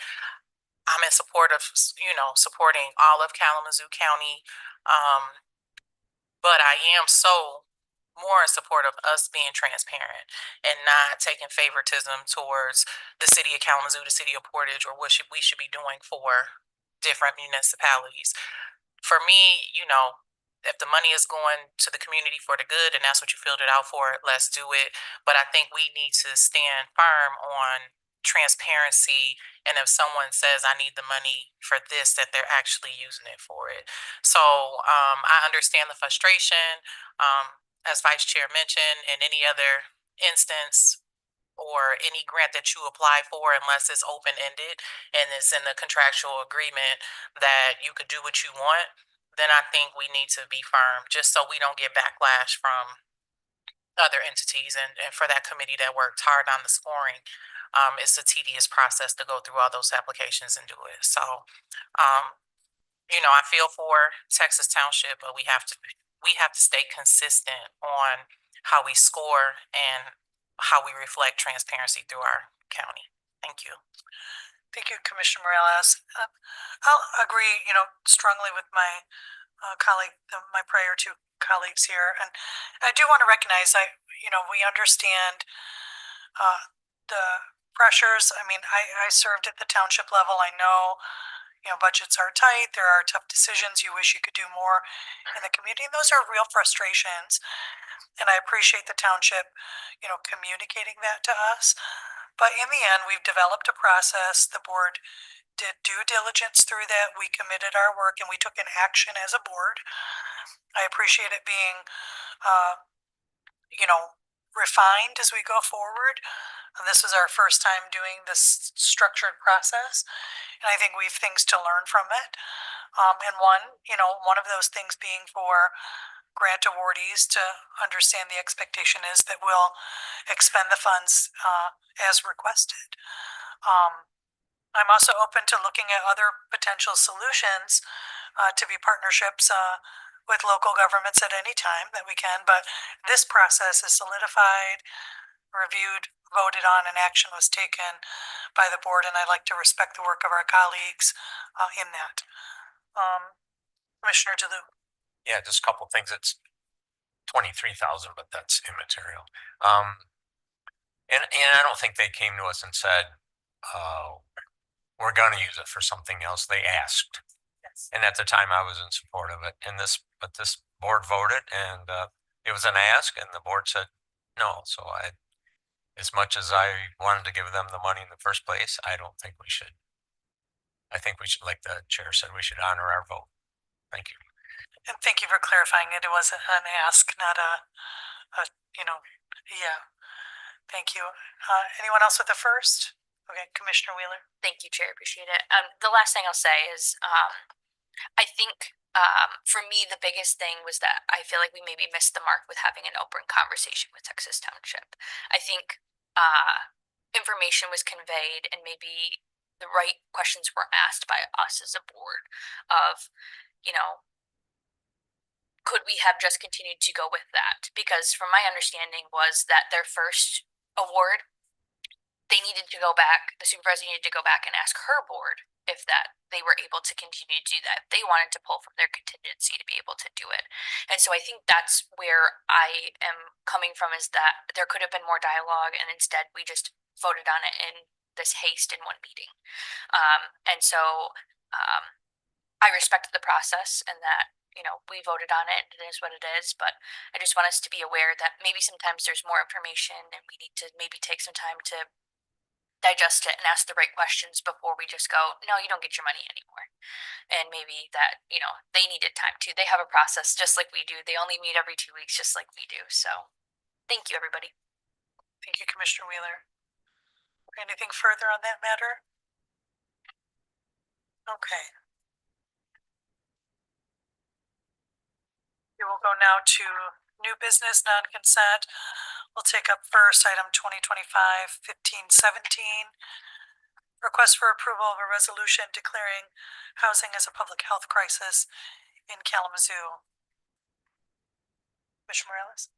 [SPEAKER 11] I'm in support of, supporting all of Kalamazoo County. But I am more in support of us being transparent and not taking favoritism towards the city of Kalamazoo, the city of Portage, or what we should be doing for different municipalities. For me, if the money is going to the community for the good and that's what you filled it out for, let's do it. But I think we need to stand firm on transparency, and if someone says I need the money for this, that they're actually using it for it. So I understand the frustration, as Vice Chair mentioned, in any other instance or any grant that you apply for, unless it's open-ended and it's in the contractual agreement that you could do what you want, then I think we need to be firm, just so we don't get backlash from other entities. And for that committee that worked hard on the scoring, it's a tedious process to go through all those applications and do it. So, I feel for Texas Township, but we have to stay consistent on how we score and how we reflect transparency through our county. Thank you.
[SPEAKER 2] Thank you, Commissioner Morales. I'll agree, strongly with my colleague, my prior two colleagues here, and I do want to recognize we understand the pressures. I mean, I served at the township level. I know, budgets are tight. There are tough decisions. You wish you could do more in the community. And those are real frustrations. And I appreciate the township, communicating that to us. But in the end, we've developed a process. The board did due diligence through that. We committed our work and we took an action as a board. I appreciate it being, refined as we go forward. And this is our first time doing this structured process, and I think we have things to learn from it. And one of those things being for grant awardees to understand the expectation is that we'll expend the funds as requested. I'm also open to looking at other potential solutions to be partnerships with local governments at any time that we can, but this process is solidified, reviewed, voted on, and action was taken by the board, and I'd like to respect the work of our colleagues in that. Commissioner DeLu.
[SPEAKER 18] Yeah, just a couple things. It's 23,000, but that's immaterial. And I don't think they came to us and said, we're going to use it for something else. They asked. Yes. And at the time I was in support of it. But this board voted, and it was an ask, and the board said no. So as much as I wanted to give them the money in the first place, I don't think we should. I think we should, like the chair said, we should honor our vote. Thank you.
[SPEAKER 2] And thank you for clarifying it. It was an ask, not yeah. Thank you. Anyone else with the first? Okay, Commissioner Wheeler.
[SPEAKER 4] Thank you, Chair. Appreciate it. The last thing I'll say is, I think for me, the biggest thing was that I feel like we maybe missed the mark with having an open conversation with Texas Township. I think information was conveyed and maybe the right questions were asked by us as a board of, you know, could we have just continued to go with that? Because from my understanding was that their first award, they needed to go back, the supervisor needed to go back and ask her board if that they were able to continue to do that. They wanted to pull from their contingency to be able to do it. And so I think that's where I am coming from, is that there could have been more dialogue, and instead we just voted on it in this haste in one meeting. And so I respect the process and that, you know, we voted on it, it is what it is, but I just want us to be aware that maybe sometimes there's more information and we need to maybe take some time to digest it and ask the right questions before we just go, no, you don't get your money anymore. And maybe that, you know, they needed time too. They have a process just like we do. They only meet every 2 weeks just like we do. So thank you, everybody.
[SPEAKER 2] Thank you, Commissioner Wheeler. Anything further on that matter? Okay. We will go now to new business, non-consent. We'll take up first item 2025-1517. Request for approval of a resolution declaring housing as a public health crisis in Kalamazoo. Commissioner Morales?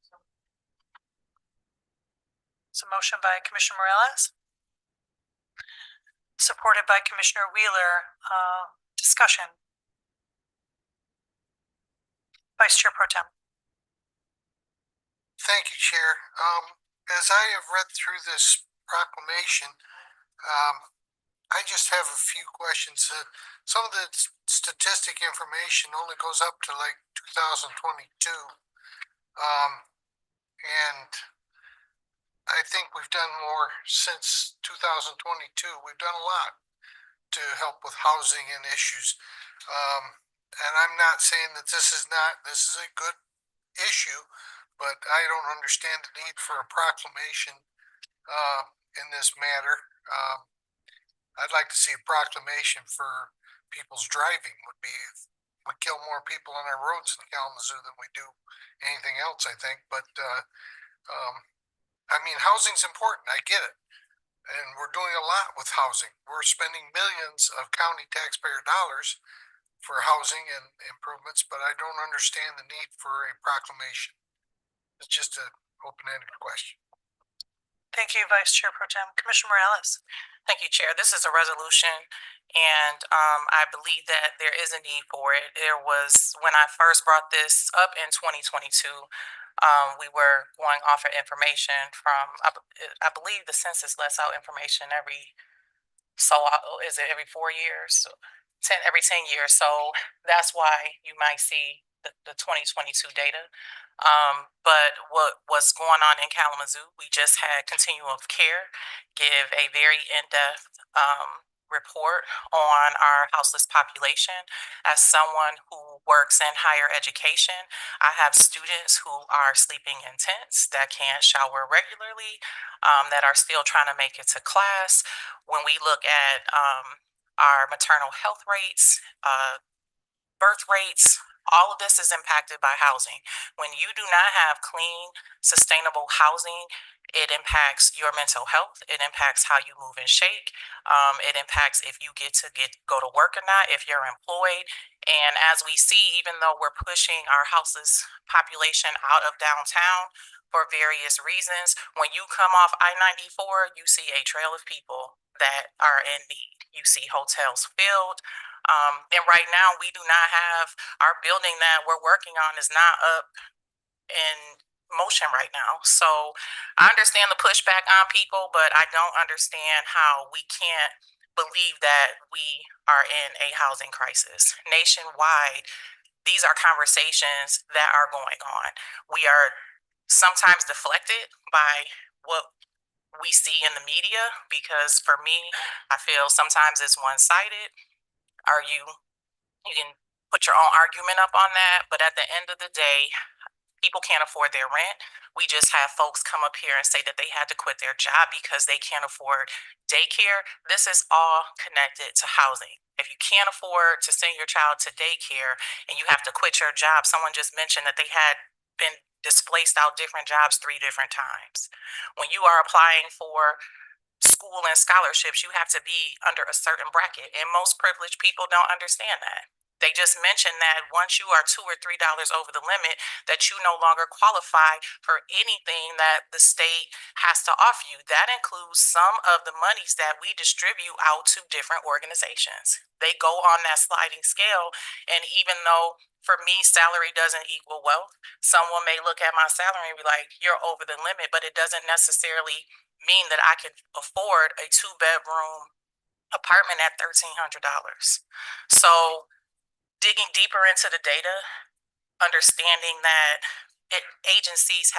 [SPEAKER 2] It's a motion by Commissioner Morales, supported by Commissioner Wheeler. Discussion. Vice Chair Pro Tem.
[SPEAKER 16] Thank you, Chair. As I have read through this proclamation, I just have a few questions. Some of the statistic information only goes up to like 2022. And I think we've done more since 2022. We've done a lot to help with housing and issues. And I'm not saying that this is a good issue, but I don't understand the need for a proclamation in this matter. I'd like to see a proclamation for people's driving. We kill more people on our roads in Kalamazoo than we do anything else, I think. But I mean, housing's important. I get it. And we're doing a lot with housing. We're spending millions of county taxpayer dollars for housing and improvements, but I don't understand the need for a proclamation. It's just an open-ended question.
[SPEAKER 2] Thank you, Vice Chair Pro Tem. Commissioner Morales.
[SPEAKER 11] Thank you, Chair. This is a resolution, and I believe that there is a need for it. There was, when I first brought this up in 2022, we were going off of information from, I believe the census lets out information every 4 years? Every 10 years. So that's why you might see the 2022 data. But what's going on in Kalamazoo, we just had Continuum of Care give a very in-depth report on our houseless population. As someone who works in higher education, I have students who are sleeping in tents, that can't shower regularly, that are still trying to make it to class. When we look at our maternal health rates, birth rates, all of this is impacted by housing. When you do not have clean, sustainable housing, it impacts your mental health. It impacts how you move and shake. It impacts if you get to go to work or not, if you're employed. And as we see, even though we're pushing our houseless population out of downtown for various reasons, when you come off I-94, you see a trail of people that are in need. You see hotels filled. And right now we do not have, our building that we're working on is not up in motion right now. So I understand the pushback on people, but I don't understand how we can't believe that we are in a housing crisis. Nationwide, these are conversations that are going on. We are sometimes deflected by what we see in the media, because for me, I feel sometimes it's one-sided. You can put your own argument up on that, but at the end of the day, people can't afford their rent. We just have folks come up here and say that they had to quit their job because they can't afford daycare. This is all connected to housing. If you can't afford to send your child to daycare and you have to quit your job, someone just mentioned that they had been displaced out different jobs 3 different times. When you are applying for
[SPEAKER 14] school and scholarships, you have to be under a certain bracket, and most privileged people don't understand that. They just mentioned that once you are $2 or $3 over the limit, that you no longer qualify for anything that the state has to offer you. That includes some of the monies that we distribute out to different organizations. They go on that sliding scale, and even though for me, salary doesn't equal wealth, someone may look at my salary and be like, you're over the limit, but it doesn't necessarily mean that I can afford a 2-bedroom apartment at $1,300. So digging deeper into the data, understanding that agencies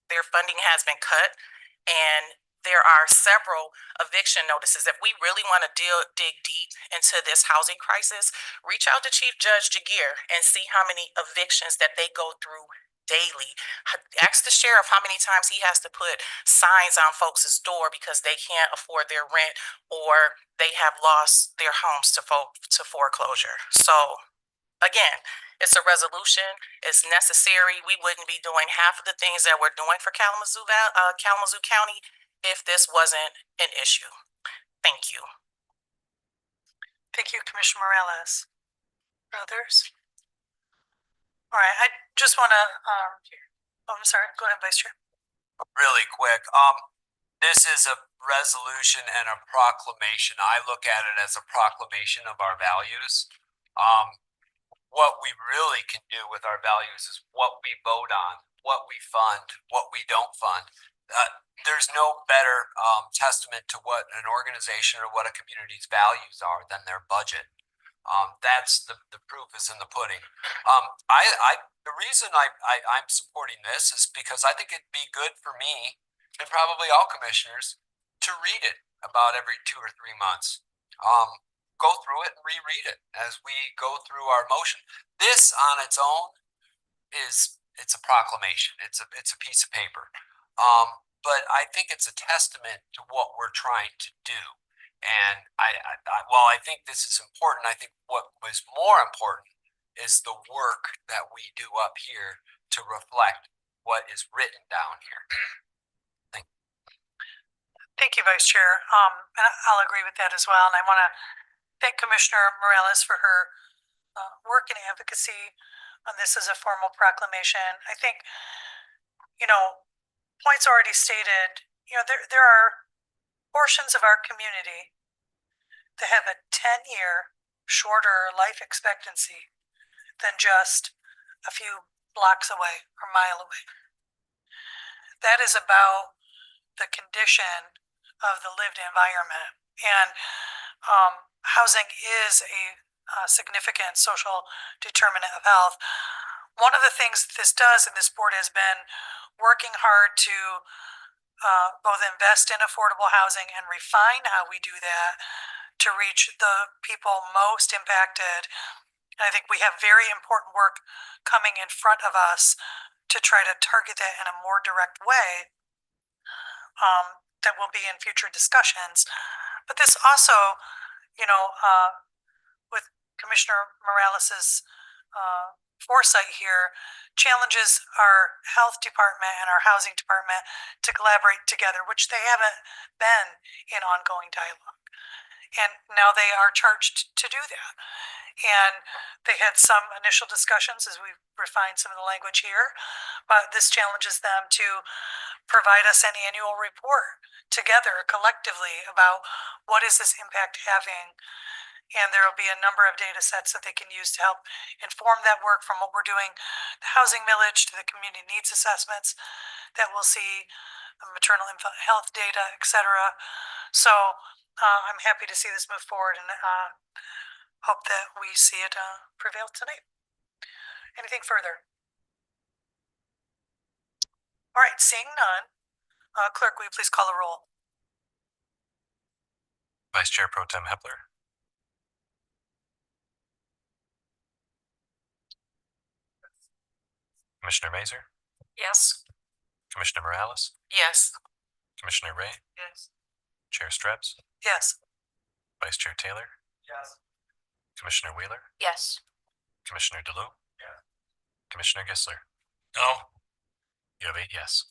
[SPEAKER 14] their funding has been cut, and there are several eviction notices. If we really want to dig deep into this housing crisis, reach out to Chief Judge Jagir and see how many evictions that they go through daily. Ask the sheriff how many times he has to put signs on folks' door because they can't afford their rent or they have lost their homes to foreclosure. So again, it's a resolution. It's necessary. We wouldn't be doing half of the things that we're doing for Kalamazoo County if this wasn't an issue. Thank you.
[SPEAKER 2] Thank you, Commissioner Morales. Others? All right, I just want to, I'm sorry, go ahead, Vice Chair.
[SPEAKER 13] Really quick, this is a resolution and a proclamation. I look at it as a proclamation of our values. What we really can do with our values is what we vote on, what we fund, what we don't fund. There's no better testament to what an organization or what a community's values are than their budget. That's the proof is in the pudding. The reason I'm supporting this is because I think it'd be good for me and probably all commissioners to read it about every 2 or 3 months. Go through it and reread it as we go through our motion. This on its own it's a proclamation. It's a piece of paper. But I think it's a testament to what we're trying to do. And while I think this is important, I think what was more important is the work that we do up here to reflect what is written down here.
[SPEAKER 2] Thank you, Vice Chair. And I'll agree with that as well. And I want to thank Commissioner Morales for her work and advocacy on this as a formal proclamation. I think, points already stated, there are portions of our community that have a 10-year shorter life expectancy than just a few blocks away or mile away. That is about the condition of the lived environment. And housing is a significant social determinant of health. One of the things that this does, and this board has been working hard to both invest in affordable housing and refine how we do that to reach the people most impacted. And I think we have very important work coming in front of us to try to target that in a more direct way that will be in future discussions. But this also, with Commissioner Morales's foresight here, challenges our health department and our housing department to collaborate together, which they haven't been in ongoing dialogue. And now they are charged to do that. And they had some initial discussions as we refined some of the language here, but this challenges them to provide us an annual report together collectively about what is this impact having. And there will be a number of data sets that they can use to help inform that work, from what we're doing, the housing millage to the community needs assessments that we'll see, maternal infant health data, etc. So I'm happy to see this move forward and hope that we see it prevail tonight. Anything further? All right, seeing none, Clerk, will you please call the roll?
[SPEAKER 3] Vice Chair Pro Tem Hepler. Commissioner Mazer,
[SPEAKER 20] Yes.
[SPEAKER 3] Commissioner Morales,
[SPEAKER 14] Yes.
[SPEAKER 3] Commissioner Ray,
[SPEAKER 14] Yes.
[SPEAKER 3] Chair Streps,
[SPEAKER 2] Yes.
[SPEAKER 3] Vice Chair Taylor,
[SPEAKER 5] Yes.
[SPEAKER 3] Commissioner Wheeler,
[SPEAKER 4] Yes.
[SPEAKER 3] Commissioner DeLue,
[SPEAKER 5] Yeah.
[SPEAKER 3] Commissioner Gissler.
[SPEAKER 9] No.
[SPEAKER 3] You have 8 yes.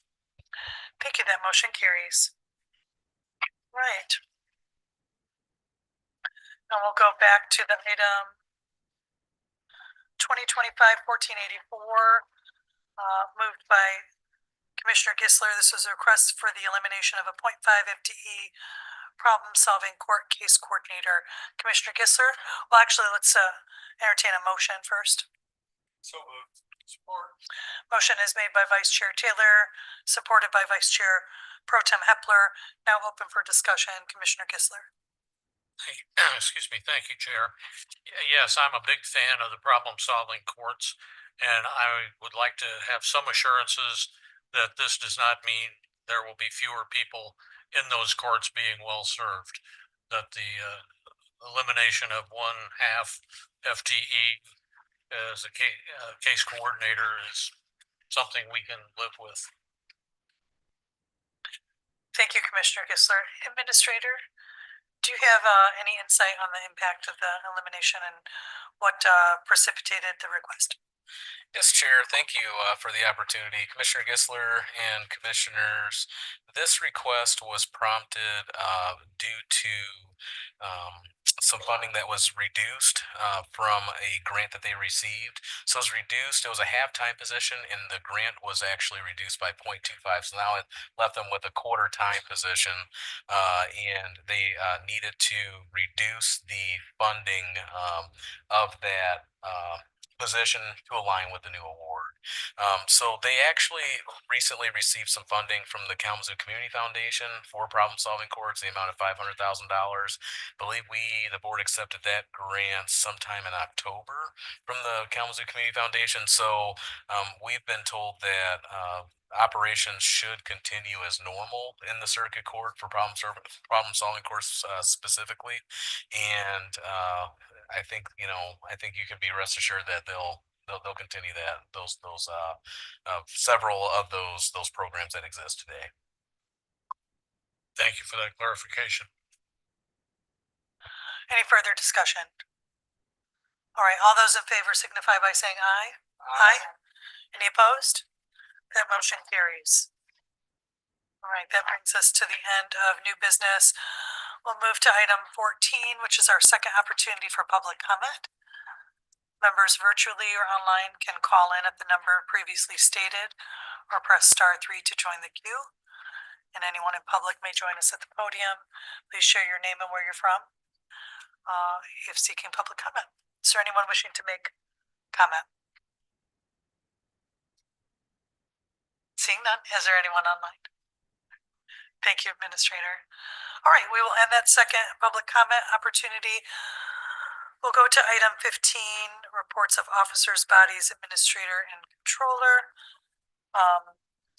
[SPEAKER 2] Thank you. That motion carries. Right. And we'll go back to the item 2025-1484, moved by Commissioner Gisler. This was a request for the elimination of a 0.5 FTE problem-solving court case coordinator. Commissioner Gisler, well, actually, let's entertain a motion first.
[SPEAKER 9] So moved. Support.
[SPEAKER 2] Motion is made by Vice Chair Taylor, supported by Vice Chair Pro Tem Hepler. Now open for discussion. Commissioner Gisler.
[SPEAKER 9] Excuse me. Thank you, Chair. Yes, I'm a big fan of the problem-solving courts, and I would like to have some assurances that this does not mean there will be fewer people in those courts being well served, that the elimination of 1/2 FTE as a case coordinator is something we can live with.
[SPEAKER 2] Thank you, Commissioner Gisler. Administrator, do you have any insight on the impact of the elimination and what precipitated the request?
[SPEAKER 7] Yes, Chair. Thank you for the opportunity. Commissioner Gisler and Commissioners, this request was prompted due to some funding that was reduced from a grant that they received. So it was reduced. It was a half-time position, and the grant was actually reduced by 0.25. So now it left them with a quarter-time position, and they needed to reduce the funding of that position to align with the new award. So they actually recently received some funding from the Kalamazoo Community Foundation for problem-solving courts, the amount of $500,000. I believe the board accepted that grant sometime in October from the Kalamazoo Community Foundation. So we've been told that operations should continue as normal in the circuit court for problem-solving courts specifically, and I think you can be rest assured that they'll continue that several of those programs that exist today.
[SPEAKER 9] Thank you for that clarification.
[SPEAKER 2] Any further discussion? All right, all those in favor signify by saying aye. Aye. Any opposed? That motion carries. All right, that brings us to the end of new business. We'll move to item 14, which is our second opportunity for public comment. Members virtually or online can call in at the number previously stated or press *3 to join the queue. And anyone in public may join us at the podium. Please share your name and where you're from if seeking public comment. Is there anyone wishing to make comment? Seeing none, is there anyone online? Thank you, Administrator. All right, we will end that second public comment opportunity. We'll go to item 15, reports of officers, bodies, administrator, and controller.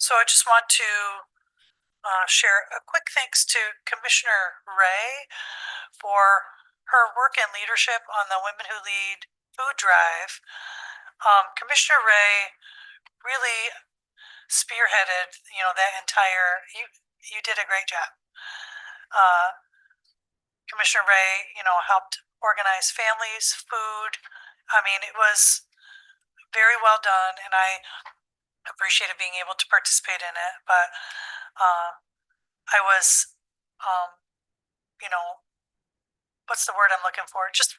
[SPEAKER 2] So I just want to share a quick thanks to Commissioner Ray for her work and leadership on the Women Who Lead food drive. Commissioner Ray really spearheaded, that entire, you did a great job. Commissioner Ray, helped organize families, food. I mean, it was very well done, and I appreciated being able to participate in it. But I was, what's the word I'm looking for? Just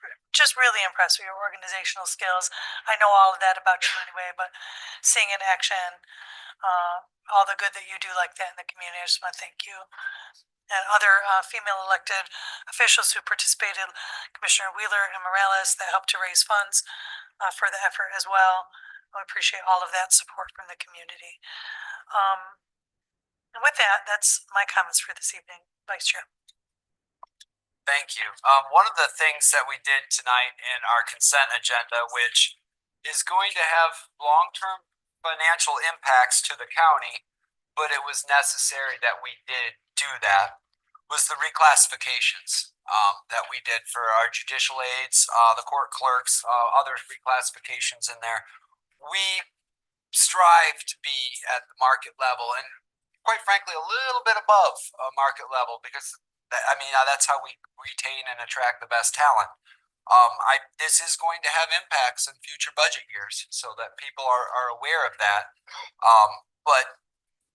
[SPEAKER 2] really impressed with your organizational skills. I know all of that about you anyway, but seeing in action all the good that you do like that in the community, I just want to thank you. And other female elected officials who participated, Commissioner Wheeler and Morales, that helped to raise funds for the effort as well. I appreciate all of that support from the community. And with that, that's my comments for this evening. Vice Chair.
[SPEAKER 13] Thank you. One of the things that we did tonight in our consent agenda, which is going to have long-term financial impacts to the county, but it was necessary that we did do that, was the reclassifications that we did for our judicial aides, the court clerks, other reclassifications in there. We strive to be at the market level, and quite frankly, a little bit above market level, because that's how we retain and attract the best talent. This is going to have impacts in future budget years, so that people are aware of that. But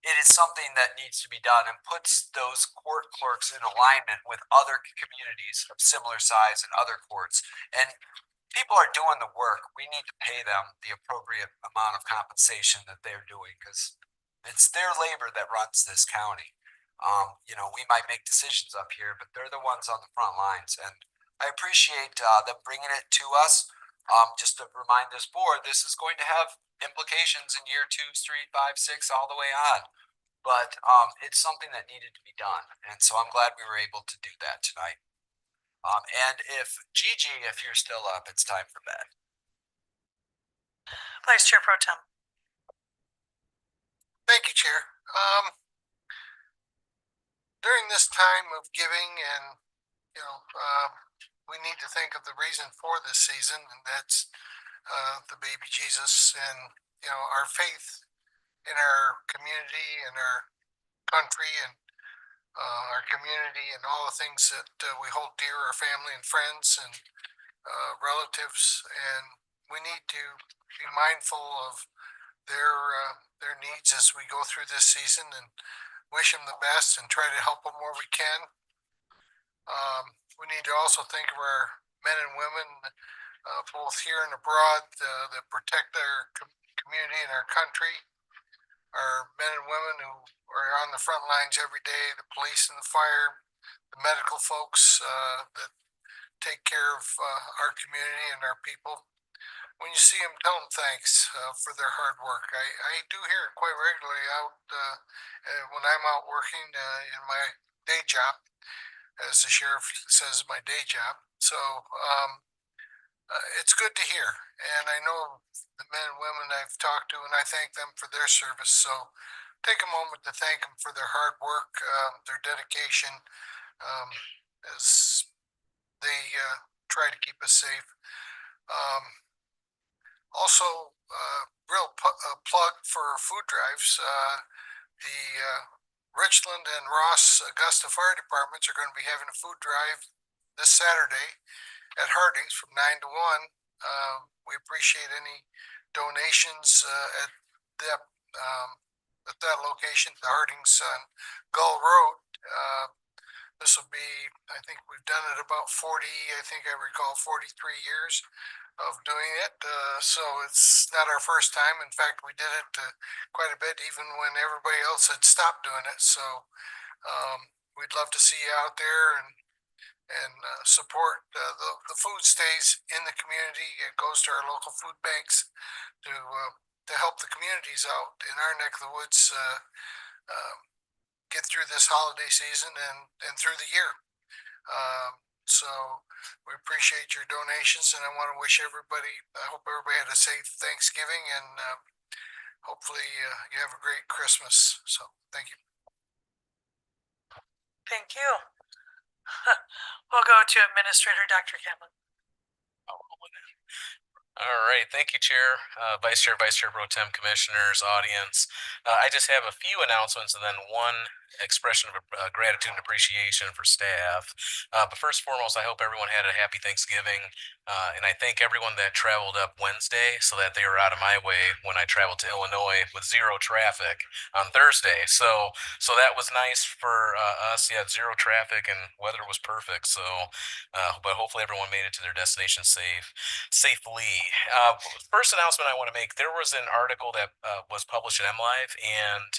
[SPEAKER 13] it is something that needs to be done and puts those court clerks in alignment with other communities of similar size and other courts. And people are doing the work. We need to pay them the appropriate amount of compensation that they're doing because it's their labor that runs this county. You know, we might make decisions up here, but they're the ones on the front lines. And I appreciate them bringing it to us. Just to remind this board, this is going to have implications in year 2, 3, 5, 6, all the way on. But it's something that needed to be done. And so I'm glad we were able to do that tonight. And if Gigi, if you're still up, it's time for bed.
[SPEAKER 2] Vice Chair Pro Tem.
[SPEAKER 16] Thank you, Chair. During this time of giving and, you know, we need to think of the reason for this season, and that's the baby Jesus and, you know, our faith in our community and our country and our community and all the things that we hold dear, our family and friends and relatives. And we need to be mindful of their needs as we go through this season and wish them the best and try to help them where we can. We need to also think of our men and women, both here and abroad, that protect our community and our country. Our men and women who are on the front lines every day, the police and the fire, the medical folks that take care of our community and our people. When you see them, tell them thanks for their hard work. I do hear it quite regularly out when I'm out working in my day job, as the sheriff says, my day job. So it's good to hear. And I know the men and women I've talked to, and I thank them for their service. So take a moment to thank them for their hard work, their dedication as they try to keep us safe. Also, real plug for food drives. The Richland and Ross Augusta Fire Departments are going to be having a food drive this Saturday at Harding's from 9 to 1. We appreciate any donations at that location, the Harding's on Gull Road. This will be, I think we've done it about 40, I think I recall 43 years of doing it. So it's not our first time. In fact, we did it quite a bit even when everybody else had stopped doing it. So we'd love to see you out there and support. The food stays in the community. It goes to our local food banks to help the communities out in our neck of the woods get through this holiday season and through the year. So we appreciate your donations, and I want to wish everybody, I hope everybody had a safe Thanksgiving, and hopefully you have a great Christmas. So thank you.
[SPEAKER 2] Thank you. We'll go to Administrator Dr. Cameron.
[SPEAKER 3] All right, thank you, Chair, Vice Chair Pro Tem, Commissioners, audience. I just have a few announcements and then one expression of gratitude and appreciation for staff. But first and foremost, I hope everyone had a happy Thanksgiving. And I thank everyone that traveled up Wednesday so that they were out of my way when I traveled to Illinois with zero traffic on Thursday. So that was nice for us. Yeah, zero traffic and weather was perfect. So, but hopefully everyone made it to their destination safely. First announcement I want to make, there was an article that was published in MLive, and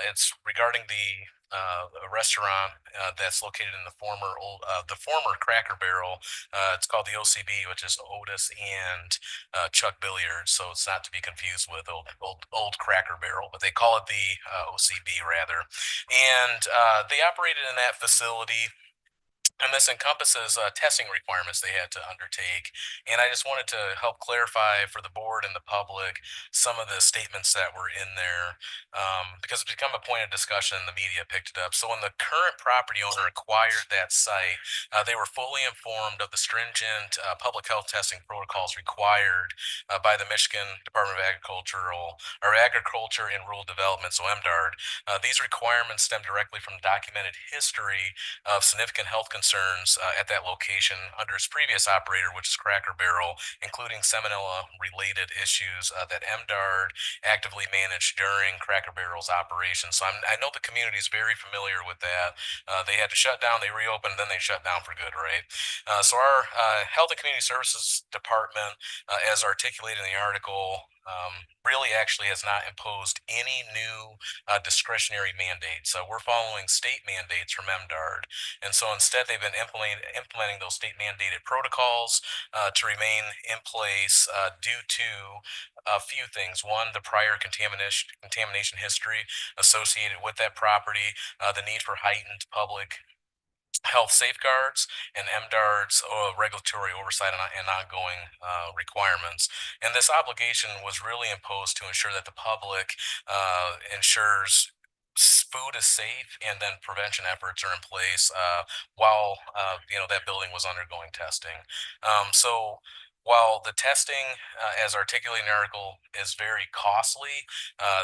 [SPEAKER 3] it's regarding the a restaurant that's located in the former Cracker Barrel. It's called the OCB, which is Otis and Chuck Billiards. So it's not to be confused with old Cracker Barrel, but they call it the OCB rather. And they operated in that facility. And this encompasses testing requirements they had to undertake. And I just wanted to help clarify for the board and the public some of the statements that were in there, because it's become a point of discussion and the media picked it up. So when the current property owner acquired that site, they were fully informed of the stringent public health testing protocols required by the Michigan Department of Agriculture and Rural Development, so MDARD. These requirements stem directly from documented history of significant health concerns concerns at that location under its previous operator, which is Cracker Barrel, including salmonella-related issues that MDARD actively managed during Cracker Barrel's operation. So I know the community is very familiar with that. They had to shut down, they reopened, then they shut down for good, right? So our Health and Community Services Department, as articulated in the article, really actually has not imposed any new discretionary mandates. So we're following state mandates from MDARD. And so instead they've been implementing those state mandated protocols to remain in place due to a few things. One, the prior contamination history associated with that property, the need for heightened public health safeguards, and MDARD's regulatory oversight and ongoing requirements. And this obligation was really imposed to ensure that the public ensures food is safe, and then prevention efforts are in place while that building was undergoing testing. So while the testing, as articulated in the article, is very costly,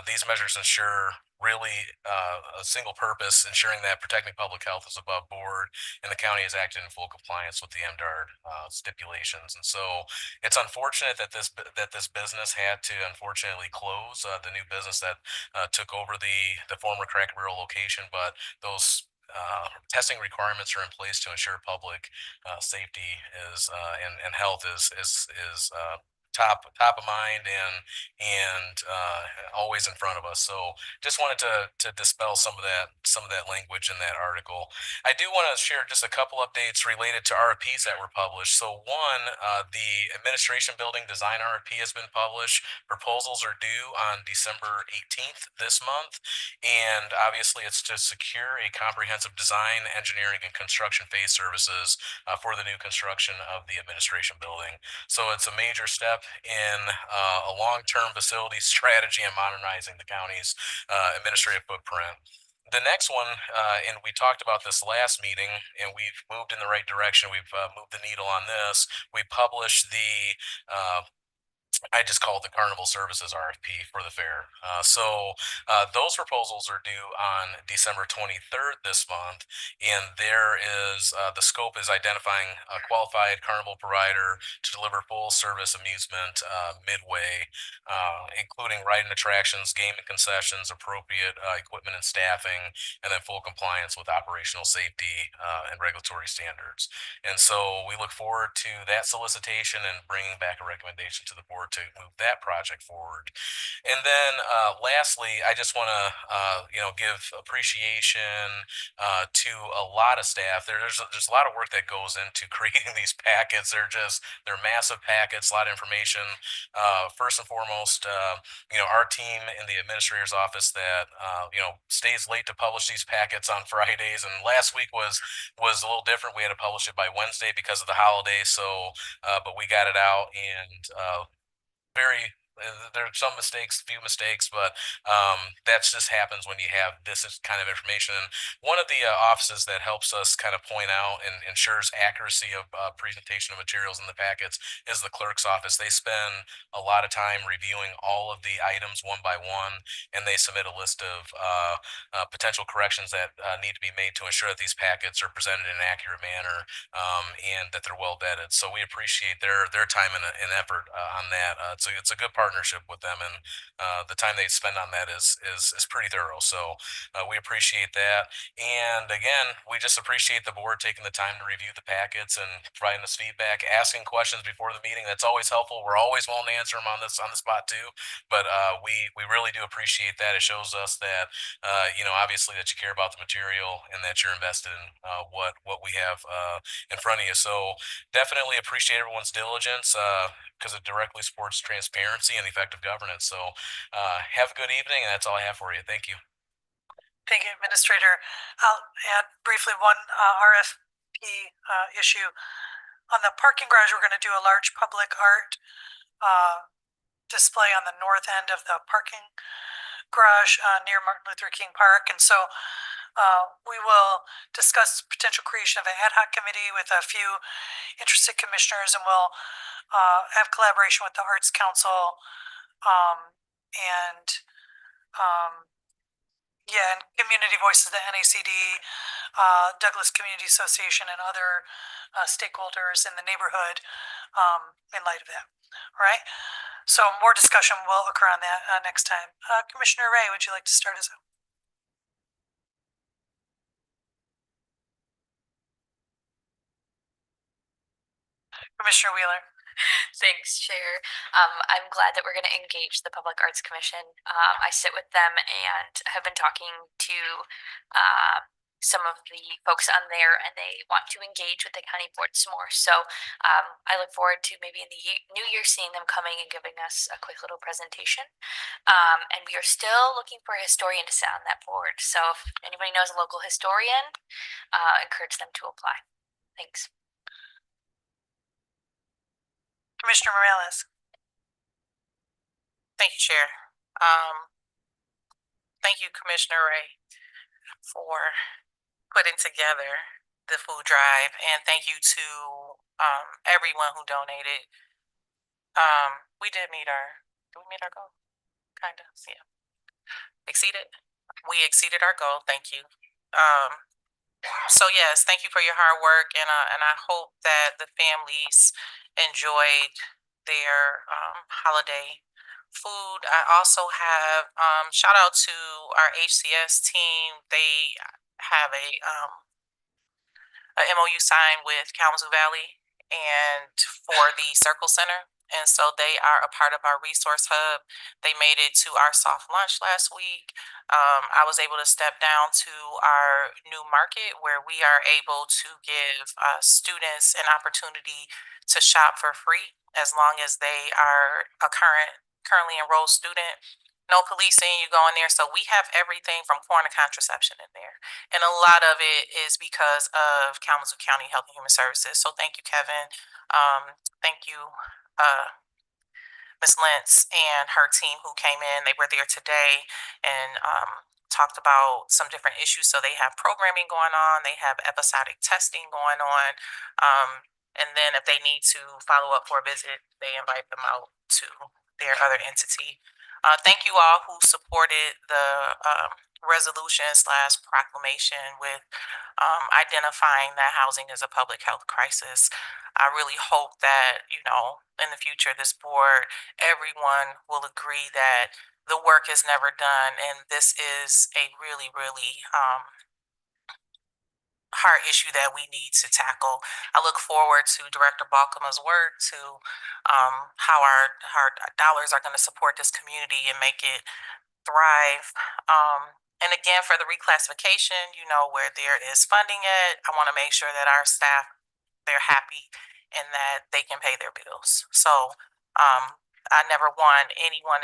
[SPEAKER 3] these measures ensure really a single purpose, ensuring that protecting public health is above board, and the county has acted in full compliance with the MDARD stipulations. And so it's unfortunate that this business had to unfortunately close, the new business that took over the former Cracker Barrel location, but those testing requirements are in place to ensure public safety is and health is top of mind and always in front of us. So just wanted to dispel some of that language in that article. I do want to share just a couple updates related to RFPs that were published. So one, the administration building design RFP has been published. Proposals are due on December 18th this month, and obviously it's to secure a comprehensive design, engineering, and construction phase services for the new construction of the administration building. So it's a major step in a long-term facility strategy and modernizing the county's administrative footprint. The next one, and we talked about this last meeting, and we've moved in the right direction. We've moved the needle on this. We published the I just call it the Carnival Services RFP for the fair. So those proposals are due on December 23rd this month, and there is the scope is identifying a qualified carnival provider to deliver full service amusement midway, including ride and attractions, game and concessions, appropriate equipment and staffing, and then full compliance with operational safety and regulatory standards. And so we look forward to that solicitation and bringing back a recommendation to the board to move that project forward. And then lastly, I just want to give appreciation to a lot of staff. There's a lot of work that goes into creating these packets. They're massive packets, a lot of information. First and foremost, our team in the administrator's office that stays late to publish these packets on Fridays, and last week was a little different. We had to publish it by Wednesday because of the holiday. So but we got it out, and there are some mistakes, few mistakes, but that just happens when you have this kind of information. And one of the offices that helps us kind of point out and ensures accuracy of presentation of materials in the packets is the clerk's office. They spend a lot of time reviewing all of the items one by one, and they submit a list of potential corrections that need to be made to ensure that these packets are presented in an accurate manner and that they're well vetted. So we appreciate their time and effort on that. It's a good partnership with them, and the time they spend on that is pretty thorough. So we appreciate that. And again, we just appreciate the board taking the time to review the packets and providing us feedback, asking questions before the meeting. That's always helpful. We're always willing to answer them on the spot too. But we really do appreciate that. It shows us that obviously that you care about the material and that you're invested in what we have in front of you. So definitely appreciate everyone's diligence because it directly supports transparency and effective governance. So have a good evening, and that's all I have for you. Thank you.
[SPEAKER 2] Thank you, Administrator. I'll add briefly one RFP issue. On the parking garage, we're going to do a large public art display on the north end of the parking garage near Martin Luther King Park. And so we will discuss potential creation of an ad hoc committee with a few interested commissioners, and we'll have collaboration with the Arts Council and Yeah, and Community Voices, the NACD, Douglas Community Association, and other stakeholders in the neighborhood in light of that. All right. So more discussion will occur on that next time. Commissioner Ray, would you like to start us out? Commissioner Wheeler.
[SPEAKER 4] Thanks, Chair. I'm glad that we're going to engage the Public Arts Commission. I sit with them and have been talking to some of the folks on there, and they want to engage with the county board some more. So I look forward to maybe in the new year seeing them coming and giving us a quick little presentation. And we are still looking for a historian to sit on that board. So if anybody knows a local historian, encourage them to apply. Thanks.
[SPEAKER 2] Commissioner Morales.
[SPEAKER 11] Thank you, Chair. Thank you, Commissioner Ray, for putting together the food drive, and thank you to everyone who donated. We did meet did we meet our goal? Kind of, yeah. We exceeded our goal. Thank you. So yes, thank you for your hard work, and I hope that the families enjoyed their holiday food. I also have shout out to our HCS team. They have a MOU signed with Kalamazoo Valley and for the Circle Center. And so they are a part of our resource hub. They made it to our soft lunch last week. I was able to step down to our new market where we are able to give students an opportunity to shop for free as long as they are a currently enrolled student. No policing, you go in there. So we have everything from porn to contraception in there. And a lot of it is because of Kalamazoo County Health and Human Services. So thank you, Kevin. Thank you, Ms. Lentz and her team who came in. They were there today and talked about some different issues. So they have programming going on. They have episodic testing going on. And then if they need to follow up for a visit, they invite them out to their other entity. Thank you all who supported the resolution/proclamation with identifying that housing is a public health crisis. I really hope that, you know, in the future, this board, everyone will agree that the work is never done. And this is a really, really hard issue that we need to tackle. I look forward to Director Balkema's work, to how our dollars are going to support this community and make it thrive. And again, for the reclassification, you know, where there is funding at, I want to make sure that our staff, they're happy and that they can pay their bills. So I never want anyone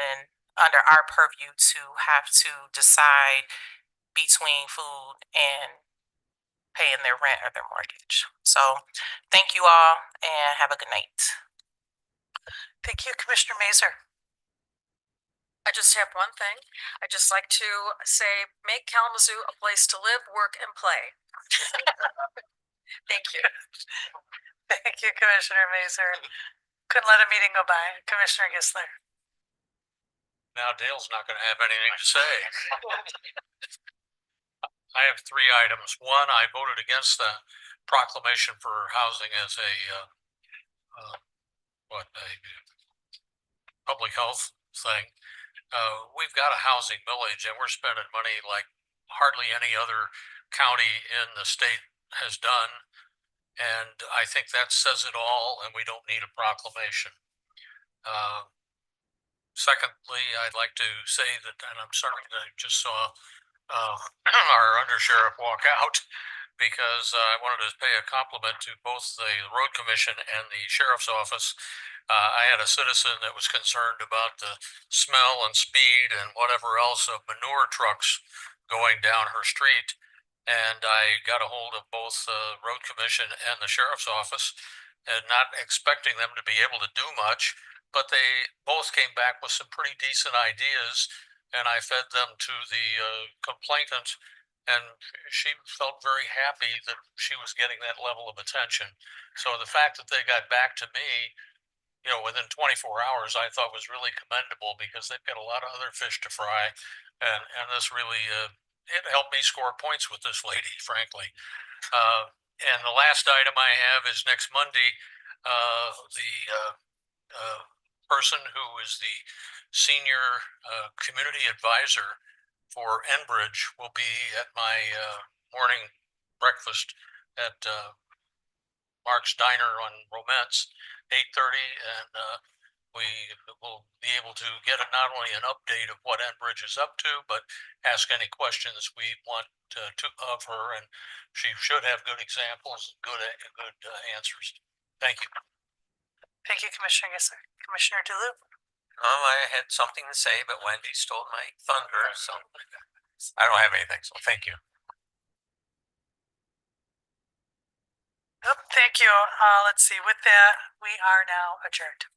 [SPEAKER 11] under our purview to have to decide between food and paying their rent or their mortgage. So thank you all and have a good night.
[SPEAKER 2] Thank you, Commissioner Mazer.
[SPEAKER 8] I just have one thing. I'd just like to say, make Kalamazoo a place to live, work, and play. Thank you.
[SPEAKER 2] Thank you, Commissioner Mazer. Couldn't let a meeting go by. Commissioner Gisler.
[SPEAKER 9] Now Dale's not going to have anything to say. I have 3 items. One, I voted against the proclamation for housing as a public health thing. We've got a housing village and we're spending money like hardly any other county in the state has done. And I think that says it all, and we don't need a proclamation. Secondly, I'd like to say that, and I'm sorry that I just saw our undersheriff walk out, because I wanted to pay a compliment to both the road commission and the sheriff's office. I had a citizen that was concerned about the smell and speed and whatever else of manure trucks going down her street. And I got a hold of both the road commission and the sheriff's office, and not expecting them to be able to do much, but they both came back with some pretty decent ideas, and I fed them to the complainant, and she felt very happy that she was getting that level of attention. So the fact that they got back to me, you know, within 24 hours, I thought was really commendable, because they've got a lot of other fish to fry, and this really it helped me score points with this lady, frankly. And the last item I have is next Monday, the person who is the senior community advisor for Enbridge will be at my morning breakfast at Mark's Diner on Romance, 8:30, and we will be able to get not only an update of what Enbridge is up to, but ask any questions we want of her, and she should have good examples, good answers. Thank you.
[SPEAKER 2] Thank you, Commissioner Gissler. Commissioner DeLuke?
[SPEAKER 18] I had something to say, but Wendy stole my thunder, so I don't have anything, so thank you.
[SPEAKER 2] Yep, thank you. Let's see, with that, we are now adjourned.